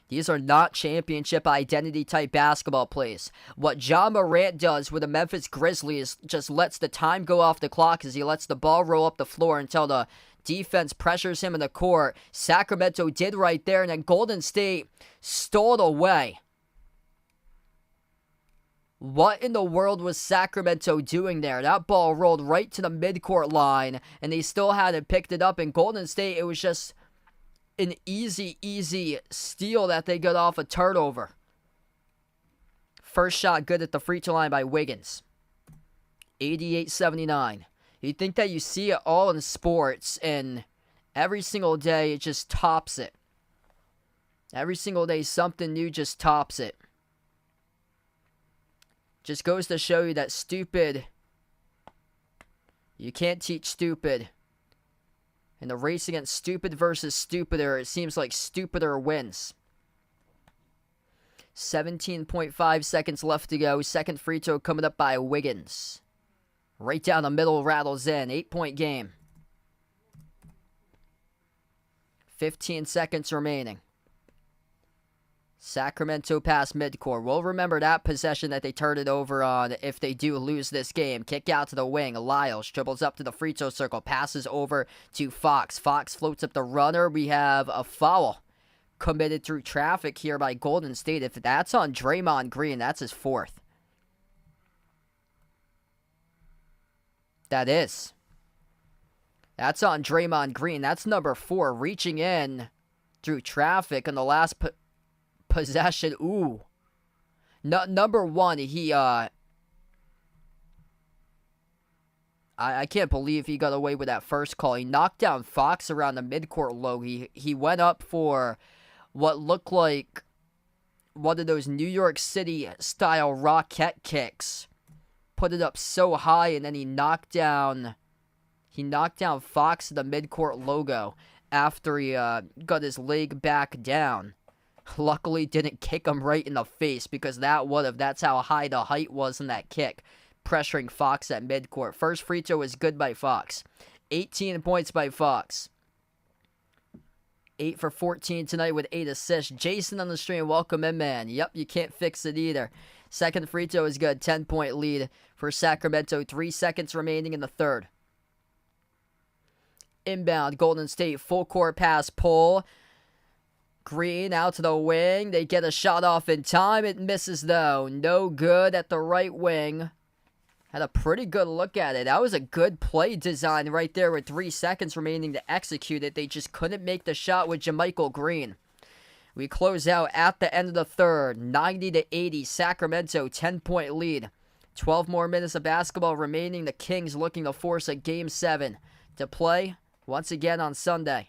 These are not championship identity type basketball plays. What Ja Morant does with the Memphis Grizzlies just lets the time go off the clock as he lets the ball roll up the floor until the defense pressures him in the court. Sacramento did right there, and then Golden State stole it away. What in the world was Sacramento doing there? That ball rolled right to the midcourt line, and they still hadn't picked it up. In Golden State, it was just an easy steal that they got off a turnover. First shot good at the free throw line by Wiggins. 88-79. You'd think that you see it all in sports, and every single day it just tops it. Every single day something new just tops it. Just goes to show you that stupid, you can't teach stupid. In the race against stupid versus stupider, it seems like stupider wins. 17.5 seconds left to go. Second free throw coming up by Wiggins. Right down the middle, rattles in. 8-point game. 15 seconds remaining. Sacramento past midcourt. We'll remember that possession that they turned it over on if they do lose this game. Kick out to the wing. Lyles dribbles up to the free throw circle. Passes over to Fox. Fox floats up the runner. We have a foul committed through traffic here by Golden State. If that's on Draymond Green, that's his 4th. That is. That's on Draymond Green. That's number 4 reaching in through traffic on the last possession. Ooh. Number 1, he I can't believe he got away with that first call. He knocked down Fox around the midcourt low. He went up for what looked like one of those New York City style rocket kicks. Put it up so high, and then he knocked down Fox to the midcourt logo after he got his leg back down. Luckily didn't kick him right in the face, because that's how high the height was in that kick, pressuring Fox at midcourt. First free throw was good by Fox. 18 points by Fox. 8 for 14 tonight with 8 assists. Jason on the stream, welcome in, man. Yep, you can't fix it either. Second free throw is good. 10-point lead for Sacramento. 3 seconds remaining in the third. Inbound, Golden State, full court pass, pull. Green out to the wing. They get a shot off in time. It misses, though. No good at the right wing. Had a pretty good look at it. That was a good play design right there with 3 seconds remaining to execute it. They just couldn't make the shot with JaMychal Green. We close out at the end of the third. 90-80. Sacramento, 10-point lead. 12 more minutes of basketball remaining. The Kings looking to force a Game 7 to play once again on Sunday.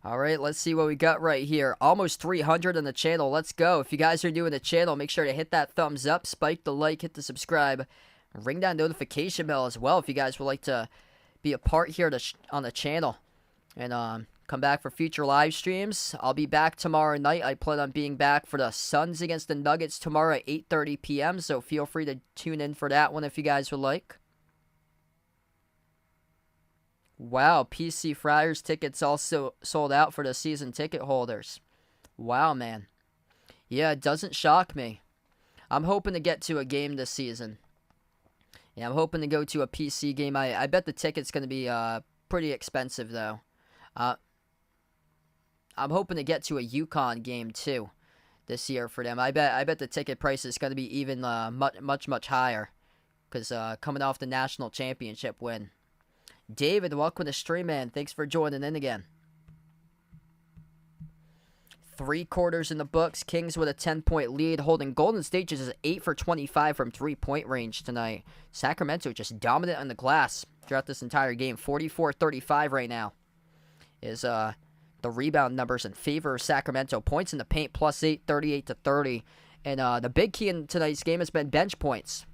All right, let's see what we got right here. Almost 300 on the channel. Let's go. If you guys are new in the channel, make sure to hit that thumbs up, spike the like, hit the subscribe, ring that notification bell as well if you guys would like to be a part here on the channel. And come back for future live streams. I'll be back tomorrow night. I plan on being back for the Suns against the Nuggets tomorrow at 8:30 p.m., so feel free to tune in for that one if you guys would like. Wow, PC Friars tickets also sold out for the season ticket holders. Wow, man. Yeah, it doesn't shock me. I'm hoping to get to a game this season. Yeah, I'm hoping to go to a PC game. I bet the ticket's going to be pretty expensive, though. I'm hoping to get to a UConn game, too, this year for them. I bet the ticket price is going to be even much higher, because coming off the national championship win. David, welcome to stream, man. Thanks for joining in again. 3 quarters in the books. Kings with a 10-point lead, holding Golden State just 8 for 25 from 3-point range tonight. Sacramento just dominant on the glass throughout this entire game. 44-35 right now is the rebound numbers in favor of Sacramento. Points in the paint, +8, 38-30. And the big key in tonight's game has been bench points.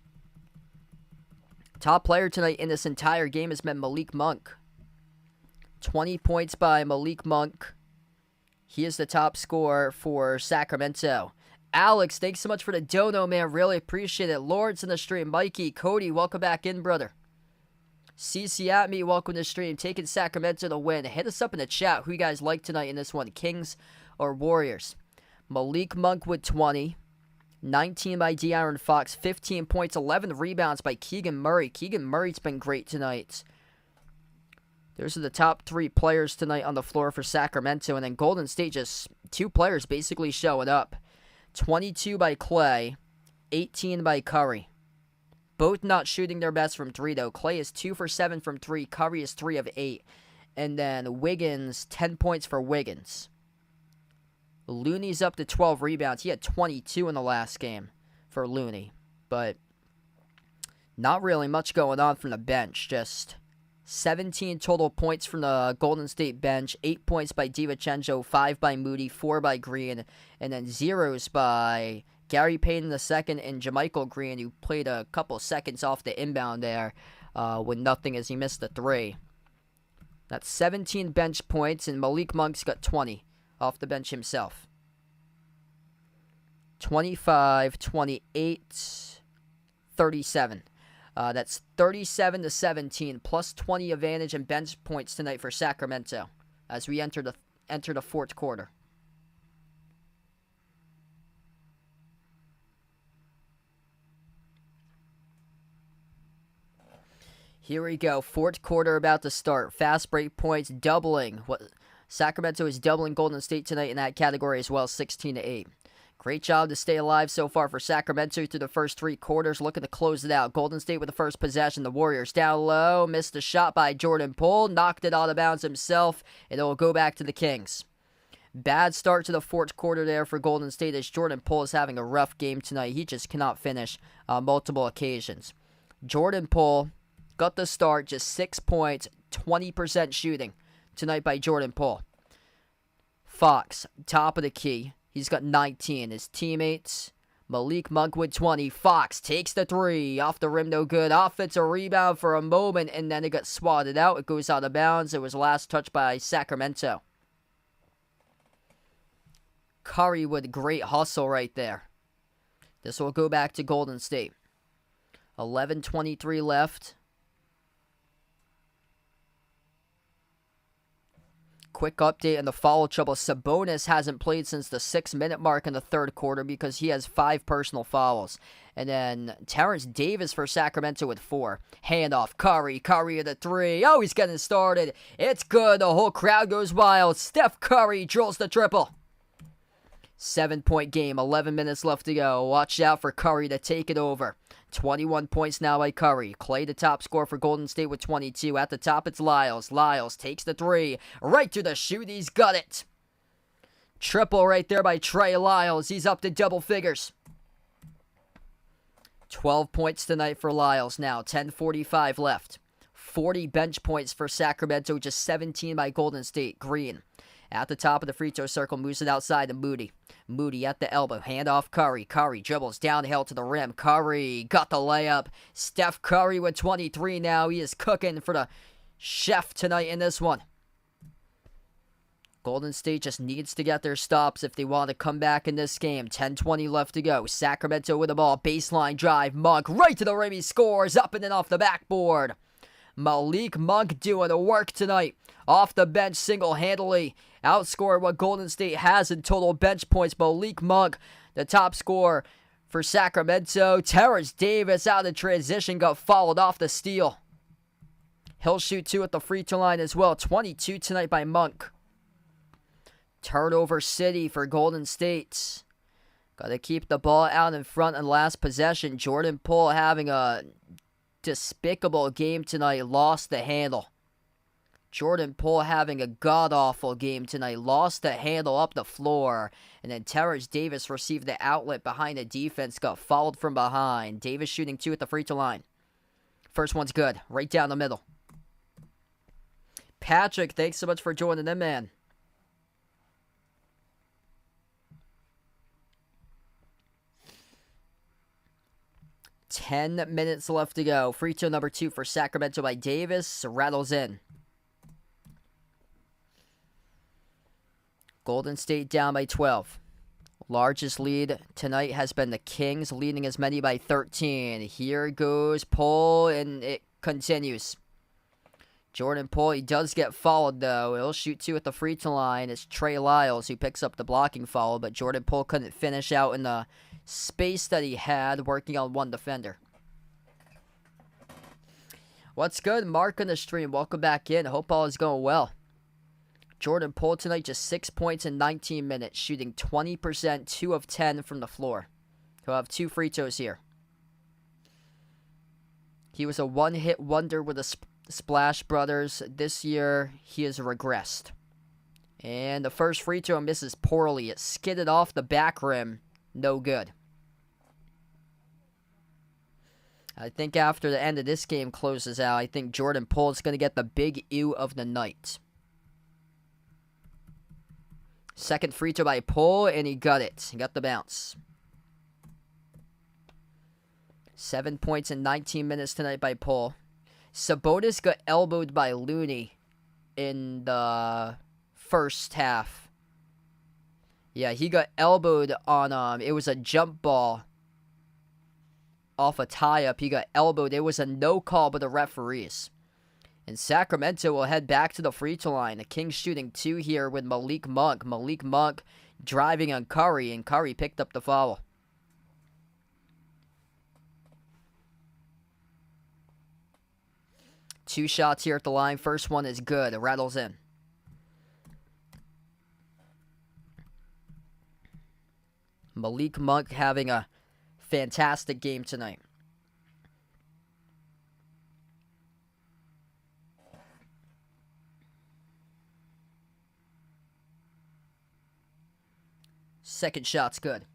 Top player tonight in this entire game has been Malik Monk. 20 points by Malik Monk. He is the top scorer for Sacramento. Alex, thanks so much for the dono, man. Really appreciate it. Lawrence in the stream. Mikey, Cody, welcome back in, brother. CC at me, welcome to the stream. Taking Sacramento to win. Hit us up in the chat who you guys like tonight in this one, Kings or Warriors. Malik Monk with 20. 19 by De'Aaron Fox, 15 points, 11 rebounds by Keegan Murray. Keegan Murray's been great tonight. Those are the top 3 players tonight on the floor for Sacramento. And then Golden State, just 2 players basically showing up. 22 by Clay, 18 by Curry. Both not shooting their best from 3, though. Clay is 2 for 7 from 3. Curry is 3 of 8. And then Wiggins, 10 points for Wiggins. Looney's up to 12 rebounds. He had 22 in the last game for Looney. But not really much going on from the bench. Just 17 total points from the Golden State bench. 8 points by DiVincenzo, 5 by Moody, 4 by Green. And then zeros by Gary Payton II and JaMychal Green, who played a couple seconds off the inbound there with nothing as he missed the 3. That's 17 bench points, and Malik Monk's got 20. Off the bench himself. 25, 28, 37. That's 37-17, plus 20 advantage and bench points tonight for Sacramento as we enter the fourth quarter. Here we go. Fourth quarter about to start. Fast break points doubling. Sacramento is doubling Golden State tonight in that category as well, 16-8. Great job to stay alive so far for Sacramento through the first 3 quarters. Looking to close it out. Golden State with the first possession. The Warriors down low. Missed a shot by Jordan Poole. Knocked it out of bounds himself. And it will go back to the Kings. Bad start to the 4th quarter there for Golden State as Jordan Poole is having a rough game tonight. He just cannot finish on multiple occasions. Jordan Poole got the start, just 6 points, 20% shooting tonight by Jordan Poole. Fox, top of the key. He's got 19. His teammates, Malik Monk with 20. Fox takes the 3. Off the rim, no good. Offensive rebound for a moment, and then it got swatted out. It goes out of bounds. It was last touched by Sacramento. Curry with great hustle right there. This will go back to Golden State. 11:23 left. Quick update on the foul trouble. Sabonis hasn't played since the 6-minute mark in the 3rd quarter because he has 5 personal fouls. And then Terrence Davis for Sacramento with 4. Handoff, Curry. Curry at the 3. Oh, he's getting started. It's good. The whole crowd goes wild. Steph Curry drills the triple. 7-point game, 11 minutes left to go. Watch out for Curry to take it over. 21 points now by Curry. Clay the top scorer for Golden State with 22. At the top, it's Lyles. Lyles takes the 3. Right to the shoot. He's got it. Triple right there by Trey Lyles. He's up to double figures. 12 points tonight for Lyles now. 10:45 left. 40 bench points for Sacramento. Just 17 by Golden State. Green. At the top of the free throw circle, moves it outside to Moody. Moody at the elbow, hand off Curry. Curry dribbles downhill to the rim. Curry got the layup. Steph Curry with 23 now. He is cooking for the chef tonight in this one. Golden State just needs to get their stops if they want to come back in this game. 10:20 left to go. Sacramento with the ball. Baseline drive. Monk right to the rim. He scores up and then off the backboard. Malik Monk doing the work tonight. Off the bench single-handedly. Outscored what Golden State has in total bench points. Malik Monk, the top scorer for Sacramento. Terrence Davis out of transition, got followed off the steal. He'll shoot 2 at the free throw line as well. 22 tonight by Monk. Turnover city for Golden State. Got to keep the ball out in front on last possession. Jordan Poole having a despicable game tonight. Lost the handle. Jordan Poole having a god-awful game tonight. Lost the handle up the floor. And then Terrence Davis received the outlet behind the defense. Got fouled from behind. Davis shooting 2 at the free throw line. First one's good. Right down the middle. Patrick, thanks so much for joining in, man. Ten minutes left to go. Free throw number 2 for Sacramento by Davis. Rattles in. Golden State down by 12. Largest lead tonight has been the Kings, leading as many by 13. Here goes Poole, and it continues. Jordan Poole, he does get fouled, though. He'll shoot 2 at the free throw line. It's Trey Lyles who picks up the blocking foul, but Jordan Poole couldn't finish out in the space that he had, working on one defender. What's good? Mark on the stream. Welcome back in. Hope all is going well. Jordan Poole tonight, just 6 points in 19 minutes, shooting 20%, 2 of 10 from the floor. He'll have 2 free throws here. He was a one-hit wonder with the Splash Brothers. This year, he has regressed. And the first free throw misses poorly. It skidded off the back rim. No good. I think after the end of this game closes out, I think Jordan Poole is going to get the big ew of the night. Second free throw by Poole, and he got it. He got the bounce. 7 points in 19 minutes tonight by Poole. Sabonis got elbowed by Looney in the first half. Yeah, he got elbowed on, it was a jump ball off a tie-up. He got elbowed. It was a no call by the referees. And Sacramento will head back to the free throw line. The Kings shooting 2 here with Malik Monk. Malik Monk driving on Curry, and Curry picked up the foul. Two shots here at the line. First one is good. It rattles in. Malik Monk having a fantastic game tonight. Second shot's good.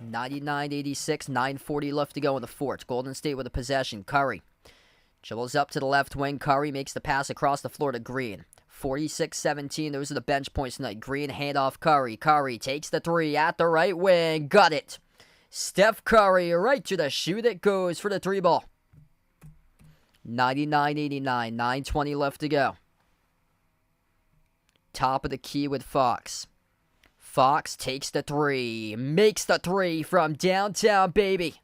99-86, 9:40 left to go in the fourth. Golden State with a possession. Curry dribbles up to the left wing. Curry makes the pass across the floor to Green. 46-17, those are the bench points tonight. Green handoff Curry. Curry takes the three at the right wing. Got it. Steph Curry right to the shoe that goes for the three ball. 99-89, 9:20 left to go. Top of the key with Fox. Fox takes the three, makes the three from downtown, baby.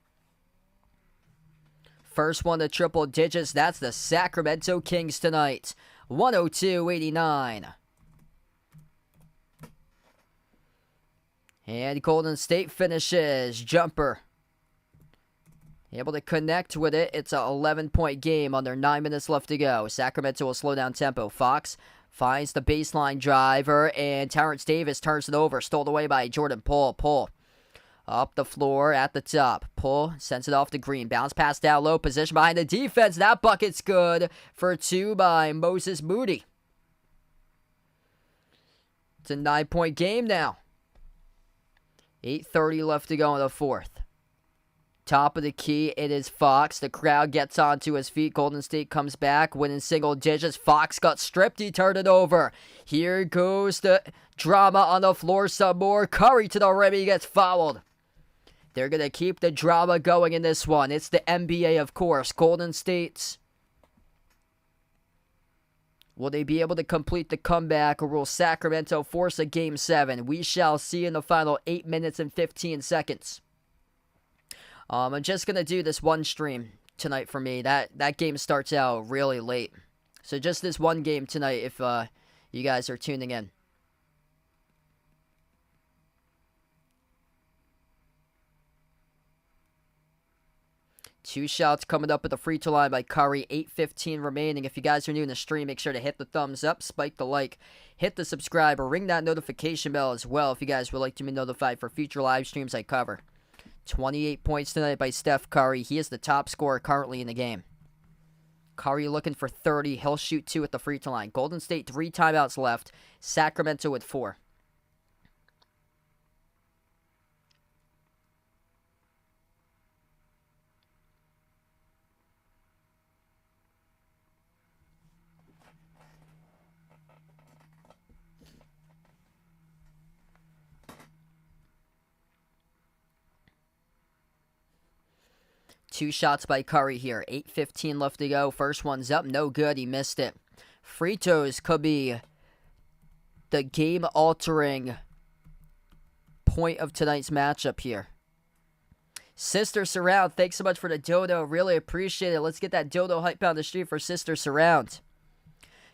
First one to triple digits, that's the Sacramento Kings tonight. 102-89. And Golden State finishes. Jumper. Able to connect with it. It's an 11-point game under 9 minutes left to go. Sacramento will slow down tempo. Fox finds the baseline driver, and Terrence Davis turns it over. Stole away by Jordan Poole. Poole up the floor at the top. Poole sends it off to Green. Bounce pass down low. Position behind the defense. That bucket's good for two by Moses Moody. It's a 9-point game now. 8:30 left to go in the fourth. Top of the key, it is Fox. The crowd gets onto his feet. Golden State comes back, winning single digits. Fox got stripped. He turned it over. Here goes the drama on the floor some more. Curry to the rim. He gets fouled. They're going to keep the drama going in this one. It's the NBA, of course. Golden State. Will they be able to complete the comeback, or will Sacramento force a Game 7? We shall see in the final 8 minutes and 15 seconds. I'm just going to do this one stream tonight for me. That game starts out really late. So just this one game tonight if you guys are tuning in. Two shots coming up at the free throw line by Curry. 8:15 remaining. If you guys are new in the stream, make sure to hit the thumbs up, spike the like, hit the subscribe, or ring that notification bell as well if you guys would like to be notified for future live streams I cover. 28 points tonight by Steph Curry. He is the top scorer currently in the game. Curry looking for 30. He'll shoot 2 at the free throw line. Golden State 3 timeouts left. Sacramento with 4. Two shots by Curry here. 8:15 left to go. First one's up. No good. He missed it. Free throws could be the game-altering point of tonight's matchup here. Sister Surround, thanks so much for the dodo. Really appreciate it. Let's get that dodo hype on the street for Sister Surround.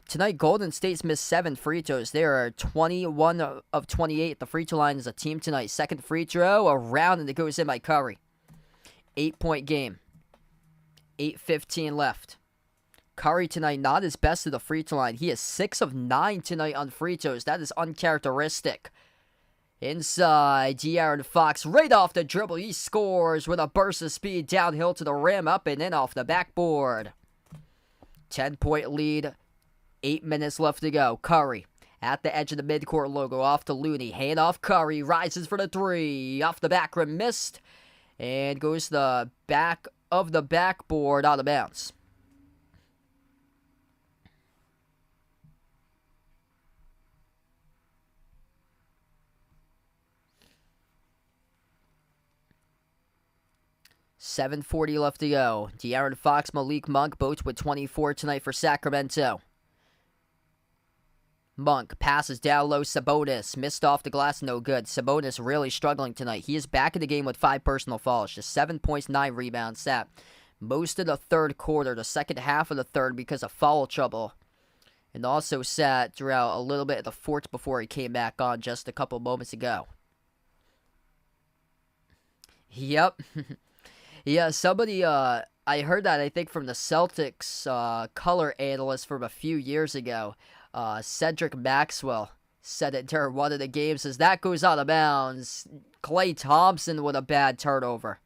Tonight, Golden State's missed 7 free throws. They are 21 of 28. The free throw line is a team tonight. Second free throw, around, and it goes in by Curry. 8-point game. 8:15 left. Curry tonight not his best at the free throw line. He is 6 of 9 tonight on free throws. That is uncharacteristic. Inside, De'Aaron Fox right off the dribble. He scores with a burst of speed downhill to the rim, up and in off the backboard. 10-point lead. 8 minutes left to go. Curry at the edge of the midcourt logo. Off to Looney. Hand off Curry. Rises for the 3. Off the back rim. Missed. And goes to the back of the backboard out of bounds. $7:40 left to go. De'Aaron Fox, Malik Monk, both with 24 tonight for Sacramento. Monk passes down low. Sabonis missed off the glass, no good. Sabonis really struggling tonight. He is back in the game with 5 personal fouls, just 7 points, 9 rebounds. Sat most of the third quarter, the second half of the third because of foul trouble, and also sat throughout a little bit of the fourth before he came back on just a couple moments ago. Yep. Yeah, somebody, I heard that, I think, from the Celtics color analyst from a few years ago. Cedric Maxwell said it during one of the games as that goes out of bounds. Klay Thompson with a bad turnover.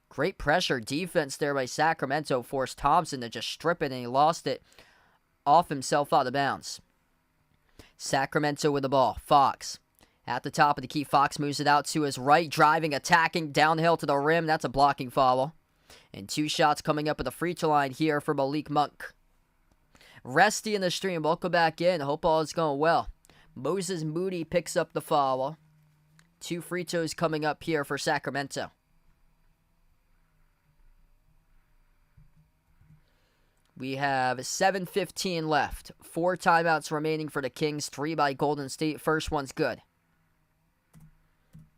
Great pressure defense there by Sacramento forced Thompson to just strip it, and he lost it off himself out of bounds. Sacramento with the ball. Fox at the top of the key. Fox moves it out to his right, driving, attacking, downhill to the rim. That's a blocking foul. And 2 shots coming up at the free throw line here for Malik Monk. Resty in the stream. Welcome back in. Hope all is going well. Moses Moody picks up the foul. 2 free throws coming up here for Sacramento. We have 7:15 left. 4 timeouts remaining for the Kings. 3 by Golden State. First one's good.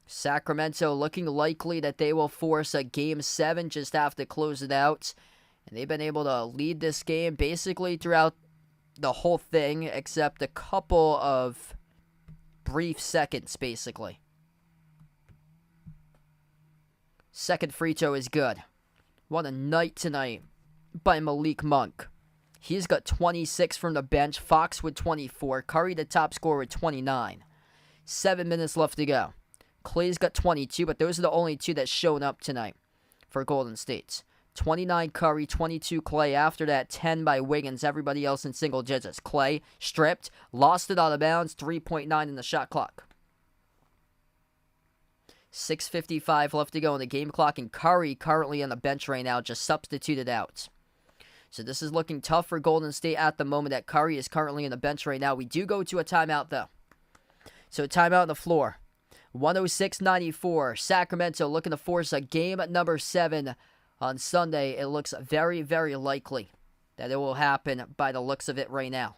Sacramento looking likely that they will force a Game 7, just have to close it out. And they've been able to lead this game basically throughout the whole thing, except a couple of brief seconds, basically. Second free throw is good. What a night tonight by Malik Monk. He's got 26 from the bench. Fox with 24. Curry the top scorer with 29. 7 minutes left to go. Clay's got 22, but those are the only 2 that's shown up tonight for Golden State. 29 Curry, 22 Clay. After that, 10 by Wiggins. Everybody else in single digits. Clay stripped, lost it out of bounds. 3.9 in the shot clock. 6:55 left to go in the game clock, and Curry currently on the bench right now, just substituted out. So this is looking tough for Golden State at the moment that Curry is currently on the bench right now. We do go to a timeout, though. So timeout on the floor. 106-94. Sacramento looking to force a game number 7 on Sunday. It looks very, very likely that it will happen by the looks of it right now.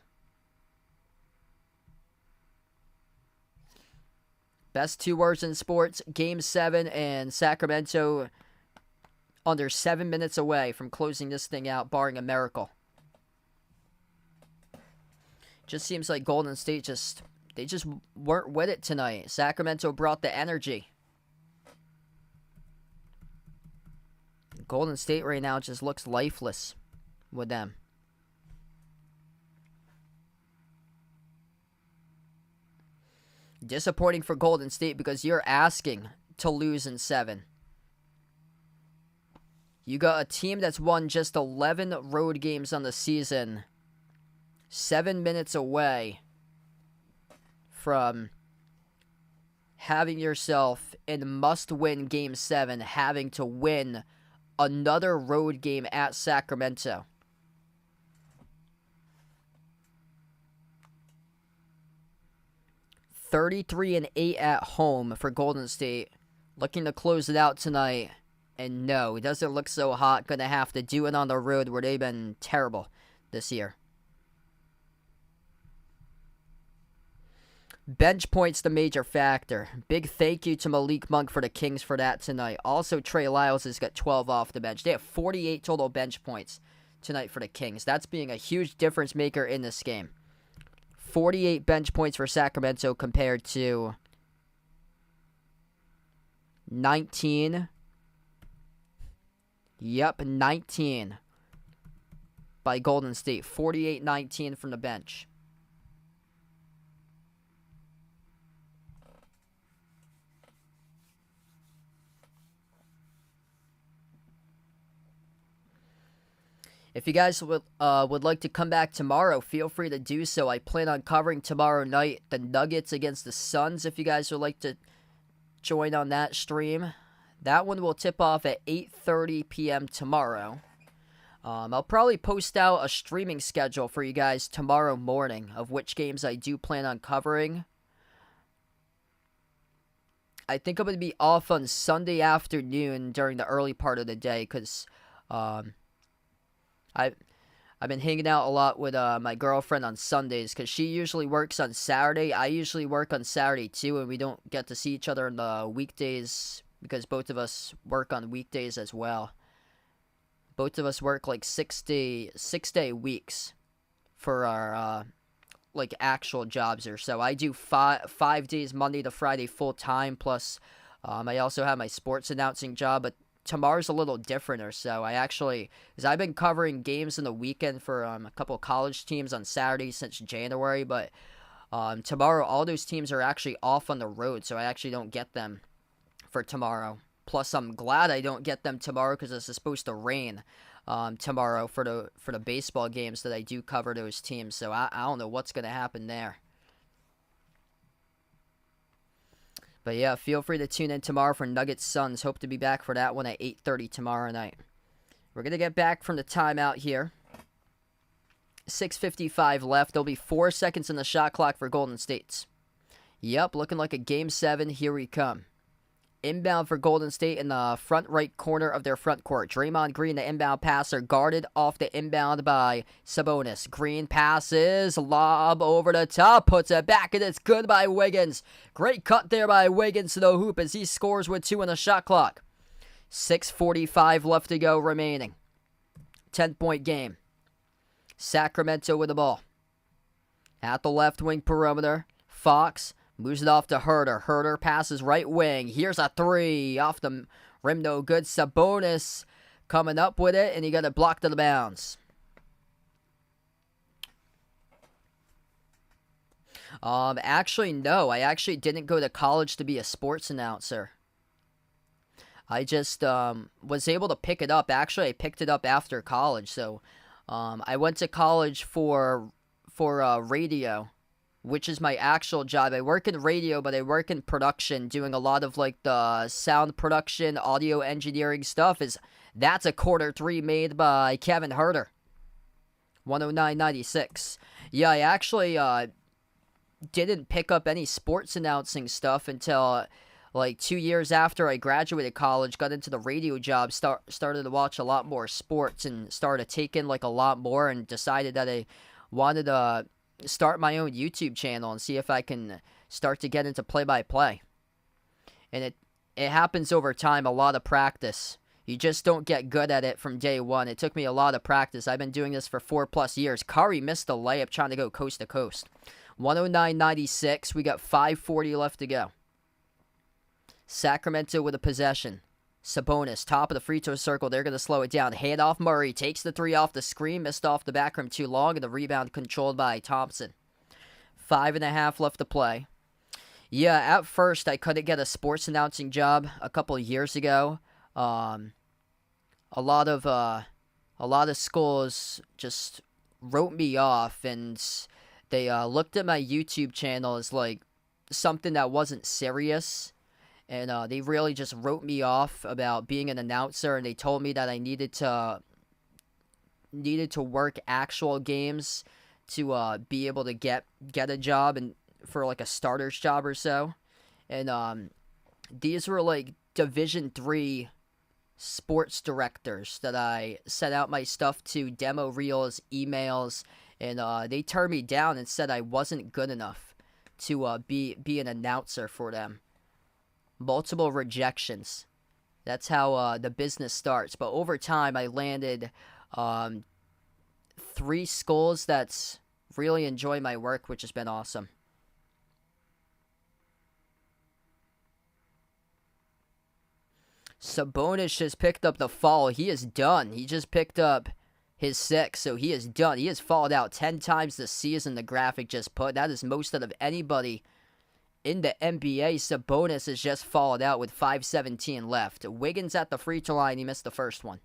Best 2 words in sports, Game 7, and Sacramento under 7 minutes away from closing this thing out, barring a miracle. Just seems like Golden State they just weren't with it tonight. Sacramento brought the energy. Golden State right now just looks lifeless with them. Disappointing for Golden State because you're asking to lose in 7. You got a team that's won just 11 road games on the season. 7 minutes away from having yourself in must-win Game 7, having to win another road game at Sacramento. $33-8 at home for Golden State. Looking to close it out tonight. And no, it doesn't look so hot. Gonna have to do it on the road where they've been terrible this year. Bench points the major factor. Big thank you to Malik Monk for the Kings for that tonight. Also, Trey Lyles has got 12 off the bench. They have 48 total bench points tonight for the Kings. That's being a huge difference maker in this game. 48 bench points for Sacramento compared to 19. Yep, 19 by Golden State. 48-19 from the bench. If you guys would like to come back tomorrow, feel free to do so. I plan on covering tomorrow night the Nuggets against the Suns. If you guys would like to join on that stream, that one will tip off at 8:30 p.m. tomorrow. I'll probably post out a streaming schedule for you guys tomorrow morning of which games I do plan on covering. I think I'm going to be off on Sunday afternoon during the early part of the day because I've been hanging out a lot with my girlfriend on Sundays because she usually works on Saturday. I usually work on Saturday too, and we don't get to see each other on the weekdays because both of us work on weekdays as well. Both of us work like 6-day weeks for our like actual jobs or so. I do 5 days Monday to Friday full time, plus I also have my sports announcing job, but tomorrow's a little different or so. Because I've been covering games in the weekend for a couple of college teams on Saturday since January, but Tomorrow, all those teams are actually off on the road, so I actually don't get them for tomorrow. Plus, I'm glad I don't get them tomorrow because it's supposed to rain tomorrow for the baseball games that I do cover those teams. So I don't know what's going to happen there. But yeah, feel free to tune in tomorrow for Nuggets Suns. Hope to be back for that one at 8:30 tomorrow night. We're going to get back from the timeout here. 6:55 left. There'll be 4 seconds in the shot clock for Golden State. Yep, looking like a Game 7. Here we come. Inbound for Golden State in the front right corner of their front court. Draymond Green, the inbound passer, guarded off the inbound by Sabonis. Green passes, lob over the top, puts it back, and it's good by Wiggins. Great cut there by Wiggins to the hoop as he scores with 2 on the shot clock. 6:45 left to go remaining. 10-point game. Sacramento with the ball. At the left wing perimeter, Fox moves it off to Herter. Herter passes right wing. Here's a 3 off the rim, no good. Sabonis coming up with it, and he got it blocked out of bounds. Actually, no. I actually didn't go to college to be a sports announcer. I just was able to pick it up. Actually, I picked it up after college. So I went to college for radio, which is my actual job. I work in radio, but I work in production, doing a lot of like the sound production, audio engineering stuff. That's a quarter 3 made by Kevin Herter. 109.96. Yeah, I actually didn't pick up any sports announcing stuff until like 2 years after I graduated college, got into the radio job, started to watch a lot more sports and started taking like a lot more, and decided that I wanted to start my own YouTube channel and see if I can start to get into play-by-play. And it happens over time, a lot of practice. You just don't get good at it from day one. It took me a lot of practice. I've been doing this for 4+ years. Curry missed the layup trying to go coast to coast. 109.96. We got 5:40 left to go. Sacramento with a possession. Sabonis, top of the free throw circle. They're going to slow it down. Hand off Murray. Takes the 3 off the screen. Missed off the back rim too long. And the rebound controlled by Thompson. 5.5 left to play. Yeah, at first I couldn't get a sports announcing job a couple of years ago. A lot of schools just wrote me off, and they looked at my YouTube channel as like something that wasn't serious. And they really just wrote me off about being an announcer, and they told me that I needed to work actual games to be able to get a job, and for like a starter's job or so. And these were like Division III sports directors that I sent out my stuff to, demo reels, emails, and they turned me down and said I wasn't good enough to be an announcer for them. Multiple rejections. That's how the business starts. But over time, I landed 3 schools that really enjoy my work, which has been awesome. Sabonis just picked up the foul. He is done. He just picked up his 6th, so he is done. He has fouled out 10 times this season, the graphic just put. That is most out of anybody in the NBA. Sabonis has just fouled out with 5:17 left. Wiggins at the free throw line. He missed the first one.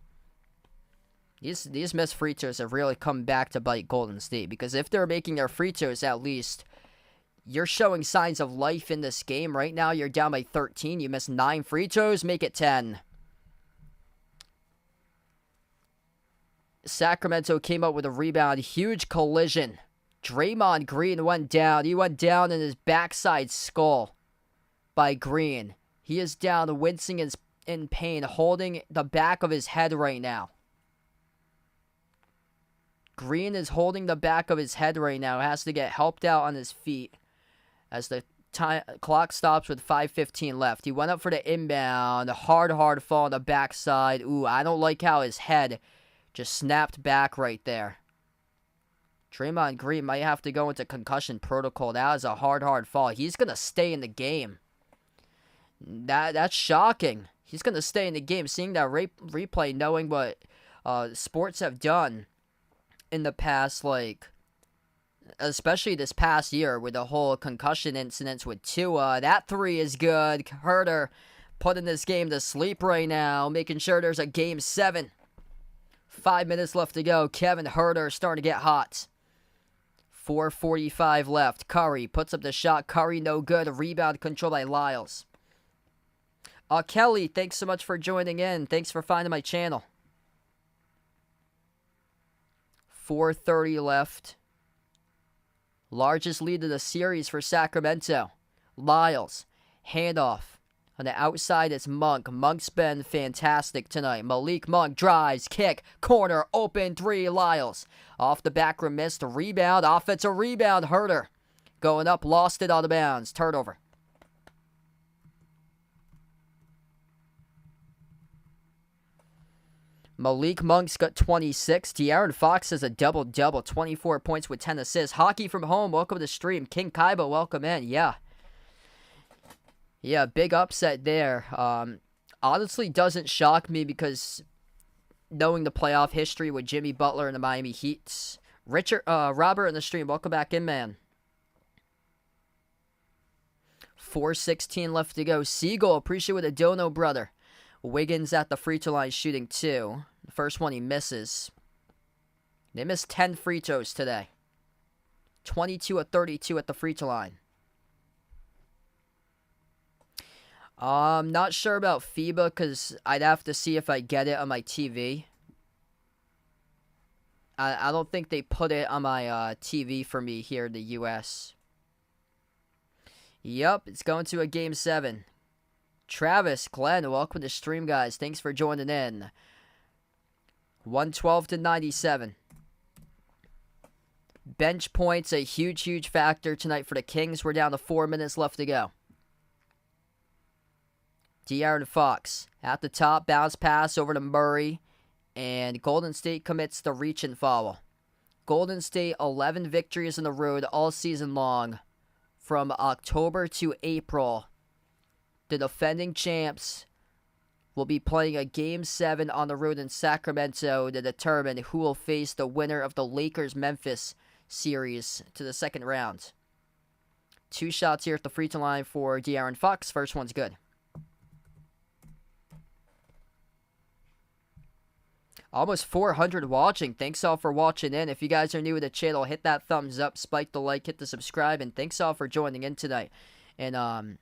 These missed free throws have really come back to bite Golden State, because if they're making their free throws, at least you're showing signs of life in this game. Right now, you're down by 13. You missed 9 free throws. Make it 10. Sacramento came up with a rebound. Huge collision. Draymond Green went down. He went down in his backside skull by Green. He is down, wincing in pain, holding the back of his head right now. Green is holding the back of his head right now. Has to get helped out on his feet as the clock stops with 5:15 left. He went up for the inbound. Hard fall on the backside. Ooh, I don't like how his head just snapped back right there. Draymond Green might have to go into concussion protocol. That is a hard fall. He's going to stay in the game. That's shocking. He's going to stay in the game. Seeing that replay, knowing what sports have done in the past, like, especially this past year with the whole concussion incidents with Tua. That three is good. Herder putting this game to sleep right now, making sure there's a game 7. 5 minutes left to go. Kevin Herder starting to get hot. 4:45 left. Curry puts up the shot. Curry no good. Rebound controlled by Lyles. Kelly, thanks so much for joining in. Thanks for finding my channel. 4:30 left. Largest lead of the series for Sacramento. Lyles. Handoff. On the outside, it's Monk. Monk's been fantastic tonight. Malik Monk drives, kick, corner, open, 3, Lyles. Off the back rim, missed, rebound, offensive rebound, Herder. Going up, lost it out of bounds, turnover. Malik Monk's got 26. De'Aaron Fox has a double-double, 24 points with 10 assists. Hockey from home, welcome to the stream. King Kaiba, welcome in, yeah. Yeah, big upset there. Honestly, doesn't shock me because knowing the playoff history with Jimmy Butler and the Miami Heat. Robert in the stream, welcome back in, man. 4:16 left to go. Siegel, appreciate with a dono, brother. Wiggins at the free throw line shooting 2. The first one he misses. They missed 10 free throws today. 22 of 32 at the free throw line. I'm not sure about FIBA because I'd have to see if I get it on my TV. I don't think they put it on my TV for me here in the U.S. Yep, it's going to a Game 7. Travis, Glenn, welcome to the stream, guys. Thanks for joining in. 112-97. Bench points, a huge factor tonight for the Kings. We're down to 4 minutes left to go. De'Aaron Fox at the top, bounce pass over to Murray, and Golden State commits the reach and foul. Golden State, 11 victories on the road all season long. From October to April, the defending champs will be playing a Game 7 on the road in Sacramento to determine who will face the winner of the Lakers-Memphis series to the second round. 2 shots here at the free throw line for De'Aaron Fox. First one's good. Almost 400 watching. Thanks all for watching in. If you guys are new to the channel, hit that thumbs up, spike the like, hit the subscribe, and thanks all for joining in tonight. And,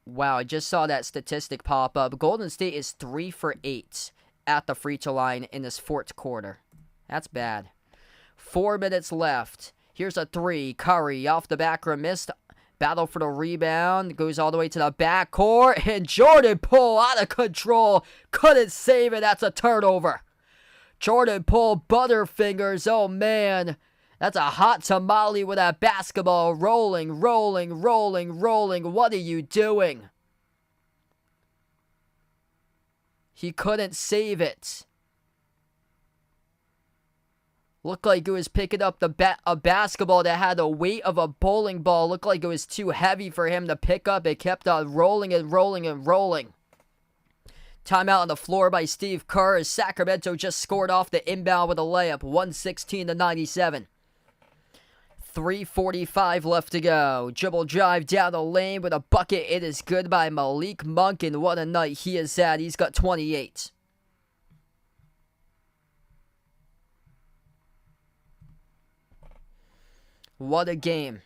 wow, I just saw that statistic pop up. Golden State is 3 for 8 at the free throw line in this fourth quarter. That's bad. 4 minutes left. Here's a 3. Curry off the back rim, missed. Battle for the rebound. Goes all the way to the backcourt. And Jordan Poole out of control. Couldn't save it. That's a turnover. Jordan Poole, butterfingers. Oh, man. That's a hot tamale with that basketball. Rolling. What are you doing? He couldn't save it. Looked like it was picking up a basketball that had the weight of a bowling ball. Looked like it was too heavy for him to pick up. It kept on rolling. Timeout on the floor by Steve Kerr as Sacramento just scored off the inbound with a layup. 116-97. 3:45 left to go. Dribble drive down the lane with a bucket. It is good by Malik Monk, and what a night he has had. He's got 28. What a game.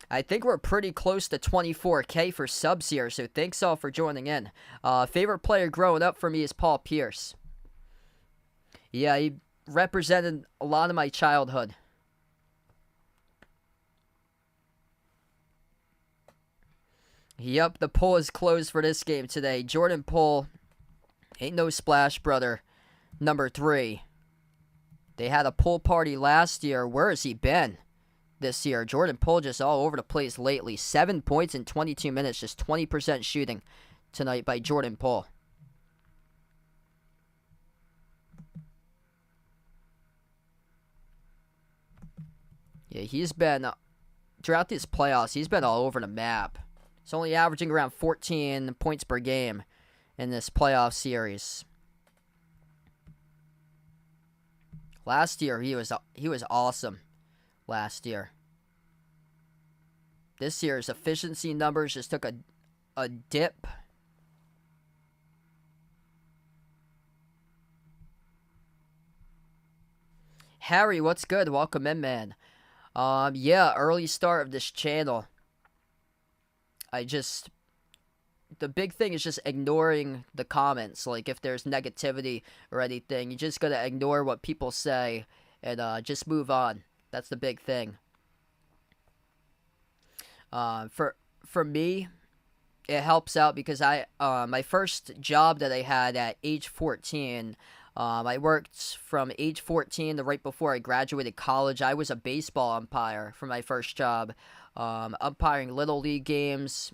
I think we're pretty close to 24K for subs here, so thanks all for joining in. Favorite player growing up for me is Paul Pierce. Yeah, he represented a lot of my childhood. Yep, the poll is closed for this game today. Jordan Poole, ain't no splash brother, number 3. They had a pool party last year. Where has he been this year? Jordan Poole just all over the place lately. 7 points in 22 minutes, just 20% shooting tonight by Jordan Poole. Yeah, he's been, throughout these playoffs, he's been all over the map. He's only averaging around 14 points per game in this playoff series. Last year, he was awesome. last year. This year's efficiency numbers just took a dip. Harry, what's good? Welcome in, man. Yeah, early start of this channel. The big thing is just ignoring the comments. Like, if there's negativity or anything, you just gotta ignore what people say and just move on. That's the big thing. For me, it helps out because my first job that I had at age 14, I worked from age 14 to right before I graduated college. I was a baseball umpire for my first job, umpiring Little League games.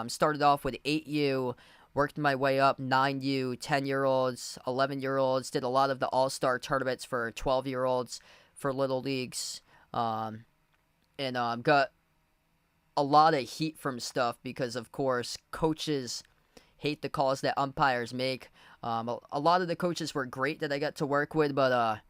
Started off with 8U, worked my way up 9U, 10-year-olds, 11-year-olds, did a lot of the all-star tournaments for 12-year-olds for Little Leagues, and got a lot of heat from stuff because, of course, coaches hate the calls that umpires make. A lot of the coaches were great that I got to work with, but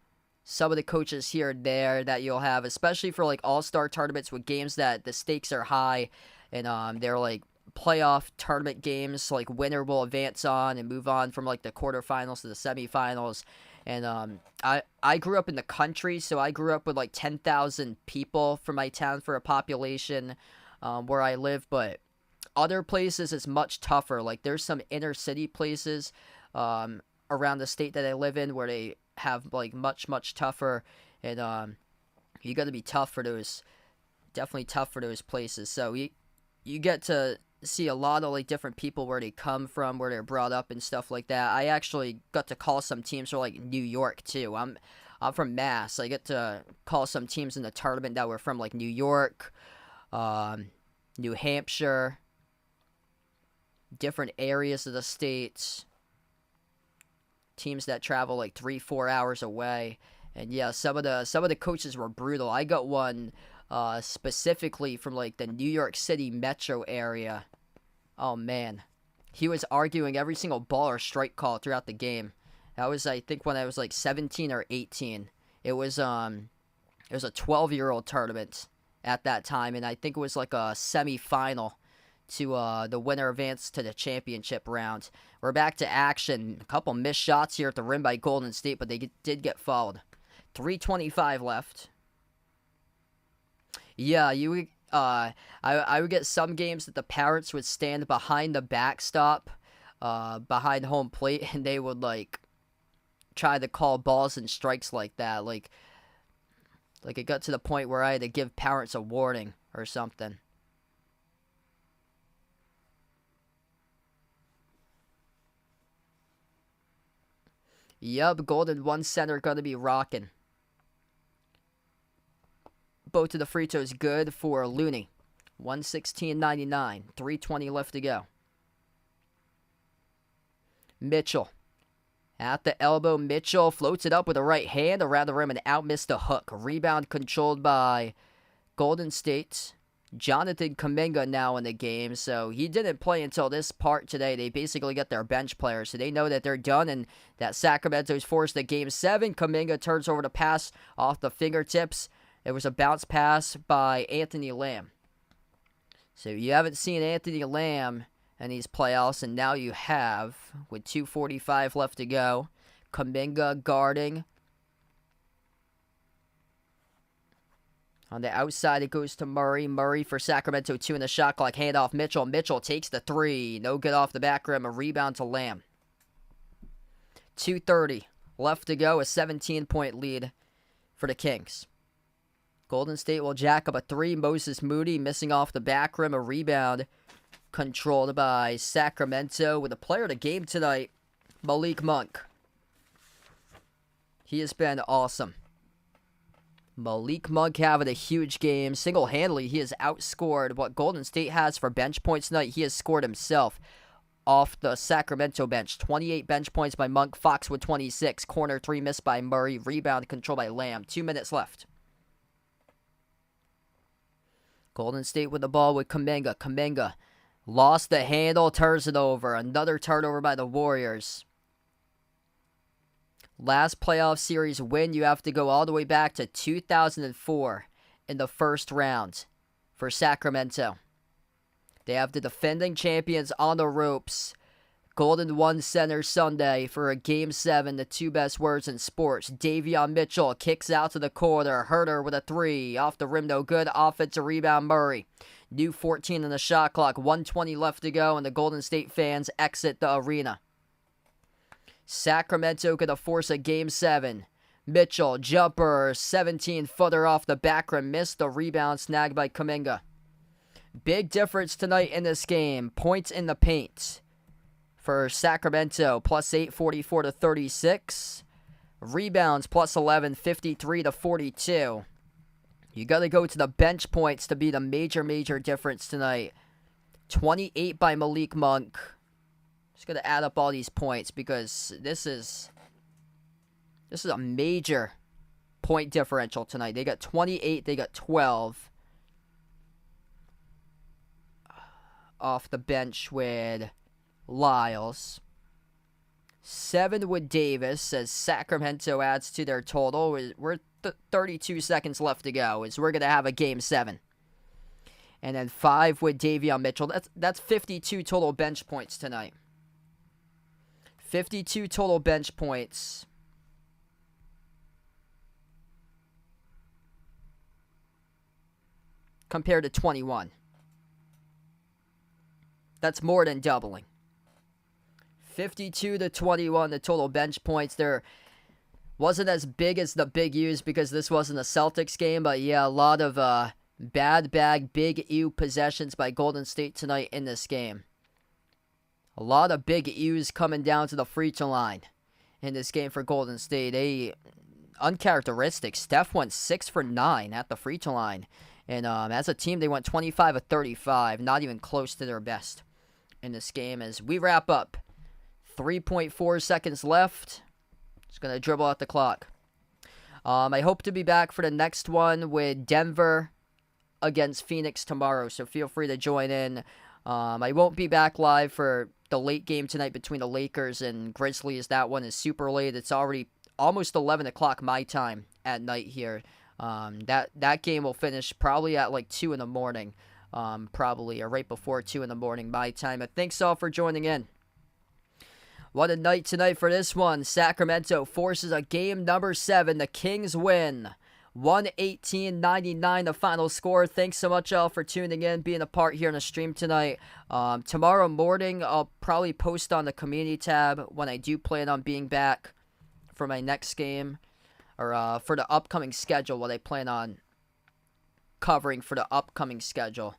some of the coaches here and there that you'll have, especially for like all-star tournaments with games that the stakes are high, and they're like playoff tournament games, like winner will advance on and move on from like the quarterfinals to the semifinals. And I grew up in the country, so I grew up with like 10,000 people for my town for a population where I live, but other places is much tougher. Like, there's some inner city places around the state that I live in where they have like much tougher, and you got to be tough for those, definitely tough for those places. So you get to see a lot of like different people, where they come from, where they're brought up and stuff like that. I actually got to call some teams for like New York too. I'm from Mass. I get to call some teams in the tournament that were from like New York, New Hampshire, different areas of the states, teams that travel like 3-4 hours away. And yeah, some of the coaches were brutal. I got one specifically from like the New York City metro area. Oh man, he was arguing every single ball or strike call throughout the game. That was, I think, when I was like 17 or 18. It was a 12-year-old tournament at that time, and I think it was like a semi-final to the winner advance to the championship round. We're back to action. A couple missed shots here at the rim by Golden State, but they did get fouled. 3:25 left. Yeah, I would get some games that the parents would stand behind the backstop, behind home plate, and they would like try to call balls and strikes like that. Like it got to the point where I had to give parents a warning or something. Yup, Golden 1 center gonna be rocking. Both of the free throws good for Looney. 116.99. 3:20 left to go. Mitchell. At the elbow, Mitchell floats it up with a right hand around the rim and out, missed the hook. Rebound controlled by Golden State. Jonathan Kuminga now in the game, so he didn't play until this part today. They basically got their bench players, so they know that they're done and that Sacramento's forced to Game 7. Kuminga turns over the pass off the fingertips. It was a bounce pass by Anthony Lamb. So you haven't seen Anthony Lamb in these playoffs, and now you have, with 2:45 left to go. Kuminga guarding. On the outside, it goes to Murray. Murray for Sacramento, 2 in the shot clock. Handoff Mitchell. Mitchell takes the 3. No good off the back rim. A rebound to Lamb. 2:30 left to go. A 17-point lead for the Kings. Golden State will jack up a 3. Moses Moody missing off the back rim. A rebound controlled by Sacramento with a player of the game tonight, Malik Monk. He has been awesome. Malik Monk having a huge game. Single-handedly, he has outscored what Golden State has for bench points tonight. He has scored himself off the Sacramento bench. 28 bench points by Monk. Fox with 26. Corner 3 missed by Murray. Rebound controlled by Lamb. 2 minutes left. Golden State with the ball with Kuminga. Kuminga lost the handle, turns it over. Another turnover by the Warriors. Last playoff series win, you have to go all the way back to 2004. in the first round for Sacramento. They have the defending champions on the ropes. Golden One Center Sunday for a Game 7, the two best words in sports. Davion Mitchell kicks out to the corner. Herter with a 3. Off the rim, no good. Offensive rebound, Murray. New 14 on the shot clock. 1:20 left to go, and the Golden State fans exit the arena. Sacramento going to force a Game 7. Mitchell, jumper, 17-footer off the back rim. Missed the rebound, snagged by Kuminga. Big difference tonight in this game. Points in the paint. For Sacramento, +8, 44-36. Rebounds, +11, 53-42. You got to go to the bench points to be the major difference tonight. 28 by Malik Monk. Just going to add up all these points because this is a major point differential tonight. They got 28, they got 12. Off the bench with Lyles. 7 with Davis as Sacramento adds to their total. We're 32 seconds left to go as we're going to have a Game 7. And then 5 with Davion Mitchell. That's 52 total bench points tonight. 52 total bench points. Compared to 21. That's more than doubling. 52-21, the total bench points. There wasn't as big as the Big U's because this wasn't a Celtics game, but yeah, a lot of bad bag, Big U possessions by Golden State tonight in this game. A lot of Big U's coming down to the free throw line in this game for Golden State. Uncharacteristic. Steph went 6 for 9 at the free throw line. And as a team, they went 25 of 35, not even close to their best in this game. As we wrap up, 3.4 seconds left. Just going to dribble out the clock. I hope to be back for the next one with Denver against Phoenix tomorrow, so feel free to join in. I won't be back live for the late game tonight between the Lakers and Grizzlies. That one is super late. It's already almost 11 o'clock my time at night here. That game will finish probably at like 2 in the morning, probably, or right before 2 in the morning my time. But thanks all for joining in. What a night tonight for this one. Sacramento forces a Game number 7. The Kings win. 118-99 the final score. Thanks so much all for tuning in, being a part here in the stream tonight. Tomorrow morning, I'll probably post on the community tab when I do plan on being back for my next game. Or for the upcoming schedule, what I plan on covering for the upcoming schedule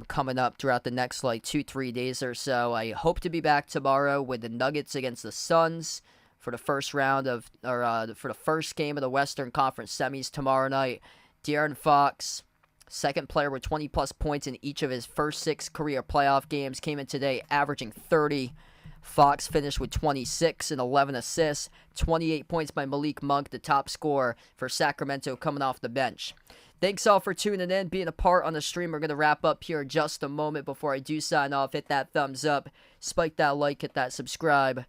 coming up throughout the next 2-3 days or so. I hope to be back tomorrow with the Nuggets against the Suns for the first round of, for the first game of the Western Conference semis tomorrow night. De'Aaron Fox, second player with 20-plus points in each of his first 6 career playoff games, came in today averaging 30. Fox finished with 26 and 11 assists. 28 points by Malik Monk, the top scorer for Sacramento coming off the bench. Thanks all for tuning in, being a part on the stream. We're going to wrap up here in just a moment. Before I do sign off, hit that thumbs up, spike that like, hit that subscribe.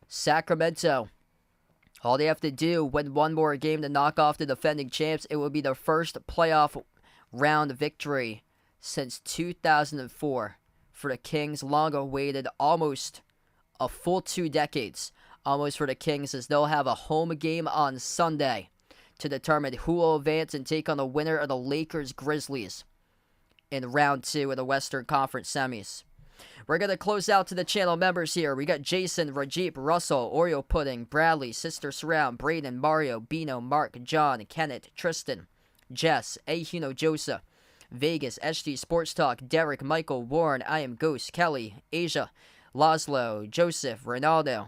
Sacramento, all they have to do, win one more game to knock off the defending champs. It will be their first playoff round victory since 2004 for the Kings. Long awaited, almost a full 2 decades almost for the Kings, as they'll have a home game on Sunday to determine who will advance and take on the winner of the Lakers-Grizzlies in round 2 of the Western Conference semis. We're going to close out to the channel members here. We got Jason, Rajip, Russell, Oreo Pudding, Bradley, Sister Surround, Braden, Mario, Bino, Mark, John, Kenneth, Tristan, Jess, Ahino Joseph, Vegas, SG Sports Talk, Derek, Michael, Warren, I Am Ghost, Kelly, Asia, Laszlo, Joseph, Ronaldo,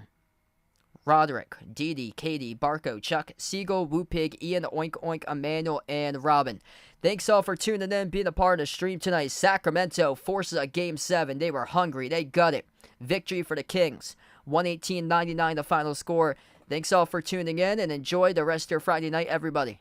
Roderick, Didi, Katie, Barco, Chuck, Siegel, Woopig, Ian, Oink Oink, Emmanuel, and Robin. Thanks all for tuning in, being a part of the stream tonight. Sacramento forces a Game 7. They were hungry. They got it. Victory for the Kings. 118-99 the final score. Thanks all for tuning in, and enjoy the rest of your Friday night, everybody.